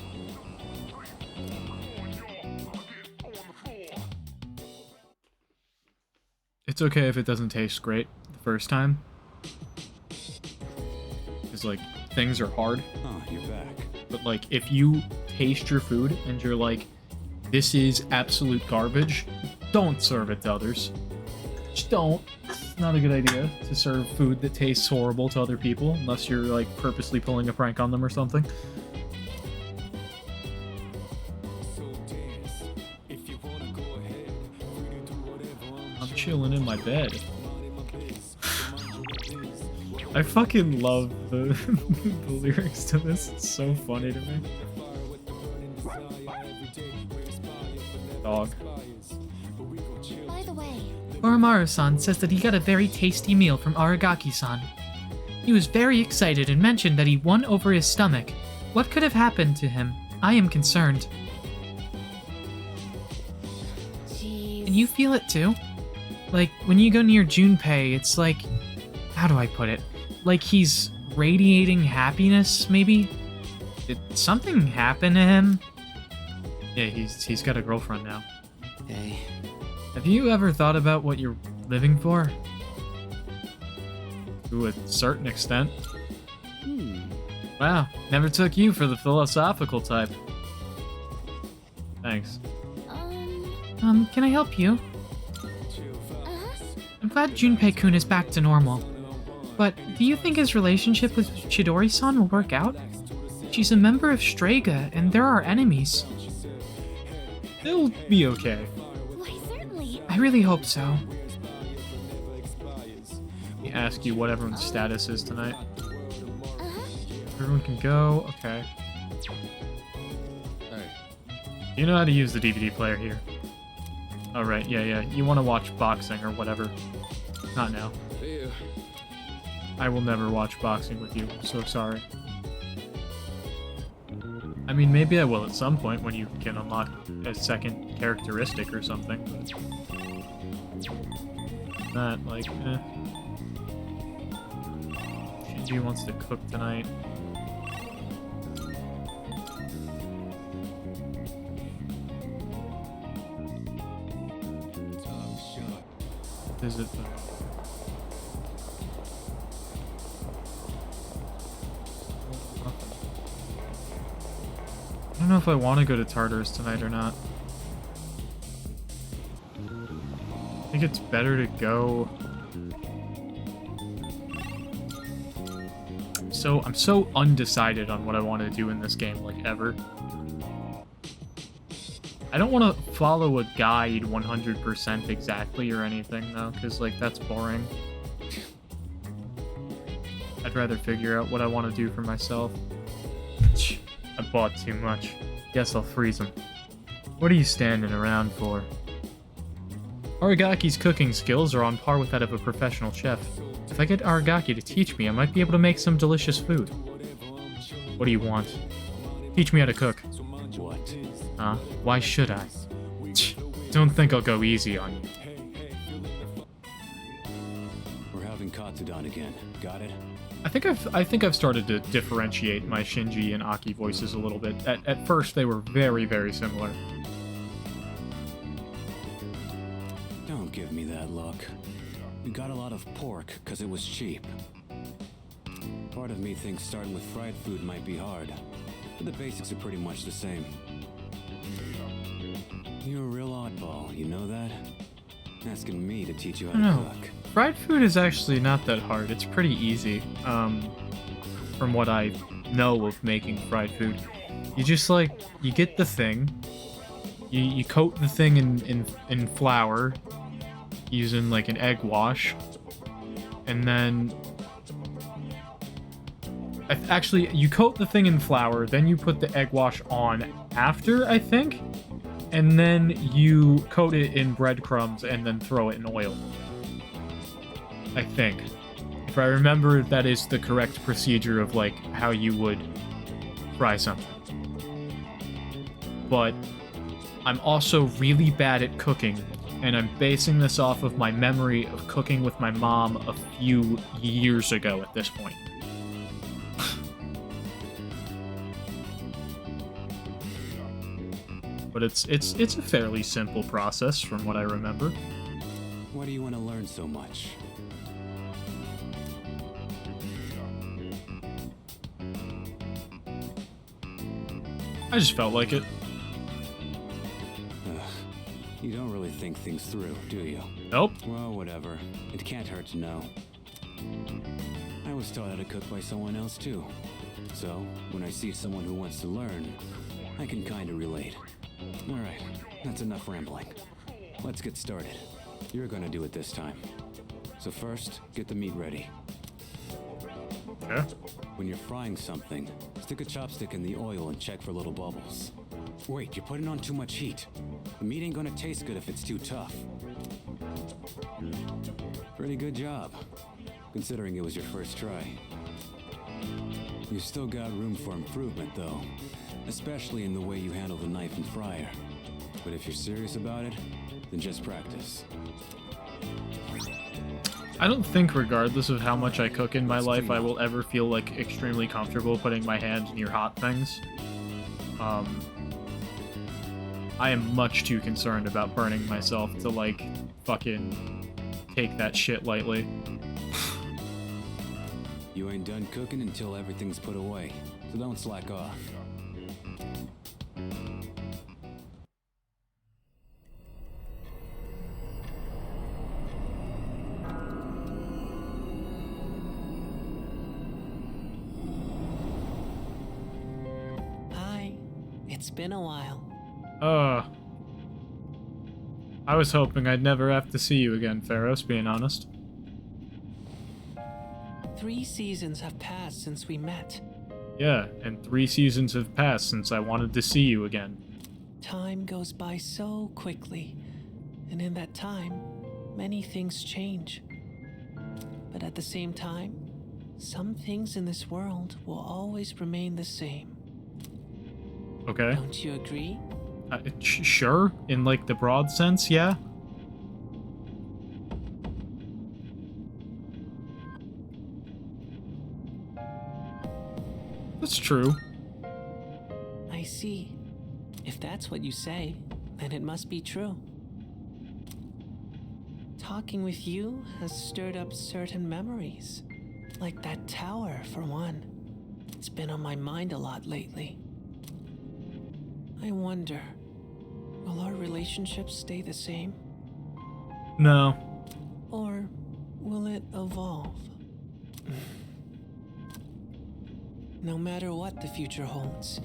It's okay if it doesn't taste great the first time. Because, like, things are hard. Oh, you're back. But, like, if you taste your food and you're like, this is absolute garbage, don't serve it to others. Just don't. It's not a good idea to serve food that tastes horrible to other people, unless you're, like, purposely pulling a prank on them or something. I'm chilling in my bed. I fucking love the, the lyrics to this. It's so funny to me. Dog. By the way, Oromaru-san says that he got a very tasty meal from Aragaki-san. He was very excited and mentioned that he won over his stomach. What could have happened to him? I am concerned. jeez. And you feel it too? Like, when you go near Junpei, it's like... How do I put it? Like he's radiating happiness, maybe? Did something happen to him? Yeah, he's got a girlfriend now. Hey. Have you ever thought about what you're living for? To a certain extent. Wow, never took you for the philosophical type. Thanks. Can I help you? I'm glad Junpei-kun is back to normal. But do you think his relationship with Chidori-san will work out? She's a member of Strega, and they're our enemies. They'll be okay. Why, certainly. I really hope so. Let me ask you what everyone's status is tonight. Everyone can go? Okay. Hey. You know how to use the DVD player here. Oh, right, yeah. You want to watch boxing or whatever. Not now. See ya. I will never watch boxing with you. I'm so sorry. I mean, maybe I will at some point when you can unlock a second characteristic or something. But not like, Shinji wants to cook tonight. don't know if I want to go to Tartarus tonight or not. I think it's better to go... I'm so undecided on what I want to do in this game, like, ever. I don't want to follow a guide 100% exactly or anything, though, because, like, that's boring. I'd rather figure out what I want to do for myself. I bought too much. Guess I'll freeze them. What are you standing around for? Arigaki's cooking skills are on par with that of a professional chef. If I get Aragaki to teach me, I might be able to make some delicious food. What do you want? Teach me how to cook. What? Huh? Why should I? Don't think I'll go easy on you. We're having Katsudon again. Got it? I think I've started to differentiate my Shinji and Aki voices a little bit. At first, they were very, very similar. Don't give me that look. We got a lot of pork because it was cheap. Part of me thinks starting with fried food might be hard, but the basics are pretty much the same. You're a real oddball, you know that? Asking me to teach you how to cook. Fried food is actually not that hard. It's pretty easy, from what I know of making fried food. You just, like, you get the thing, you coat the thing in flour, using, like, an egg wash, and then... Actually, you coat the thing in flour, then you put the egg wash on after, I think, and then you coat it in breadcrumbs and then throw it in oil. I think. If I remember, that is the correct procedure of, like, how you would fry something. But I'm also really bad at cooking, and I'm basing this off of my memory of cooking with my mom a few years ago at this point. But it's a fairly simple process from what I remember. Why do you want to learn so much? I just felt like it. You don't really think things through, do you? Nope. Well, whatever. It can't hurt to know. I was taught how to cook by someone else too. So, when I see someone who wants to learn, I can kinda relate. Alright, that's enough rambling. Let's get started. You're gonna do it this time. So first, get the meat ready. Yeah. When you're frying something, stick a chopstick in the oil and check for little bubbles. Wait, you're putting on too much heat. The meat ain't gonna taste good if it's too tough. Pretty good job, considering it was your first try. You still got room for improvement, though. Especially in the way you handle the knife and fryer. But if you're serious about it, then just practice. I don't think, regardless of how much I cook in my life, I will ever feel, like, extremely comfortable putting my hand near hot things. I am much too concerned about burning myself to, like, fucking take that shit lightly. You ain't done cooking until everything's put away, so don't slack off. Hi, it's been a while. I was hoping I'd never have to see you again, Pharos, being honest. 3 seasons have passed since we met. Yeah, and 3 seasons have passed since I wanted to see you again. Time goes by so quickly, and in that time, many things change. But at the same time, some things in this world will always remain the same. Okay. Don't you agree? Sure, in, like, the broad sense, yeah. That's true. I see. If that's what you say, then it must be true. Talking with you has stirred up certain memories. Like that tower, for one. It's been on my mind a lot lately. I wonder, will our relationship stay the same? No. Or will it evolve? No matter what the future holds,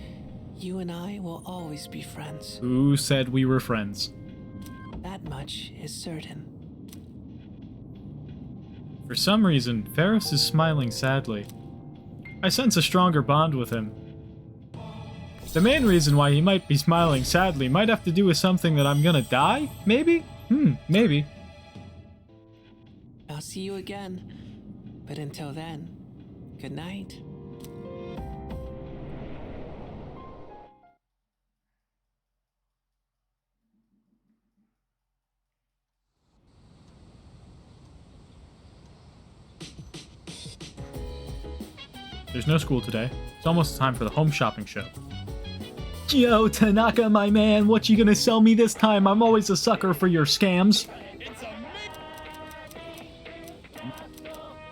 you and I will always be friends. Who said we were friends? That much is certain. For some reason, Ferris is smiling sadly. I sense a stronger bond with him. The main reason why he might be smiling sadly might have to do with something that I'm gonna die? Maybe? Maybe. I'll see you again. But until then, good night. There's no school today. It's almost time for the home shopping show. Yo, Tanaka, my man, what you gonna sell me this time? I'm always a sucker for your scams.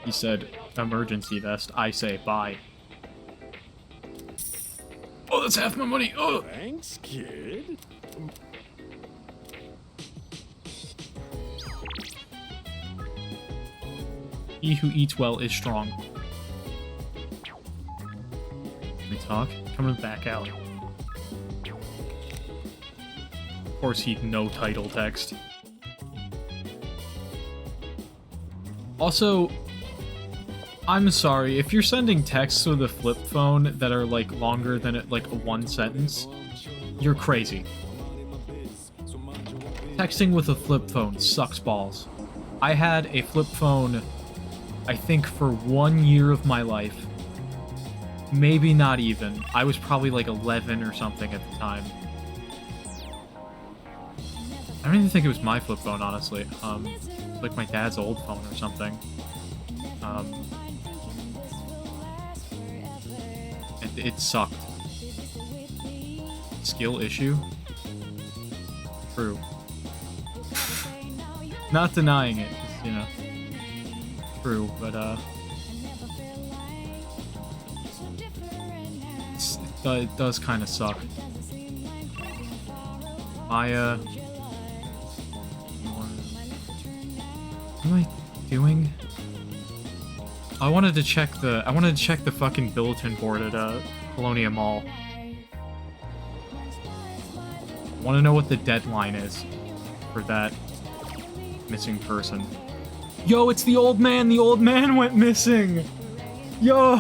He said, emergency vest. I say, bye. Oh, that's half my money. Oh. Thanks, kid. He who eats well is strong. Can we talk? Come to the back alley. Of course, he'd no title text. Also, I'm sorry, if you're sending texts with a flip phone that are, like, longer than, like, one sentence, you're crazy. Texting with a flip phone sucks balls. I had a flip phone, I think, for 1 year of my life. Maybe not even. I was probably, like, 11 or something at the time. I don't even think it was my flip phone, honestly. Like my dad's old phone or something. It sucked. Skill issue? True. Not denying it, 'cause, you know. True, but it does kind of suck. What am I doing? I wanted to check the fucking bulletin board at Colonia Mall. I want to know what the deadline is for that missing person. Yo, it's the old man! The old man went missing! Yo!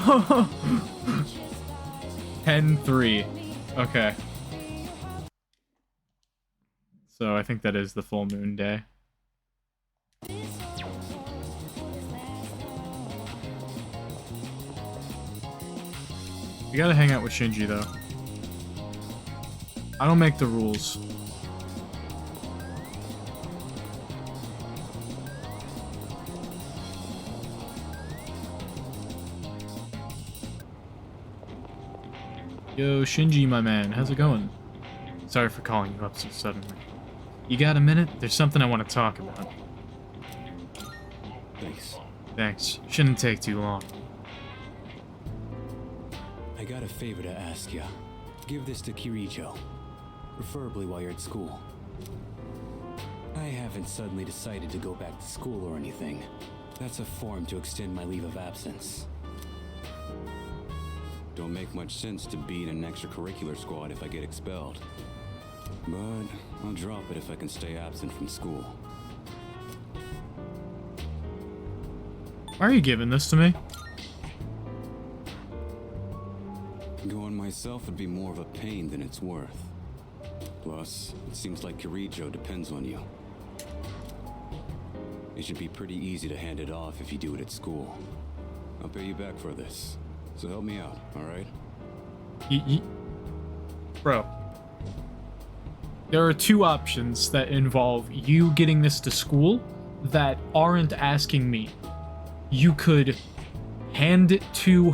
10-3. Okay. So I think that is the full moon day. You gotta hang out with Shinji, though. I don't make the rules. Yo, Shinji, my man, how's it going? Sorry for calling you up so suddenly. You got a minute? There's something I want to talk about. Thanks. Shouldn't take too long. I got a favor to ask ya. Give this to Kirijo. Preferably while you're at school. I haven't suddenly decided to go back to school or anything. That's a form to extend my leave of absence. Don't make much sense to be in an extracurricular squad if I get expelled. But I'll drop it if I can stay absent from school. Why are you giving this to me? Going myself would be more of a pain than it's worth. Plus, it seems like Kirijo depends on you. It should be pretty easy to hand it off if you do it at school. I'll pay you back for this, so help me out, alright? Bro. There are two options that involve you getting this to school that aren't asking me. You could hand it to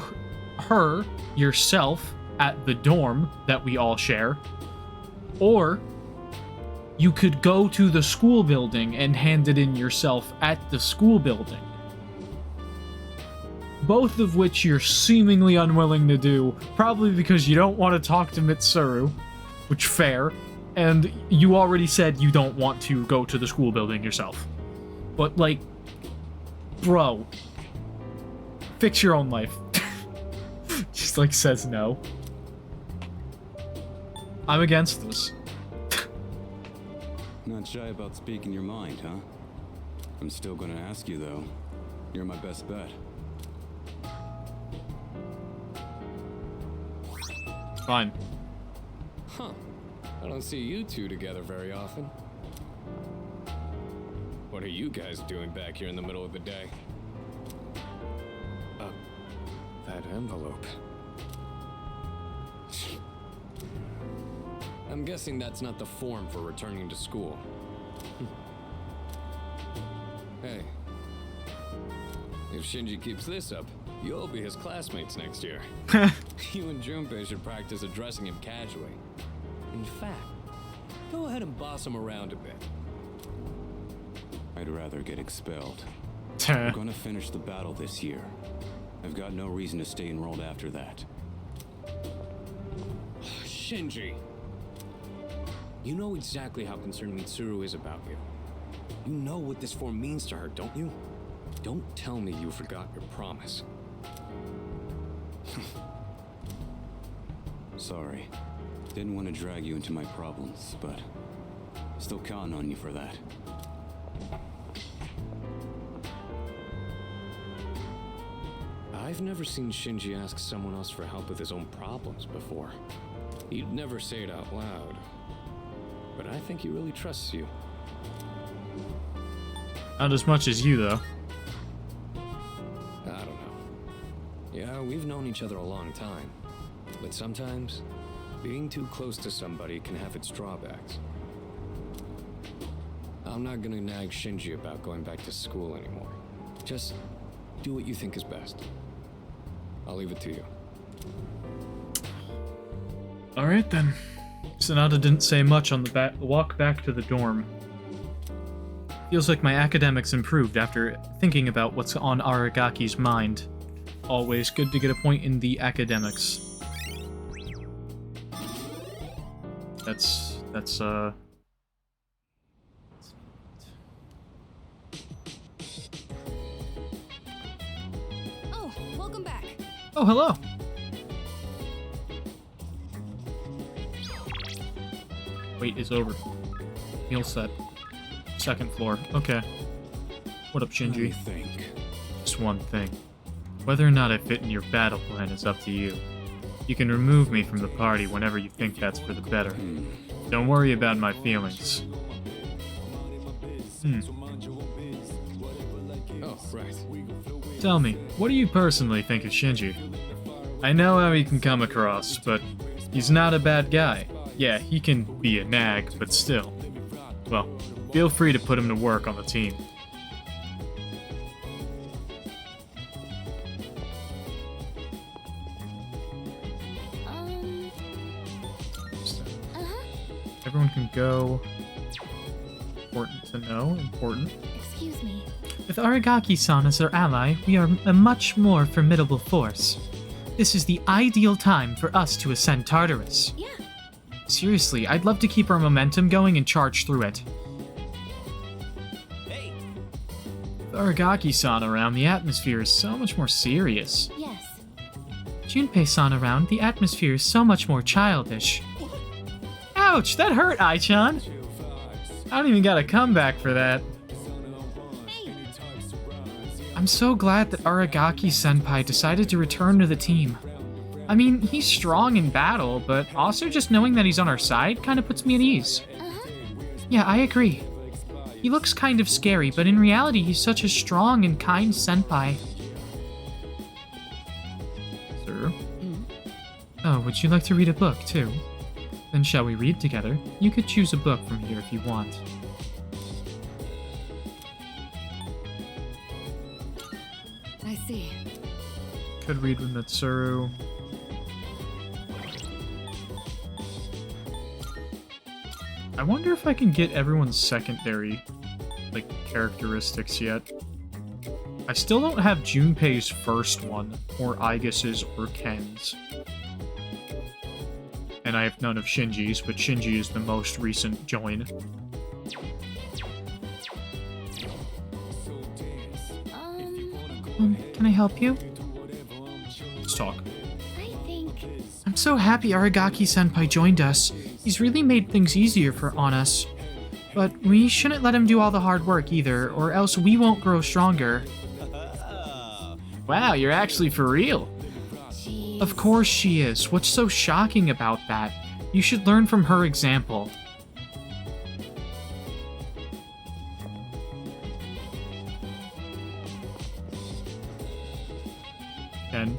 her yourself at the dorm that we all share, or you could go to the school building and hand it in yourself at the school building. Both of which you're seemingly unwilling to do, probably because you don't want to talk to Mitsuru, which fair. And you already said you don't want to go to the school building yourself. But, like, bro, fix your own life. Just, like, says no. I'm against this. Not shy about speaking your mind, huh? I'm still gonna ask you, though. You're my best bet. Fine. Huh. I don't see you two together very often. What are you guys doing back here in the middle of the day? That envelope. I'm guessing that's not the form for returning to school. Hey. If Shinji keeps this up, you'll be his classmates next year. You and Junpei should practice addressing him casually. In fact, go ahead and boss him around a bit. I'd rather get expelled. We're gonna finish the battle this year. I've got no reason to stay enrolled after that. Shinji. You know exactly how concerned Mitsuru is about you. You know what this form means to her, don't you? Don't tell me you forgot your promise. Sorry. Didn't want to drag you into my problems, but still counting on you for that. I've never seen Shinji ask someone else for help with his own problems before. He'd never say it out loud. But I think he really trusts you. Not as much as you, though. I don't know. Yeah, we've known each other a long time. But sometimes, being too close to somebody can have its drawbacks. I'm not gonna nag Shinji about going back to school anymore. Just do what you think is best. I'll leave it to you. Alright then. Sonata didn't say much on the walk back to the dorm. Feels like my academics improved after thinking about what's on Aragaki's mind. Always good to get a point in the academics. That's Oh, welcome back. Oh, hello! Wait is over. Meal set. Second floor. Okay. What up, Shinji? Just one thing. Whether or not I fit in your battle plan is up to you. You can remove me from the party whenever you think that's for the better. Don't worry about my feelings. Oh, right. Tell me, what do you personally think of Shinji? I know how he can come across, but he's not a bad guy. Yeah, he can be a nag, but still. Well, feel free to put him to work on the team. Everyone can go. Important to know. Important. Excuse me. With Aragaki-san as our ally, we are a much more formidable force. This is the ideal time for us to ascend Tartarus. Yeah. Seriously, I'd love to keep our momentum going and charge through it. Hey. With Aragaki-san around, the atmosphere is so much more serious. Yes. Junpei-san around, the atmosphere is so much more childish. Ouch, that hurt, Ai-chan. I don't even got a comeback for that. I'm so glad that Aragaki-senpai decided to return to the team. I mean, he's strong in battle, but also just knowing that he's on our side kind of puts me at ease. Yeah, I agree. He looks kind of scary, but in reality, he's such a strong and kind senpai. Sir? Oh, would you like to read a book, too? Then shall we read together? You could choose a book from here if you want. I see. Could read with Mitsuru. I wonder if I can get everyone's secondary, like, characteristics yet. I still don't have Junpei's first one, or Aigus's, or Ken's. And I have none of Shinji's, but Shinji is the most recent join. Can I help you? Let's talk. I'm so happy Aragaki-senpai joined us. He's really made things easier on us. But we shouldn't let him do all the hard work either, or else we won't grow stronger. Wow, you're actually for real. Of course she is. What's so shocking about that? You should learn from her example. Ken.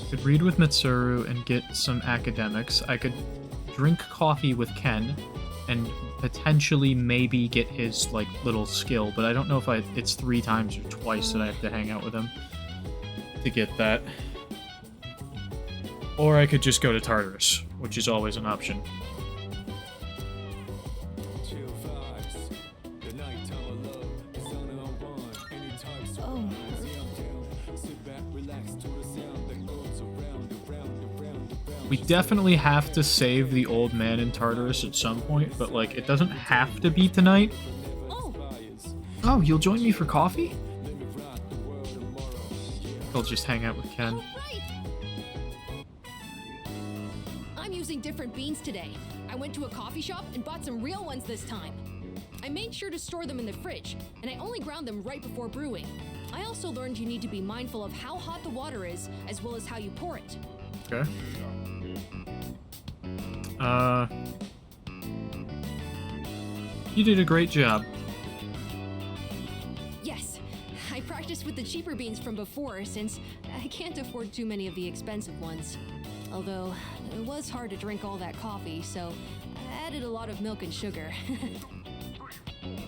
I could read with Mitsuru and get some academics. I could drink coffee with Ken and potentially maybe get his, like, little skill, but I don't know if it's 3 times or twice that I have to hang out with him to get that. Or I could just go to Tartarus, which is always an option. We definitely have to save the old man in Tartarus at some point, but, like, it doesn't have to be tonight. Oh, you'll join me for coffee? I'll just hang out with Ken. I'm using different beans today. I went to a coffee shop and bought some real ones this time. I made sure to store them in the fridge, and I only ground them right before brewing. I also learned you need to be mindful of how hot the water is, as well as how you pour it. Okay. You did a great job. Yes, I practiced with the cheaper beans from before since I can't afford too many of the expensive ones. Although, it was hard to drink all that coffee, so I added a lot of milk and sugar.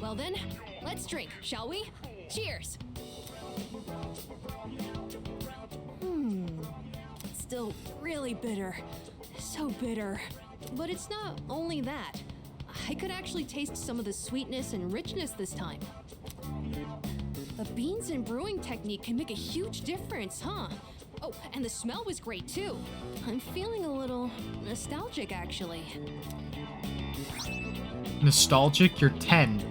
Well then, let's drink, shall we? Cheers! Still really bitter. So bitter. But it's not only that. I could actually taste some of the sweetness and richness this time. The beans and brewing technique can make a huge difference, huh? Oh, and the smell was great too. I'm feeling a little nostalgic, actually. Nostalgic? You're 10.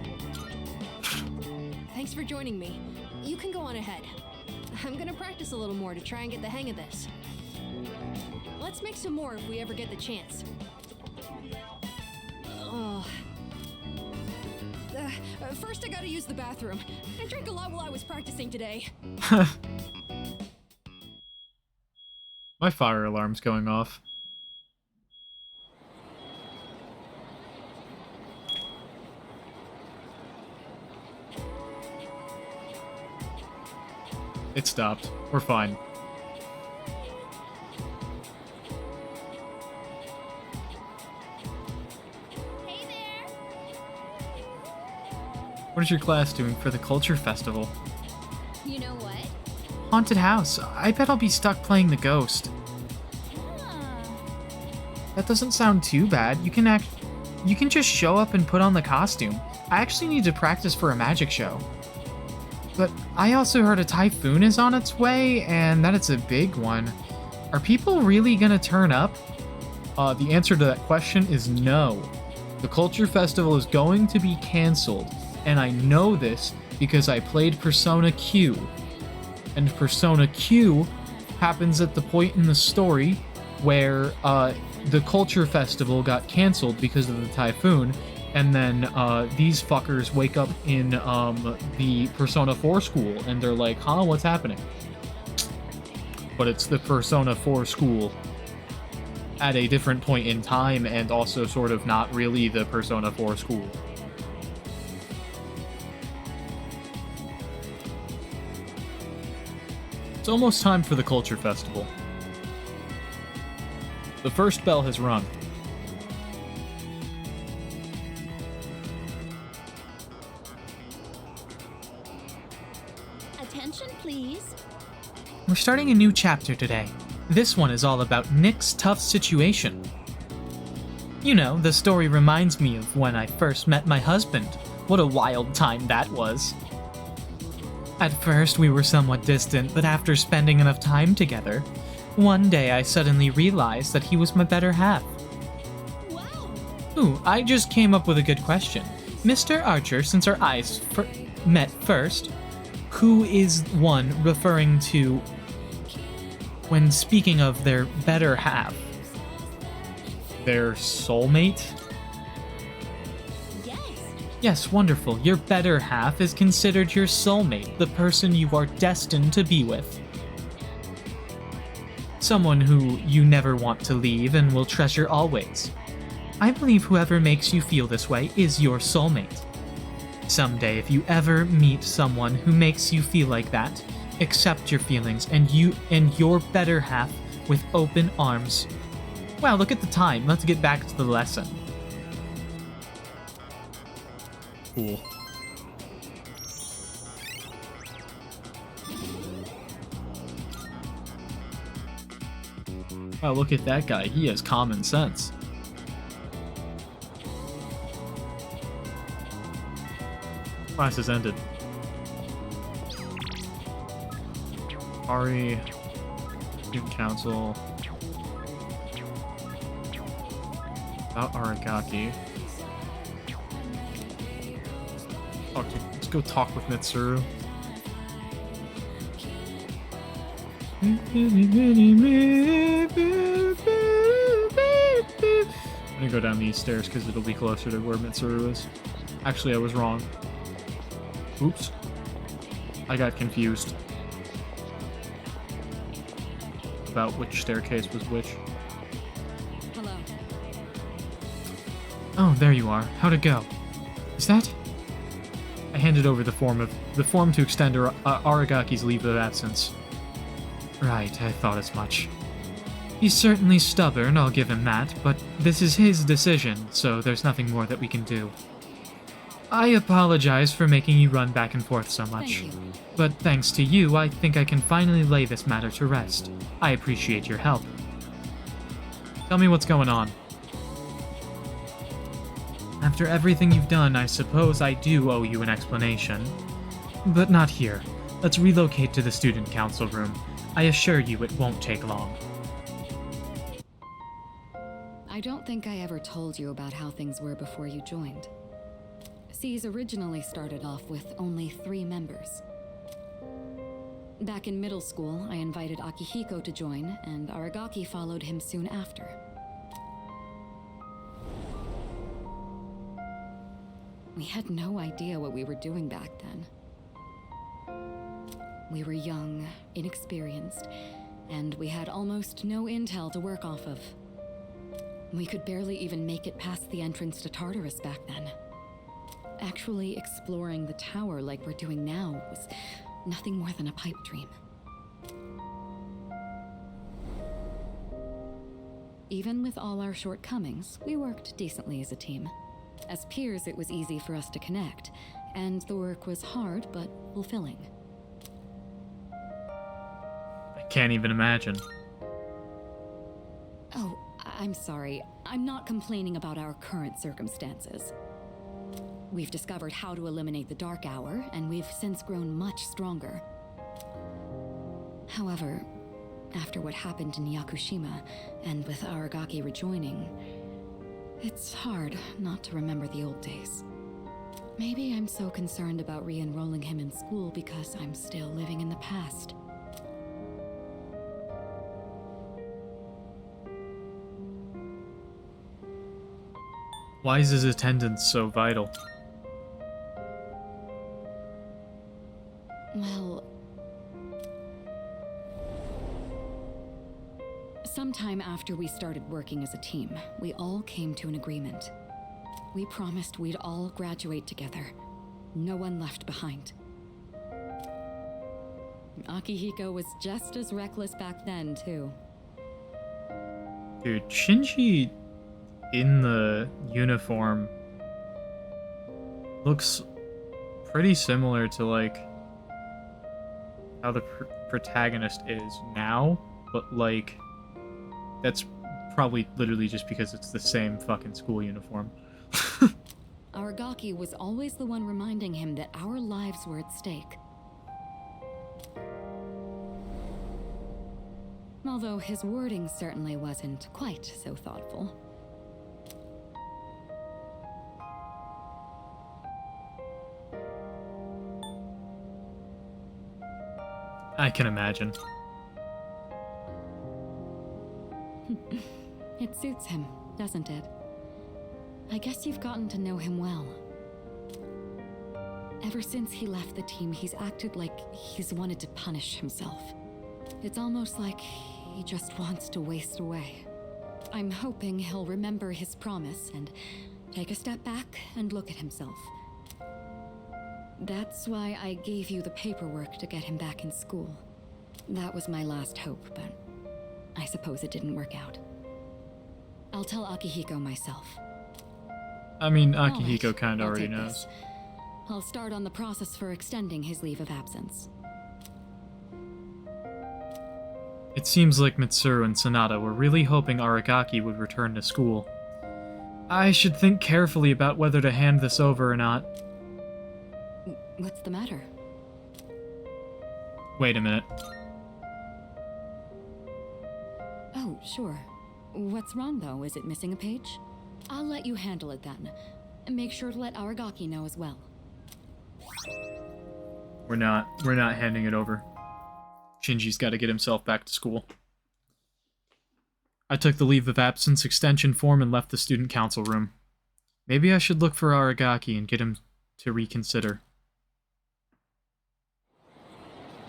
Thanks for joining me. You can go on ahead. I'm gonna practice a little more to try and get the hang of this. Let's make some more if we ever get the chance. First I gotta use the bathroom. I drank a lot while I was practicing today. My fire alarm's going off. It stopped. We're fine. Hey there. What is your class doing for the culture festival? You know what? Haunted house. I bet I'll be stuck playing the ghost. That doesn't sound too bad. You can just show up and put on the costume. I actually need to practice for a magic show. But I also heard a typhoon is on its way, and that it's a big one. Are people really gonna turn up? The answer to that question is no. The Culture Festival is going to be canceled, and I know this because I played Persona Q. And Persona Q happens at the point in the story where the Culture Festival got canceled because of the typhoon, and then these fuckers wake up in the Persona 4 school, and they're like, huh, what's happening? But it's the Persona 4 school at a different point in time, and also sort of not really the Persona 4 school. It's almost time for the Culture Festival. The first bell has rung. Attention, please. We're starting a new chapter today. This one is all about Nick's tough situation. You know, the story reminds me of when I first met my husband. What a wild time that was. At first, we were somewhat distant, but after spending enough time together, one day I suddenly realized that he was my better half. Wow. Ooh, I just came up with a good question. Mr. Archer, since our eyes met first, who is one referring to when speaking of their better half? Their soulmate? Yes, wonderful. Your better half is considered your soulmate, the person you are destined to be with. Someone who you never want to leave and will treasure always. I believe whoever makes you feel this way is your soulmate. Someday, if you ever meet someone who makes you feel like that, accept your feelings and your better half with open arms. Wow, look at the time. Let's get back to the lesson. Cool. Wow, look at that guy. He has common sense. Class has ended. Ari, Student Council. About Aragaki. Let's go talk with Mitsuru. I'm gonna go down these stairs because it'll be closer to where Mitsuru is. Actually, I was wrong. Oops. I got confused about which staircase was which. Hello. Oh, there you are. How'd it go? Is that? I handed over the form to extend Aragaki's leave of absence. Right, I thought as much. He's certainly stubborn, I'll give him that, but this is his decision, so there's nothing more that we can do. I apologize for making you run back and forth so much. Thank you. But thanks to you, I think I can finally lay this matter to rest. I appreciate your help. Tell me what's going on. After everything you've done, I suppose I do owe you an explanation. But not here. Let's relocate to the student council room. I assure you it won't take long. I don't think I ever told you about how things were before you joined. C's originally started off with only 3 members. Back in middle school, I invited Akihiko to join, and Aragaki followed him soon after. We had no idea what we were doing back then. We were young, inexperienced, and we had almost no intel to work off of. We could barely even make it past the entrance to Tartarus back then. Actually exploring the tower like we're doing now was nothing more than a pipe dream. Even with all our shortcomings, we worked decently as a team. As peers, it was easy for us to connect, and the work was hard but fulfilling. I can't even imagine. Oh, I'm sorry. I'm not complaining about our current circumstances. We've discovered how to eliminate the Dark Hour, and we've since grown much stronger. However, after what happened in Yakushima, and with Aragaki rejoining, it's hard not to remember the old days. Maybe I'm so concerned about re-enrolling him in school because I'm still living in the past. Why is his attendance so vital? Well, sometime after we started working as a team, we all came to an agreement. We promised we'd all graduate together. No one left behind. Akihiko was just as reckless back then, too. Dude, Shinji in the uniform looks pretty similar to, like, how the protagonist is now, but, like, that's probably literally just because it's the same fucking school uniform. Aragaki was always the one reminding him that our lives were at stake. Although his wording certainly wasn't quite so thoughtful. I can imagine. It suits him, doesn't it? I guess you've gotten to know him well. Ever since he left the team, he's acted like he's wanted to punish himself. It's almost like he just wants to waste away. I'm hoping he'll remember his promise and take a step back and look at himself. That's why I gave you the paperwork to get him back in school. That was my last hope, but I suppose it didn't work out. I'll tell Akihiko myself. I mean, All Akihiko right, kinda I'll already take knows. this. I'll start on the process for extending his leave of absence. It seems like Mitsuru and Sanada were really hoping Aragaki would return to school. I should think carefully about whether to hand this over or not. What's the matter? Wait a minute. Oh, sure. What's wrong, though? Is it missing a page? I'll let you handle it then. Make sure to let Aragaki know as well. We're not handing it over. Shinji's got to get himself back to school. I took the leave of absence extension form and left the student council room. Maybe I should look for Aragaki and get him to reconsider.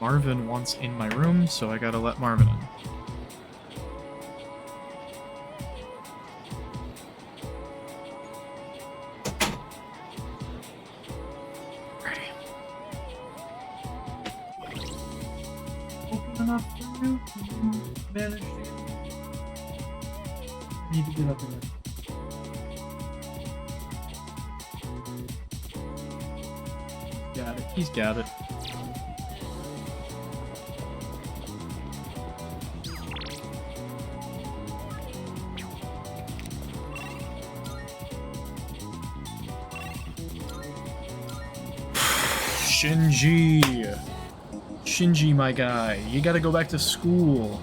Marvin wants in my room, so I gotta let Marvin in. Enough for you. Managed to. Need to get up again. Got it. He's got it. Shinji, my guy, you gotta go back to school.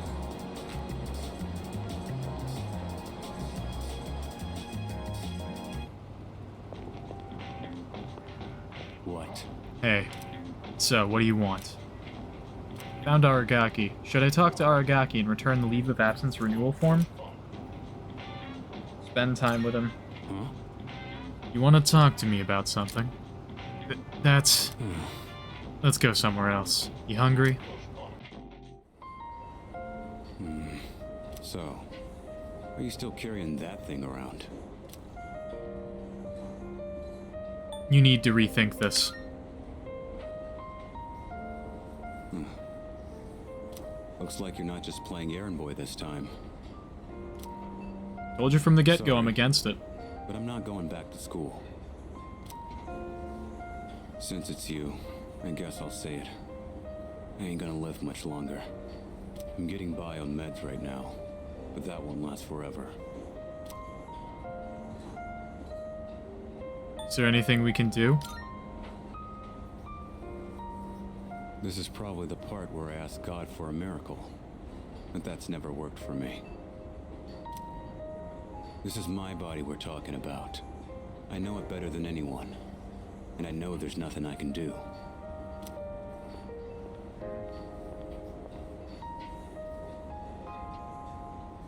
What? Hey, so what do you want? Found Aragaki. Should I talk to Aragaki and return the leave of absence renewal form? Spend time with him. Huh? You want to talk to me about something? That's... Let's go somewhere else. You hungry? So, are you still carrying that thing around? You need to rethink this. Looks like you're not just playing errand boy this time. Told you from the get-go I'm Sorry, against it. But I'm not going back to school. Since it's you, I guess I'll say it. I ain't gonna live much longer. I'm getting by on meds right now, but that won't last forever. Is there anything we can do? This is probably the part where I ask God for a miracle, but that's never worked for me. This is my body we're talking about. I know it better than anyone, and I know there's nothing I can do.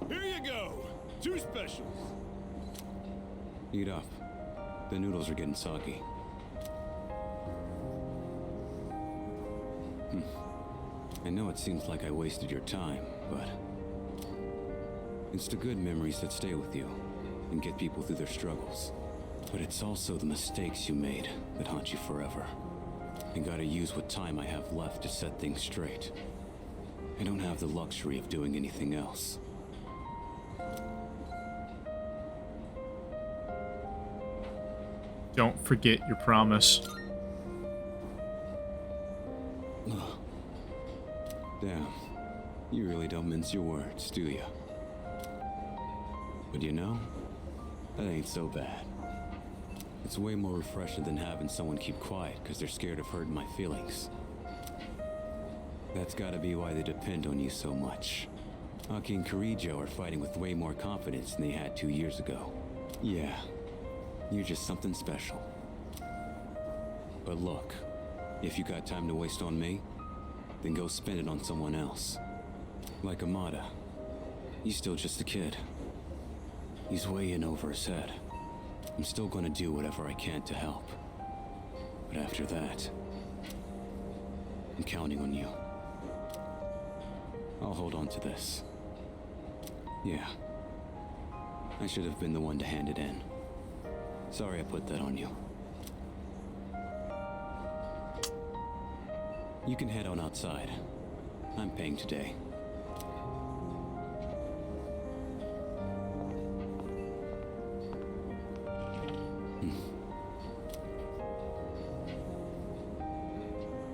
Here you go! 2 specials! Eat up. The noodles are getting soggy. I know it seems like I wasted your time, but it's the good memories that stay with you and get people through their struggles. But it's also the mistakes you made that haunt you forever. I gotta use what time I have left to set things straight. I don't have the luxury of doing anything else. Don't forget your promise. Damn, you really don't mince your words, do you? But you know, that ain't so bad. It's way more refreshing than having someone keep quiet because they're scared of hurting my feelings. That's gotta be why they depend on you so much. Aki and Kirijo are fighting with way more confidence than they had 2 years ago. Yeah, you're just something special. But look, if you got time to waste on me, then go spend it on someone else. Like Amada. He's still just a kid. He's way in over his head. I'm still gonna do whatever I can to help. But after that, I'm counting on you. I'll hold on to this. Yeah. I should have been the one to hand it in. Sorry I put that on you. You can head on outside. I'm paying today.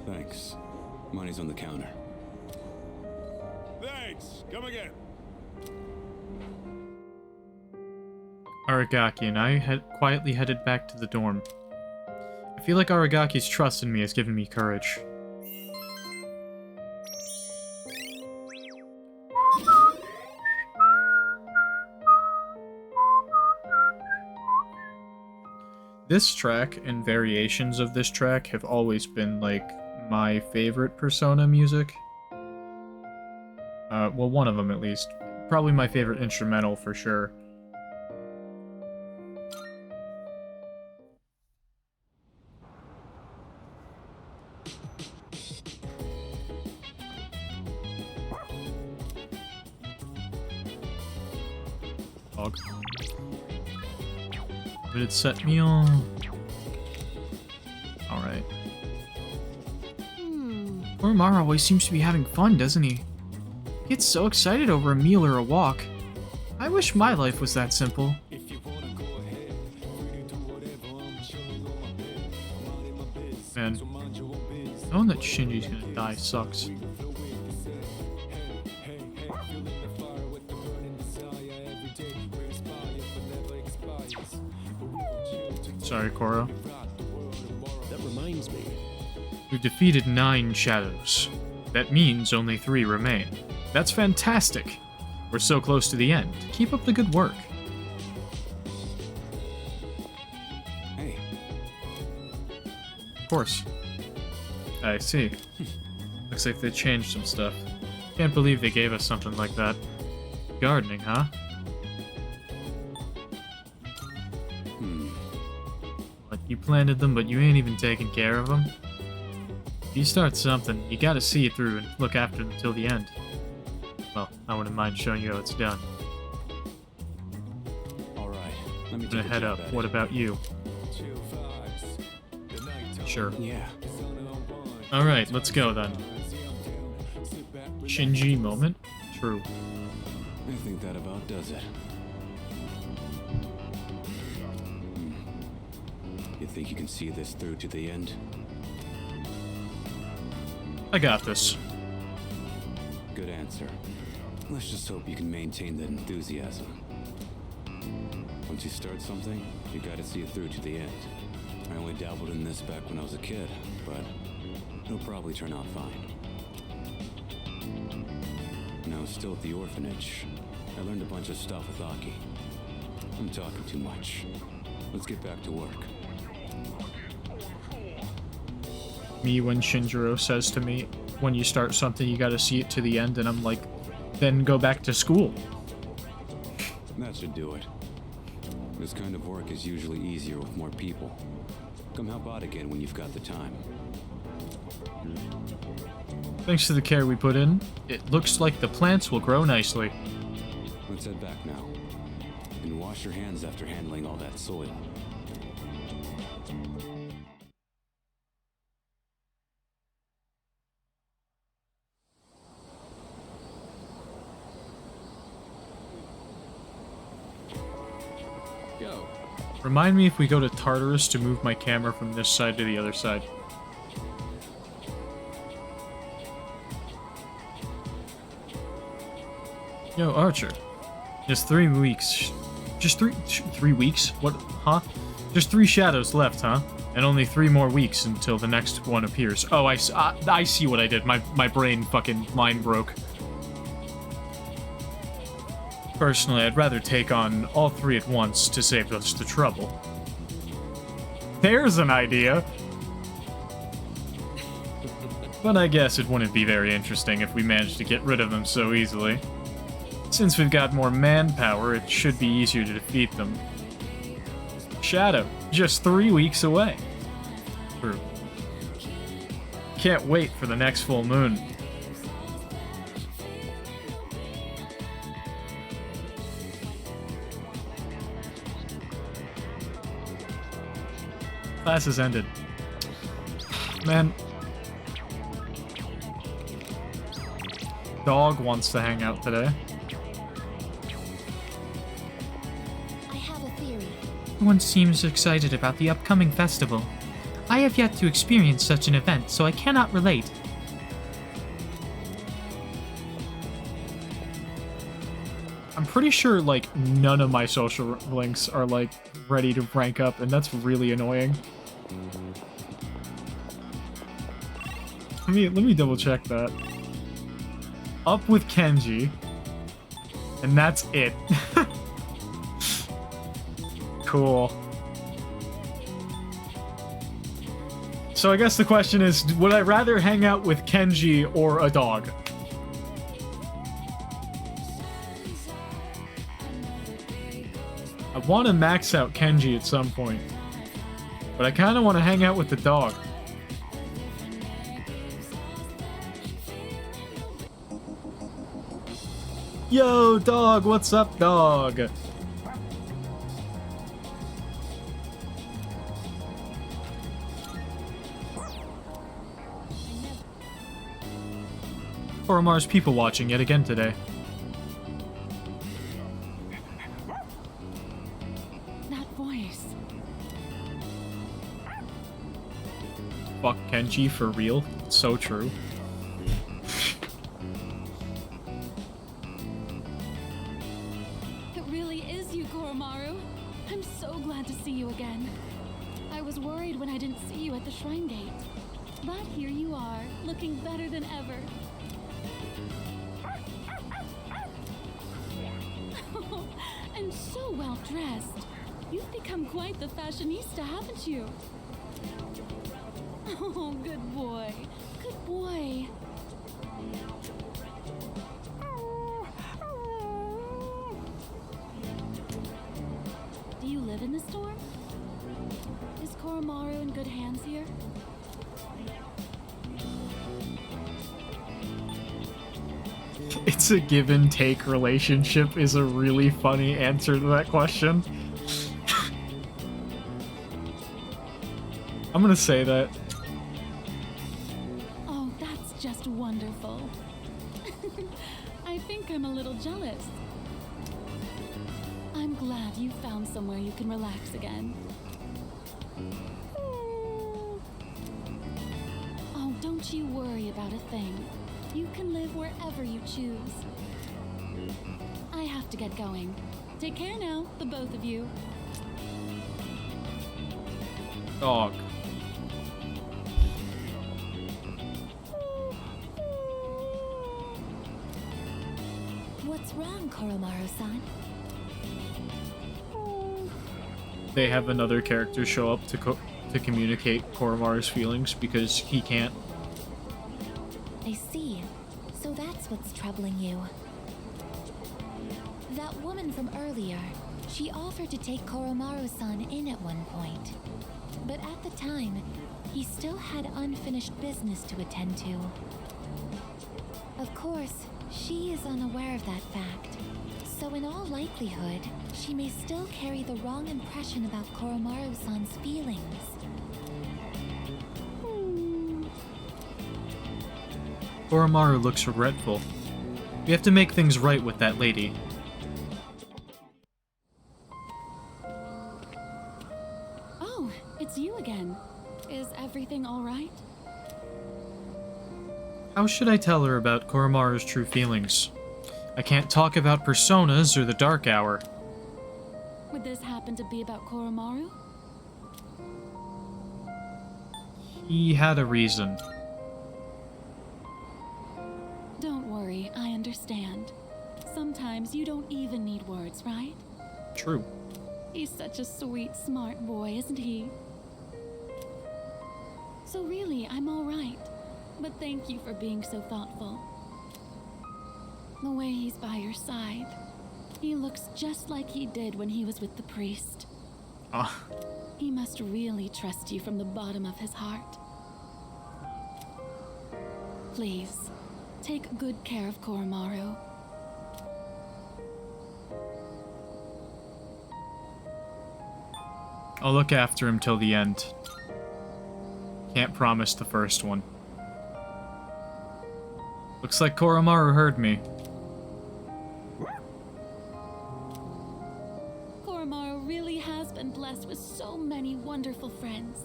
Thanks. Money's on the counter. Thanks. Come again. Aragaki and I had quietly headed back to the dorm. I feel like Aragaki's trust in me has given me courage. This track and variations of this track have always been, like, my favorite Persona music. Well, one of them at least. Probably my favorite instrumental for sure. Dog. But it set me on. Alright. Oromaru always seems to be having fun, doesn't he? He gets so excited over a meal or a walk. I wish my life was that simple. Man, knowing that Shinji's gonna die sucks. Sorry, Koro. That reminds me. We've defeated 9 shadows. That means only 3 remain. That's fantastic. We're so close to the end. Keep up the good work. Hey. Of course. I see. Looks like they changed some stuff. Can't believe they gave us something like that. Gardening, huh? What, you planted them, but you ain't even taking care of them? If you start something, you gotta see it through and look after them till the end. Well, I wouldn't mind showing you how it's done. Alright, let me I'm gonna head up. What about you? Sure. Yeah. Alright, let's go then. Shinji moment? True. I think that about does it. You think you can see this through to the end? I got this. Good answer. Let's just hope you can maintain that enthusiasm. Once you start something, you gotta see it through to the end. I only dabbled in this back when I was a kid, but it'll probably turn out fine. When I was still at the orphanage, I learned a bunch of stuff with Aki. I'm talking too much. Let's get back to work. Me when Shinjiro says to me, when you start something you gotta see it to the end, and I'm like, then go back to school. That should do it. This kind of work is usually easier with more people. Come help out again when you've got the time. Thanks to the care we put in, it looks like the plants will grow nicely. Let's head back now. And wash your hands after handling all that soil. Go. Remind me if we go to Tartarus to move my camera from this side to the other side. Yo, Archer. Just 3 weeks. Just 3 weeks? What? Huh? Just 3 shadows left, huh? And only 3 more weeks until the next one appears. Oh, I see what I did. My brain fucking line broke. Personally, I'd rather take on all three at once to save us the trouble. There's an idea! But I guess it wouldn't be very interesting if we managed to get rid of them so easily. Since we've got more manpower, it should be easier to defeat them. Shadow, just 3 weeks away. True. Can't wait for the next full moon. Class has ended. Man. Dog wants to hang out today. I have a theory. Everyone seems excited about the upcoming festival. I have yet to experience such an event, so I cannot relate. I'm pretty sure, like, none of my social links are, like, ready to rank up, and that's really annoying. Let me double check that. Up with Kenji. And that's it. Cool. So I guess the question is, would I rather hang out with Kenji or a dog? I want to max out Kenji at some point. But I kind of want to hang out with the dog. Yo, dog, what's up, dog? Oromar's people watching yet again today. That voice. Fuck Kenji for real. It's so true. It really is you, Koromaru. I'm so glad to see you again. I was worried when I didn't see you at the shrine gate. But here you are, looking better than ever. And so well dressed. You've become quite the fashionista, haven't you? Oh, good boy. Good boy. Do you live in the storm? Is Koromaru in good hands here? It's a give and take relationship is a really funny answer to that question. I'm gonna say that. Oh, that's just wonderful. I think I'm a little jealous. I'm glad you found somewhere you can relax again. Oh, don't you worry about a thing. You can live wherever you choose. I have to get going. Take care now, the both of you. Dog. What's wrong, Koromaru-san? They have another character show up to communicate Koromaru's feelings because he can't. I see. So that's what's troubling you. That woman from earlier, she offered to take Koromaru-san in at one point. But at the time, he still had unfinished business to attend to. Of course, she is unaware of that fact. So in all likelihood, she may still carry the wrong impression about Koromaru-san's feelings. Oromaru looks regretful. We have to make things right with that lady. Oh, it's you again. Is everything all right? How should I tell her about Koromaru's true feelings? I can't talk about personas or the Dark Hour. Would this happen to be about Koromaru? He had a reason. Don't worry, I understand. Sometimes you don't even need words, right? True. He's such a sweet, smart boy, isn't he? So really, I'm all right. But thank you for being so thoughtful. The way he's by your side, he looks just like he did when he was with the priest. Ah. He must really trust you from the bottom of his heart. Please, take good care of Koromaru. I'll look after him till the end. Can't promise the first one. Looks like Koromaru heard me. Koromaru really has been blessed with so many wonderful friends.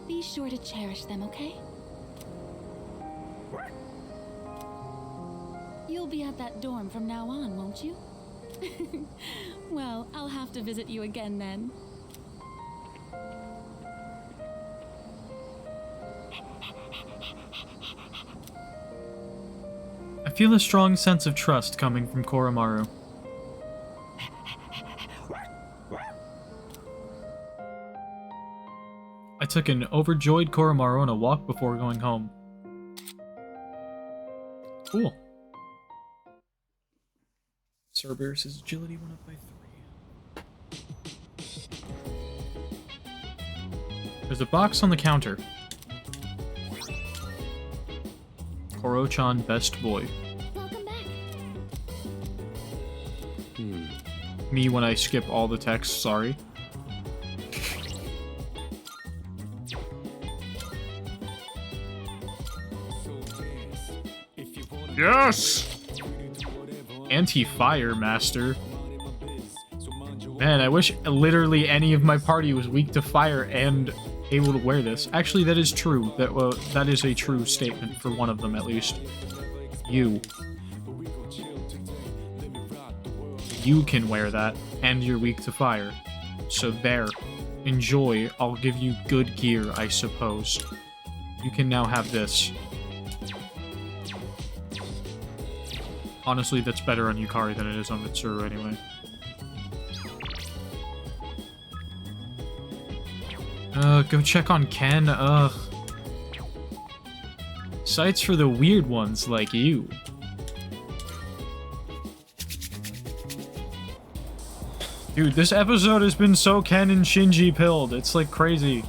Be sure to cherish them, okay? You'll be at that dorm from now on, won't you? Well, I'll have to visit you again then. I feel a strong sense of trust coming from Koromaru. I took an overjoyed Koromaru on a walk before going home. Cool. Cerberus' agility went up by 3. There's a box on the counter. Koro-chan, best boy. Welcome back. Me when I skip all the text, sorry. Yes! Anti-fire master. Man, I wish literally any of my party was weak to fire and able to wear this. Actually, that is true. That is a true statement for one of them, at least. You can wear that, and you're weak to fire. So there. Enjoy. I'll give you good gear, I suppose. You can now have this. Honestly, that's better on Yukari than it is on Mitsuru anyway. Go check on Ken, ugh. Sites for the weird ones like you. Dude, this episode has been so Ken and Shinji pilled. It's like crazy.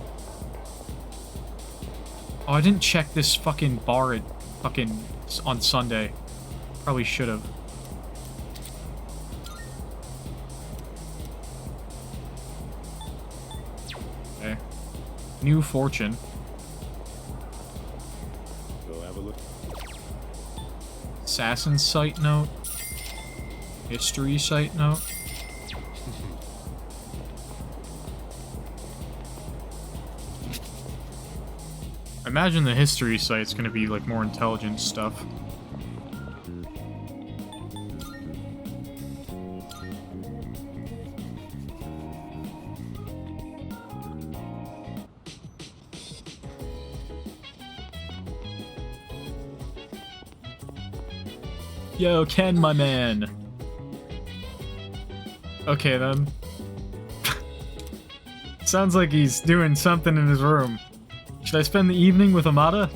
Oh, I didn't check this fucking bar on Sunday. Probably should have. Okay. New fortune. Go have a look. Assassin site note. History site note. I imagine the history site's gonna be like more intelligent stuff. Yo, Ken, my man. Okay, then. Sounds like he's doing something in his room. Should I spend the evening with Amada?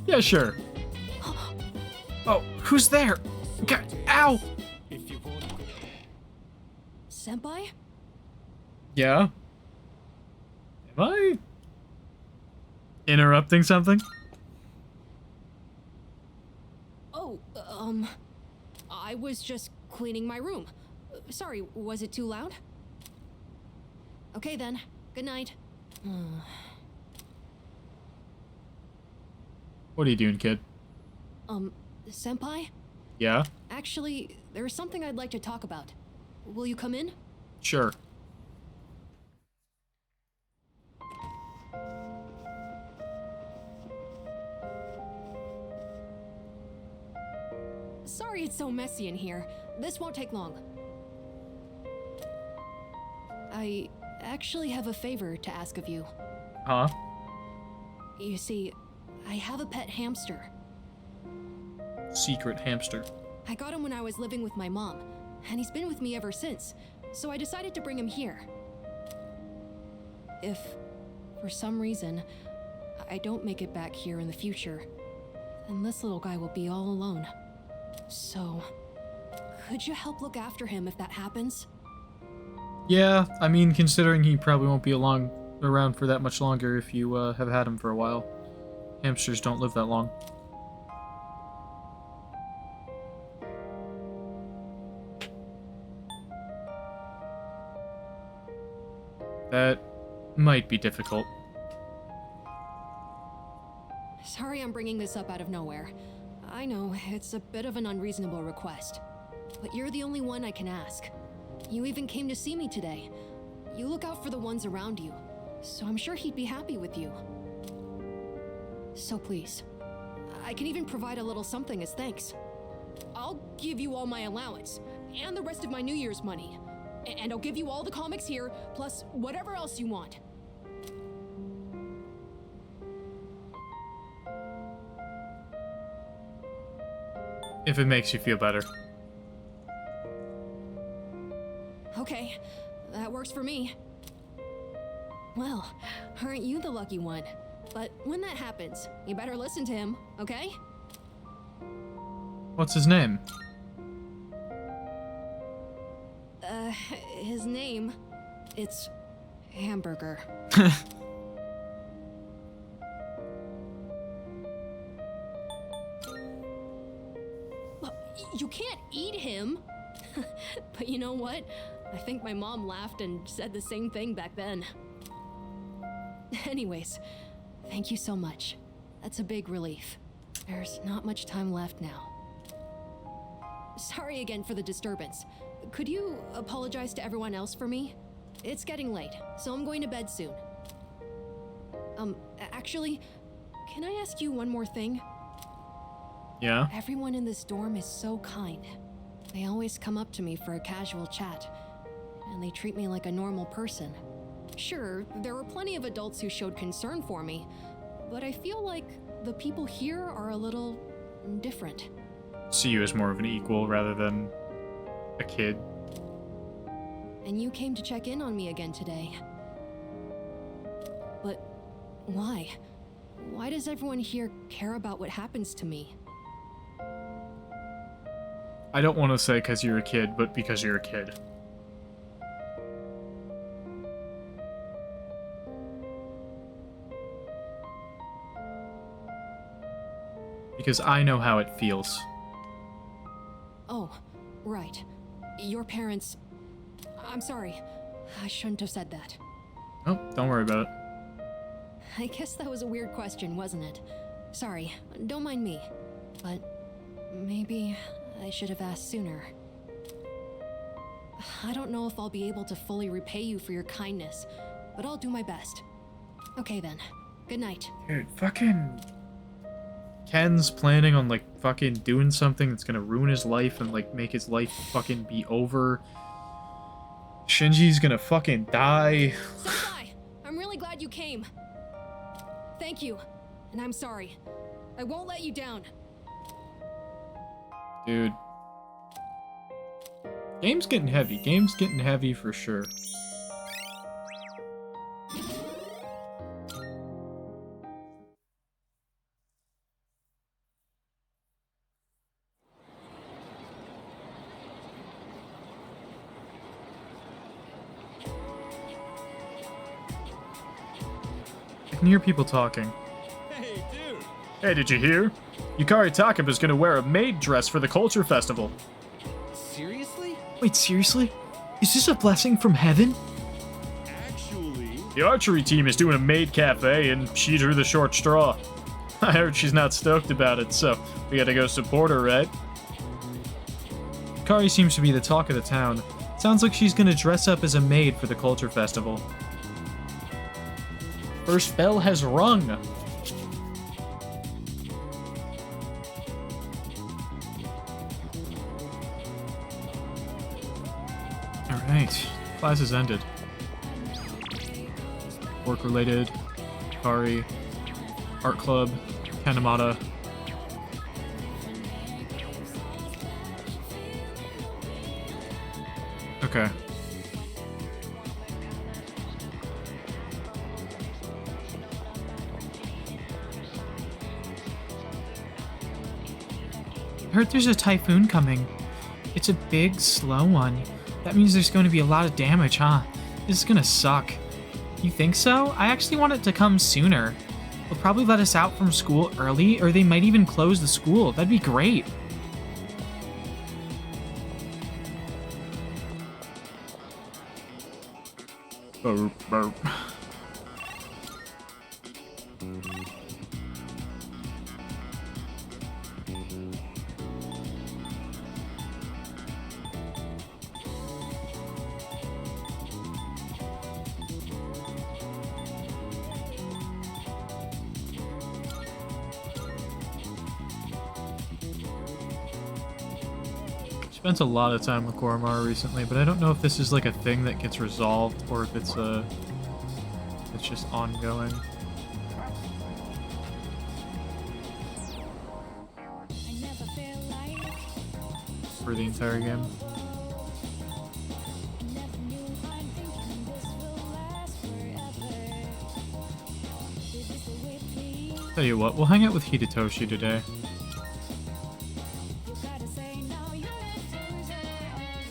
Yeah, sure. Oh, who's there? God, ow! Senpai? Yeah? Am I interrupting something? Oh, I was just cleaning my room. Sorry, was it too loud? Okay then, good night. What are you doing, kid? Senpai? Yeah? Actually, there's something I'd like to talk about. Will you come in? Sure. Sorry it's so messy in here. This won't take long. I actually have a favor to ask of you. Huh? You see, I have a pet hamster. Secret hamster. I got him when I was living with my mom, and he's been with me ever since, so I decided to bring him here. If, for some reason, I don't make it back here in the future, then this little guy will be all alone. So, could you help look after him if that happens? Yeah, I mean, considering he probably won't be around for that much longer if you have had him for a while. Hamsters don't live that long. That might be difficult. Sorry I'm bringing this up out of nowhere. I know, it's a bit of an unreasonable request. But you're the only one I can ask. You even came to see me today. You look out for the ones around you, so I'm sure he'd be happy with you. So please, I can even provide a little something as thanks. I'll give you all my allowance, and the rest of my New Year's money. And I'll give you all the comics here, plus whatever else you want. If it makes you feel better. Okay, that works for me. Well, aren't you the lucky one? But when that happens, you better listen to him, okay? What's his name? His name... It's... Hamburger. You can't eat him! But you know what? I think my mom laughed and said the same thing back then. Anyways, thank you so much. That's a big relief. There's not much time left now. Sorry again for the disturbance. Could you apologize to everyone else for me? It's getting late, so I'm going to bed soon. Actually, can I ask you one more thing? Yeah? Everyone in this dorm is so kind. They always come up to me for a casual chat, and they treat me like a normal person. Sure, there were plenty of adults who showed concern for me, but I feel like the people here are a little different. See you as more of an equal rather than a kid. And you came to check in on me again today. But why? Why does everyone here care about what happens to me? I don't want to say because you're a kid, but because you're a kid. Because I know how it feels. Oh, right. Your parents... I'm sorry. I shouldn't have said that. Oh, don't worry about it. I guess that was a weird question, wasn't it? Sorry, don't mind me. But maybe I should have asked sooner. I don't know if I'll be able to fully repay you for your kindness, but I'll do my best. Okay then. Good night. Dude, fucking... Ken's planning on, like, fucking doing something that's gonna ruin his life and, like, make his life fucking be over. Shinji's gonna fucking die. Senpai, I'm really glad you came. Thank you. And I'm sorry. I won't let you down. Dude. Game's getting heavy. Game's getting heavy for sure. I can hear people talking. Hey, dude! Hey, did you hear? Yukari Takaba's gonna wear a maid dress for the Culture Festival. Seriously? Wait, seriously? Is this a blessing from heaven? Actually... The archery team is doing a maid cafe, and she drew the short straw. I heard she's not stoked about it, so we gotta go support her, right? Yukari seems to be the talk of the town. Sounds like she's gonna dress up as a maid for the Culture Festival. First bell has rung. Alright, class has ended. Work-related, Yukari, art club, Kanemata. Okay. I heard there's a typhoon coming. It's a big, slow one. That means there's going to be a lot of damage, huh? This is gonna suck. You think so? I actually want it to come sooner. They'll probably let us out from school early, or they might even close the school. That'd be great. Burp, burp. Spent a lot of time with Koromaru recently, but I don't know if this is like a thing that gets resolved or if it's just ongoing. For the entire game. Tell you what, we'll hang out with Hidetoshi today.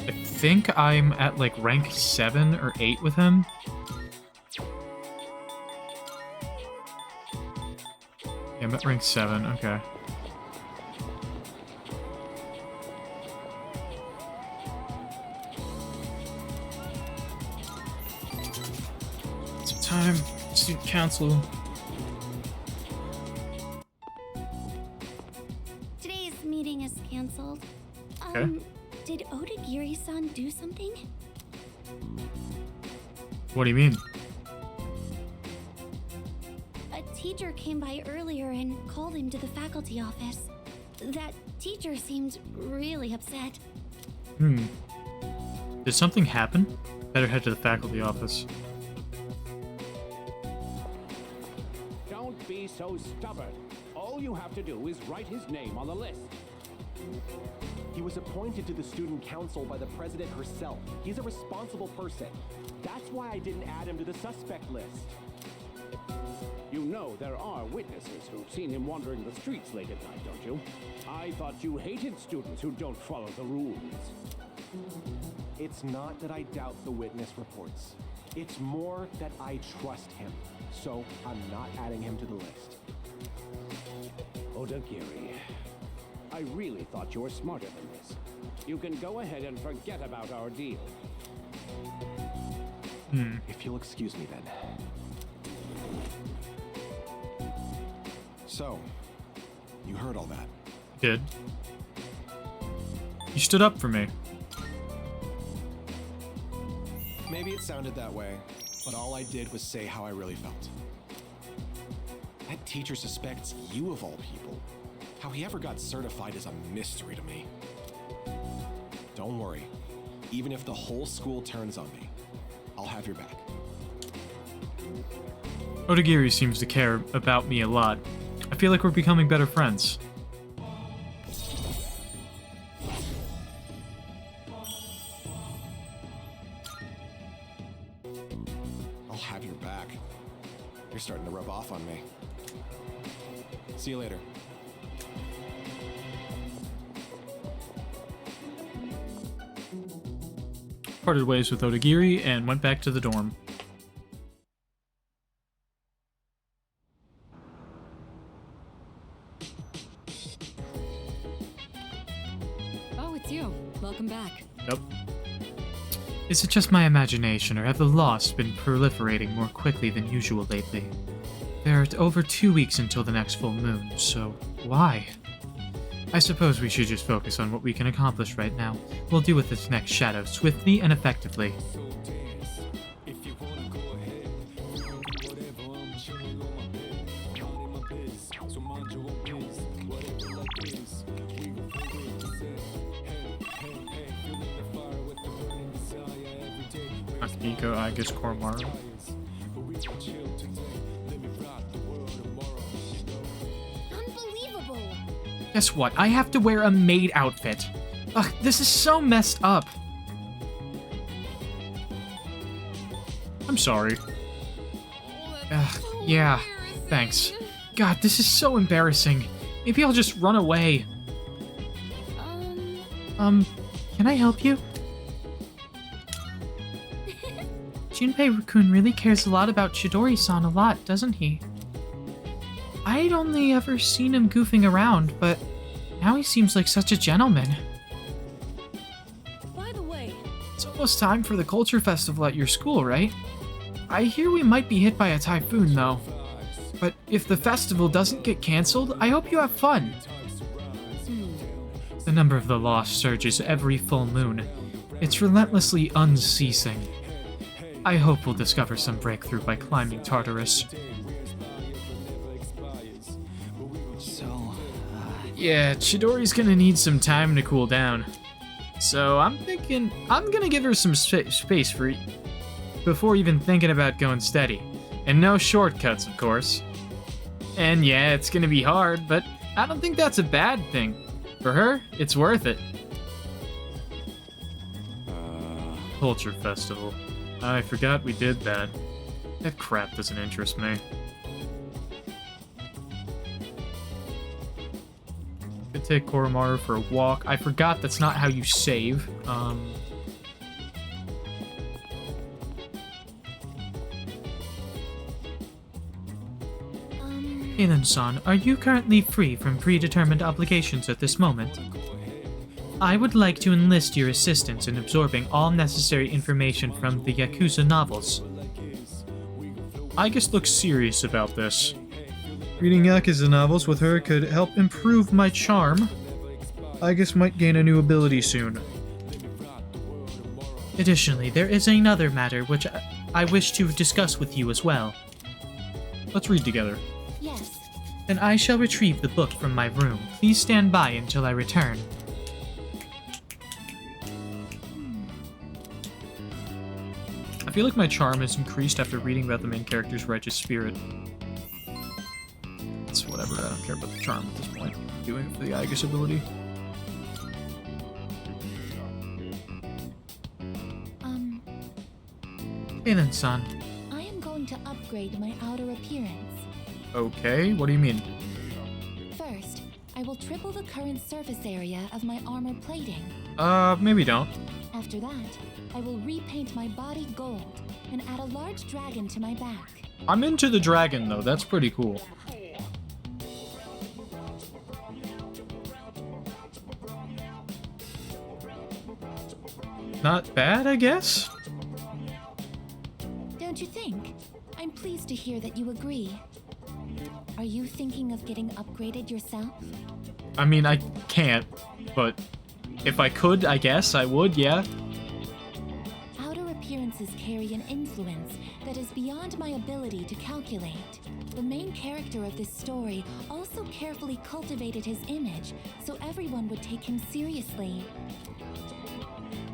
I think I'm at like rank 7 or 8 with him. Yeah, I'm at rank 7, okay. Some time, student council. Today's meeting is canceled. Okay. Did Odagiri-san do something? What do you mean? A teacher came by earlier and called him to the faculty office. That teacher seemed really upset. Did something happen? Better head to the faculty office. Don't be so stubborn. All you have to do is write his name on the list. He was appointed to the student council by the president herself. He's a responsible person. That's why I didn't add him to the suspect list. You know there are witnesses who've seen him wandering the streets late at night, don't you? I thought you hated students who don't follow the rules. It's not that I doubt the witness reports. It's more that I trust him. So I'm not adding him to the list. Odagiri, I really thought you were smarter than this. You can go ahead and forget about our deal. If you'll excuse me then. So, you heard all that. Did. You stood up for me. Maybe it sounded that way, but all I did was say how I really felt. That teacher suspects you of all people. How he ever got certified is a mystery to me. Don't worry. Even if the whole school turns on me, I'll have your back. Odagiri seems to care about me a lot. I feel like we're becoming better friends. I'll have your back. You're starting to rub off on me. See you later. Parted ways with Odagiri and went back to the dorm. Oh, it's you. Welcome back. Yep. Is it just my imagination, or have the lost been proliferating more quickly than usual lately? There are over 2 weeks until the next full moon, so why? I suppose we should just focus on what we can accomplish right now. We'll deal with this next shadow swiftly and effectively. Akiko, I guess Koromaru. Unbelievable! Guess what? I have to wear a maid outfit. Ugh, this is so messed up. sorry. Yeah, thanks. God, this is so embarrassing. Maybe I'll just run away. Can I help you? Junpei-kun really cares a lot about Chidori-san a lot, doesn't he? I'd only ever seen him goofing around, but now he seems like such a gentleman. By the way, It's almost time for the culture festival at your school, right? I hear we might be hit by a typhoon, though. But if the festival doesn't get cancelled, I hope you have fun. The number of the lost surges every full moon. It's relentlessly unceasing. I hope we'll discover some breakthrough by climbing Tartarus. Yeah, Chidori's gonna need some time to cool down. So I'm thinking I'm gonna give her some space for before even thinking about going steady. And no shortcuts, of course. And yeah, it's gonna be hard, but I don't think that's a bad thing. For her, it's worth it. Culture Festival. I forgot we did that. That crap doesn't interest me. Could take Koromaru for a walk. I forgot that's not how you save. Kalen-san, are you currently free from predetermined obligations at this moment? I would like to enlist your assistance in absorbing all necessary information from the Yakuza novels. Aigis looks serious about this. Reading Yakuza novels with her could help improve my charm. Aigis might gain a new ability soon. Additionally, there is another matter which I wish to discuss with you as well. Let's read together. Yes. Then I shall retrieve the book from my room. Please stand by until I return. I feel like my charm has increased after reading about the main character's righteous spirit. It's whatever, I don't care about the charm at this point. I'm doing it for the Aigis ability. Kalen-san. I am going to upgrade my outer appearance. Okay, what do you mean? First, I will triple the current surface area of my armor plating. Maybe don't. After that, I will repaint my body gold and add a large dragon to my back. I'm into the dragon, though. That's pretty cool. Not bad, I guess? Don't you think? I'm pleased to hear that you agree. Are you thinking of getting upgraded yourself? I mean, I can't, but if I could, I guess I would, yeah. Outer appearances carry an influence that is beyond my ability to calculate. The main character of this story also carefully cultivated his image so everyone would take him seriously.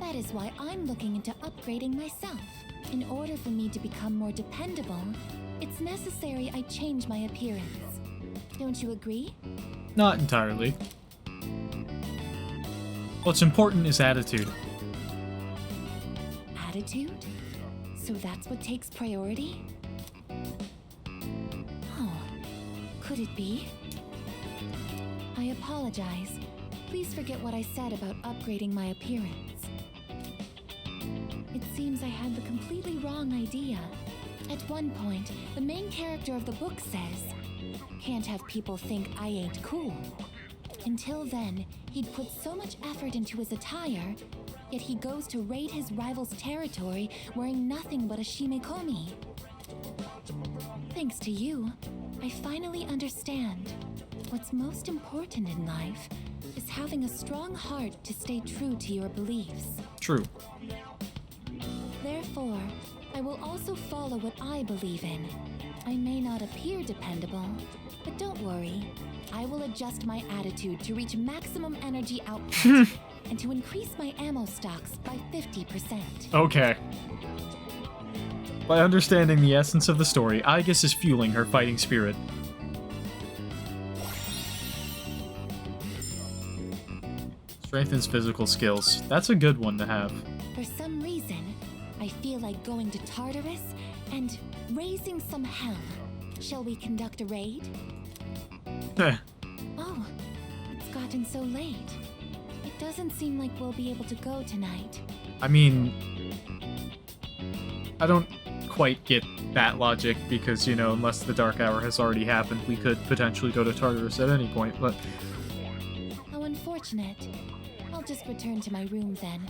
That is why I'm looking into upgrading myself. In order for me to become more dependable, it's necessary I change my appearance. Don't you agree? Not entirely. What's important is attitude. Attitude? So that's what takes priority? Oh, could it be? I apologize. Please forget what I said about upgrading my appearance. It seems I had the completely wrong idea. At one point, the main character of the book says, "Can't have people think I ain't cool." Until then, he'd put so much effort into his attire, yet he goes to raid his rival's territory wearing nothing but a shimekomi. Thanks to you, I finally understand. What's most important in life is having a strong heart to stay true to your beliefs. True. Therefore, I will also follow what I believe in. I may not appear dependable, but don't worry. I will adjust my attitude to reach maximum energy output and to increase my ammo stocks by 50%. Okay. By understanding the essence of the story, Aigis is fueling her fighting spirit. Strengthens physical skills. That's a good one to have. For some reason, I feel like going to Tartarus and raising some hell. Shall we conduct a raid? Oh, it's gotten so late. It doesn't seem like we'll be able to go tonight. I mean, I don't quite get that logic because, you know, unless the dark hour has already happened, we could potentially go to Tartarus at any point, but... How unfortunate. I'll just return to my room then.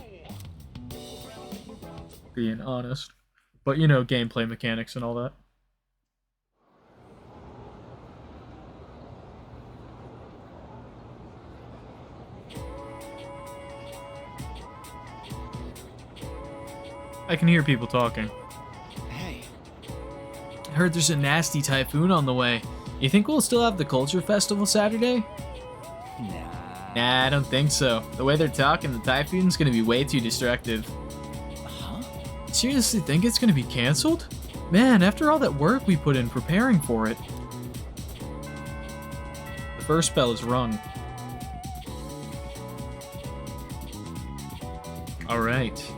Being honest. But, you know, gameplay mechanics and all that. I can hear people talking. Hey. I heard there's a nasty typhoon on the way. You think we'll still have the Culture Festival Saturday? Nah, I don't think so. The way they're talking, the typhoon's gonna be way too destructive. Huh? Seriously think it's gonna be canceled? Man, after all that work we put in preparing for it. The first bell is rung. Alright.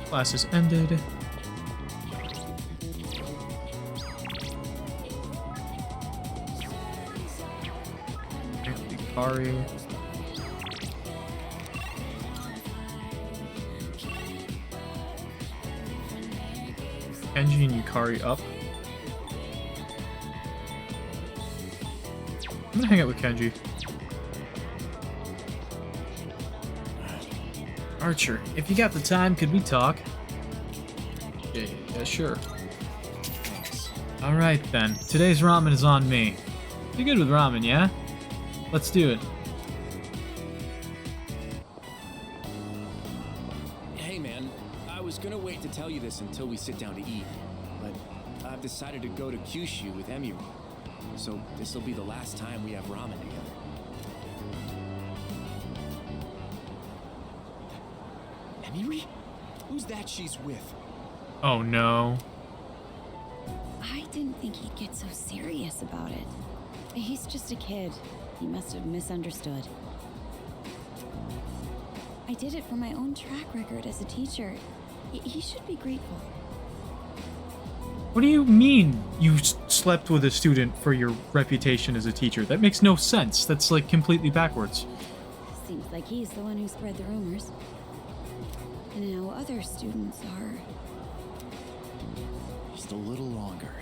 Class has ended. Yukari. Kenji and Yukari up. I'm gonna hang out with Kenji. Archer, if you got the time, could we talk? Yeah, sure. Alright then, today's ramen is on me. You're good with ramen, yeah? Let's do it. Hey man, I was gonna wait to tell you this until we sit down to eat, but I've decided to go to Kyushu with Emiru, so this'll be the last time we have ramen together. Emiru? Who's that she's with? Oh no. I didn't think he'd get so serious about it. He's just a kid. He must have misunderstood. I did it for my own track record as a teacher. He should be grateful. What do you mean you slept with a student for your reputation as a teacher? That makes no sense. That's like completely backwards. Seems like he's the one who spread the rumors. And now other students are... Just a little longer.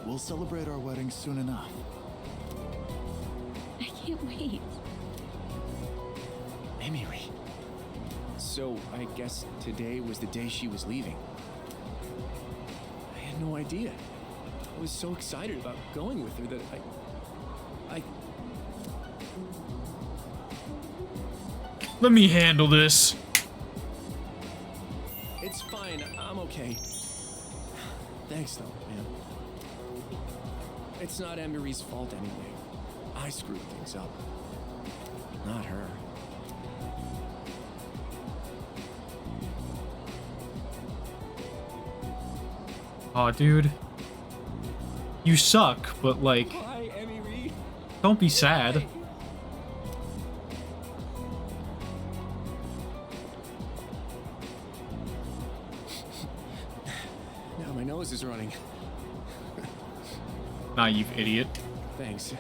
We'll celebrate our wedding soon enough. I can't wait. Emiru. So, I guess today was the day she was leaving. I had no idea. I was so excited about going with her that I... Let me handle this. It's fine, I'm okay. Thanks though, man. It's not Emiru's fault anyway. I screwed things up. Not her. Aw, dude. You suck, but like... Hi, Emiru. Don't be sad. Now my nose is running. Naive idiot. Thanks.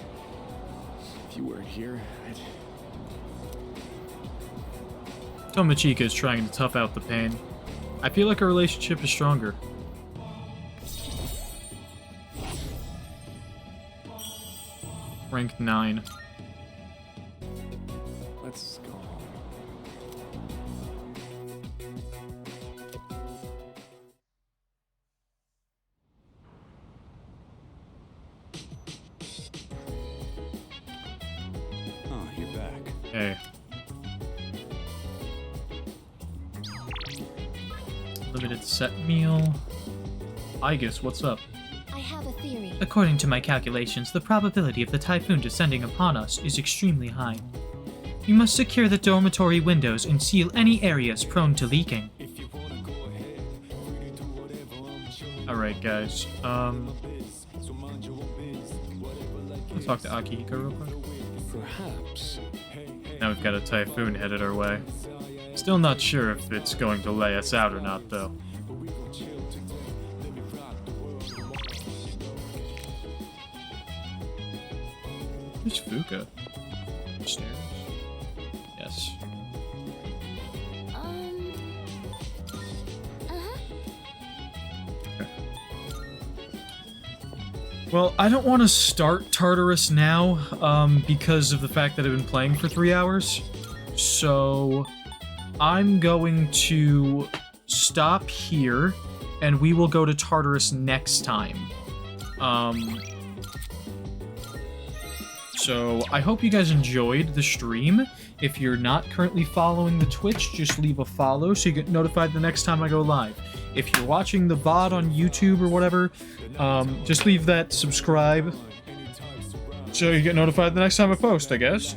If you weren't here, I'd... Tomochika is trying to tough out the pain. I feel like our relationship is stronger. Rank 9. Let's go home. Oh, you're back. Hey. Limited set meal. Igus, what's up? I have a theory. According to my calculations, the probability of the typhoon descending upon us is extremely high. You must secure the dormitory windows and seal any areas prone to leaking. Alright, guys. Let's talk to Akihiko real quick. Perhaps. Now we've got a typhoon headed our way. Still not sure if it's going to lay us out or not, though. Where's Fuka? Upstairs? Yes. Okay. Well, I don't want to start Tartarus now, because of the fact that I've been playing for 3 hours. So, I'm going to stop here, and we will go to Tartarus next time. So, I hope you guys enjoyed the stream. If you're not currently following the Twitch, just leave a follow so you get notified the next time I go live. If you're watching the VOD on YouTube or whatever, just leave that subscribe so you get notified the next time I post, I guess.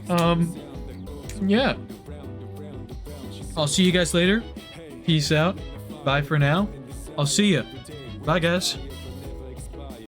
Yeah. I'll see you guys later. Peace out. Bye for now. I'll see ya. Bye, guys.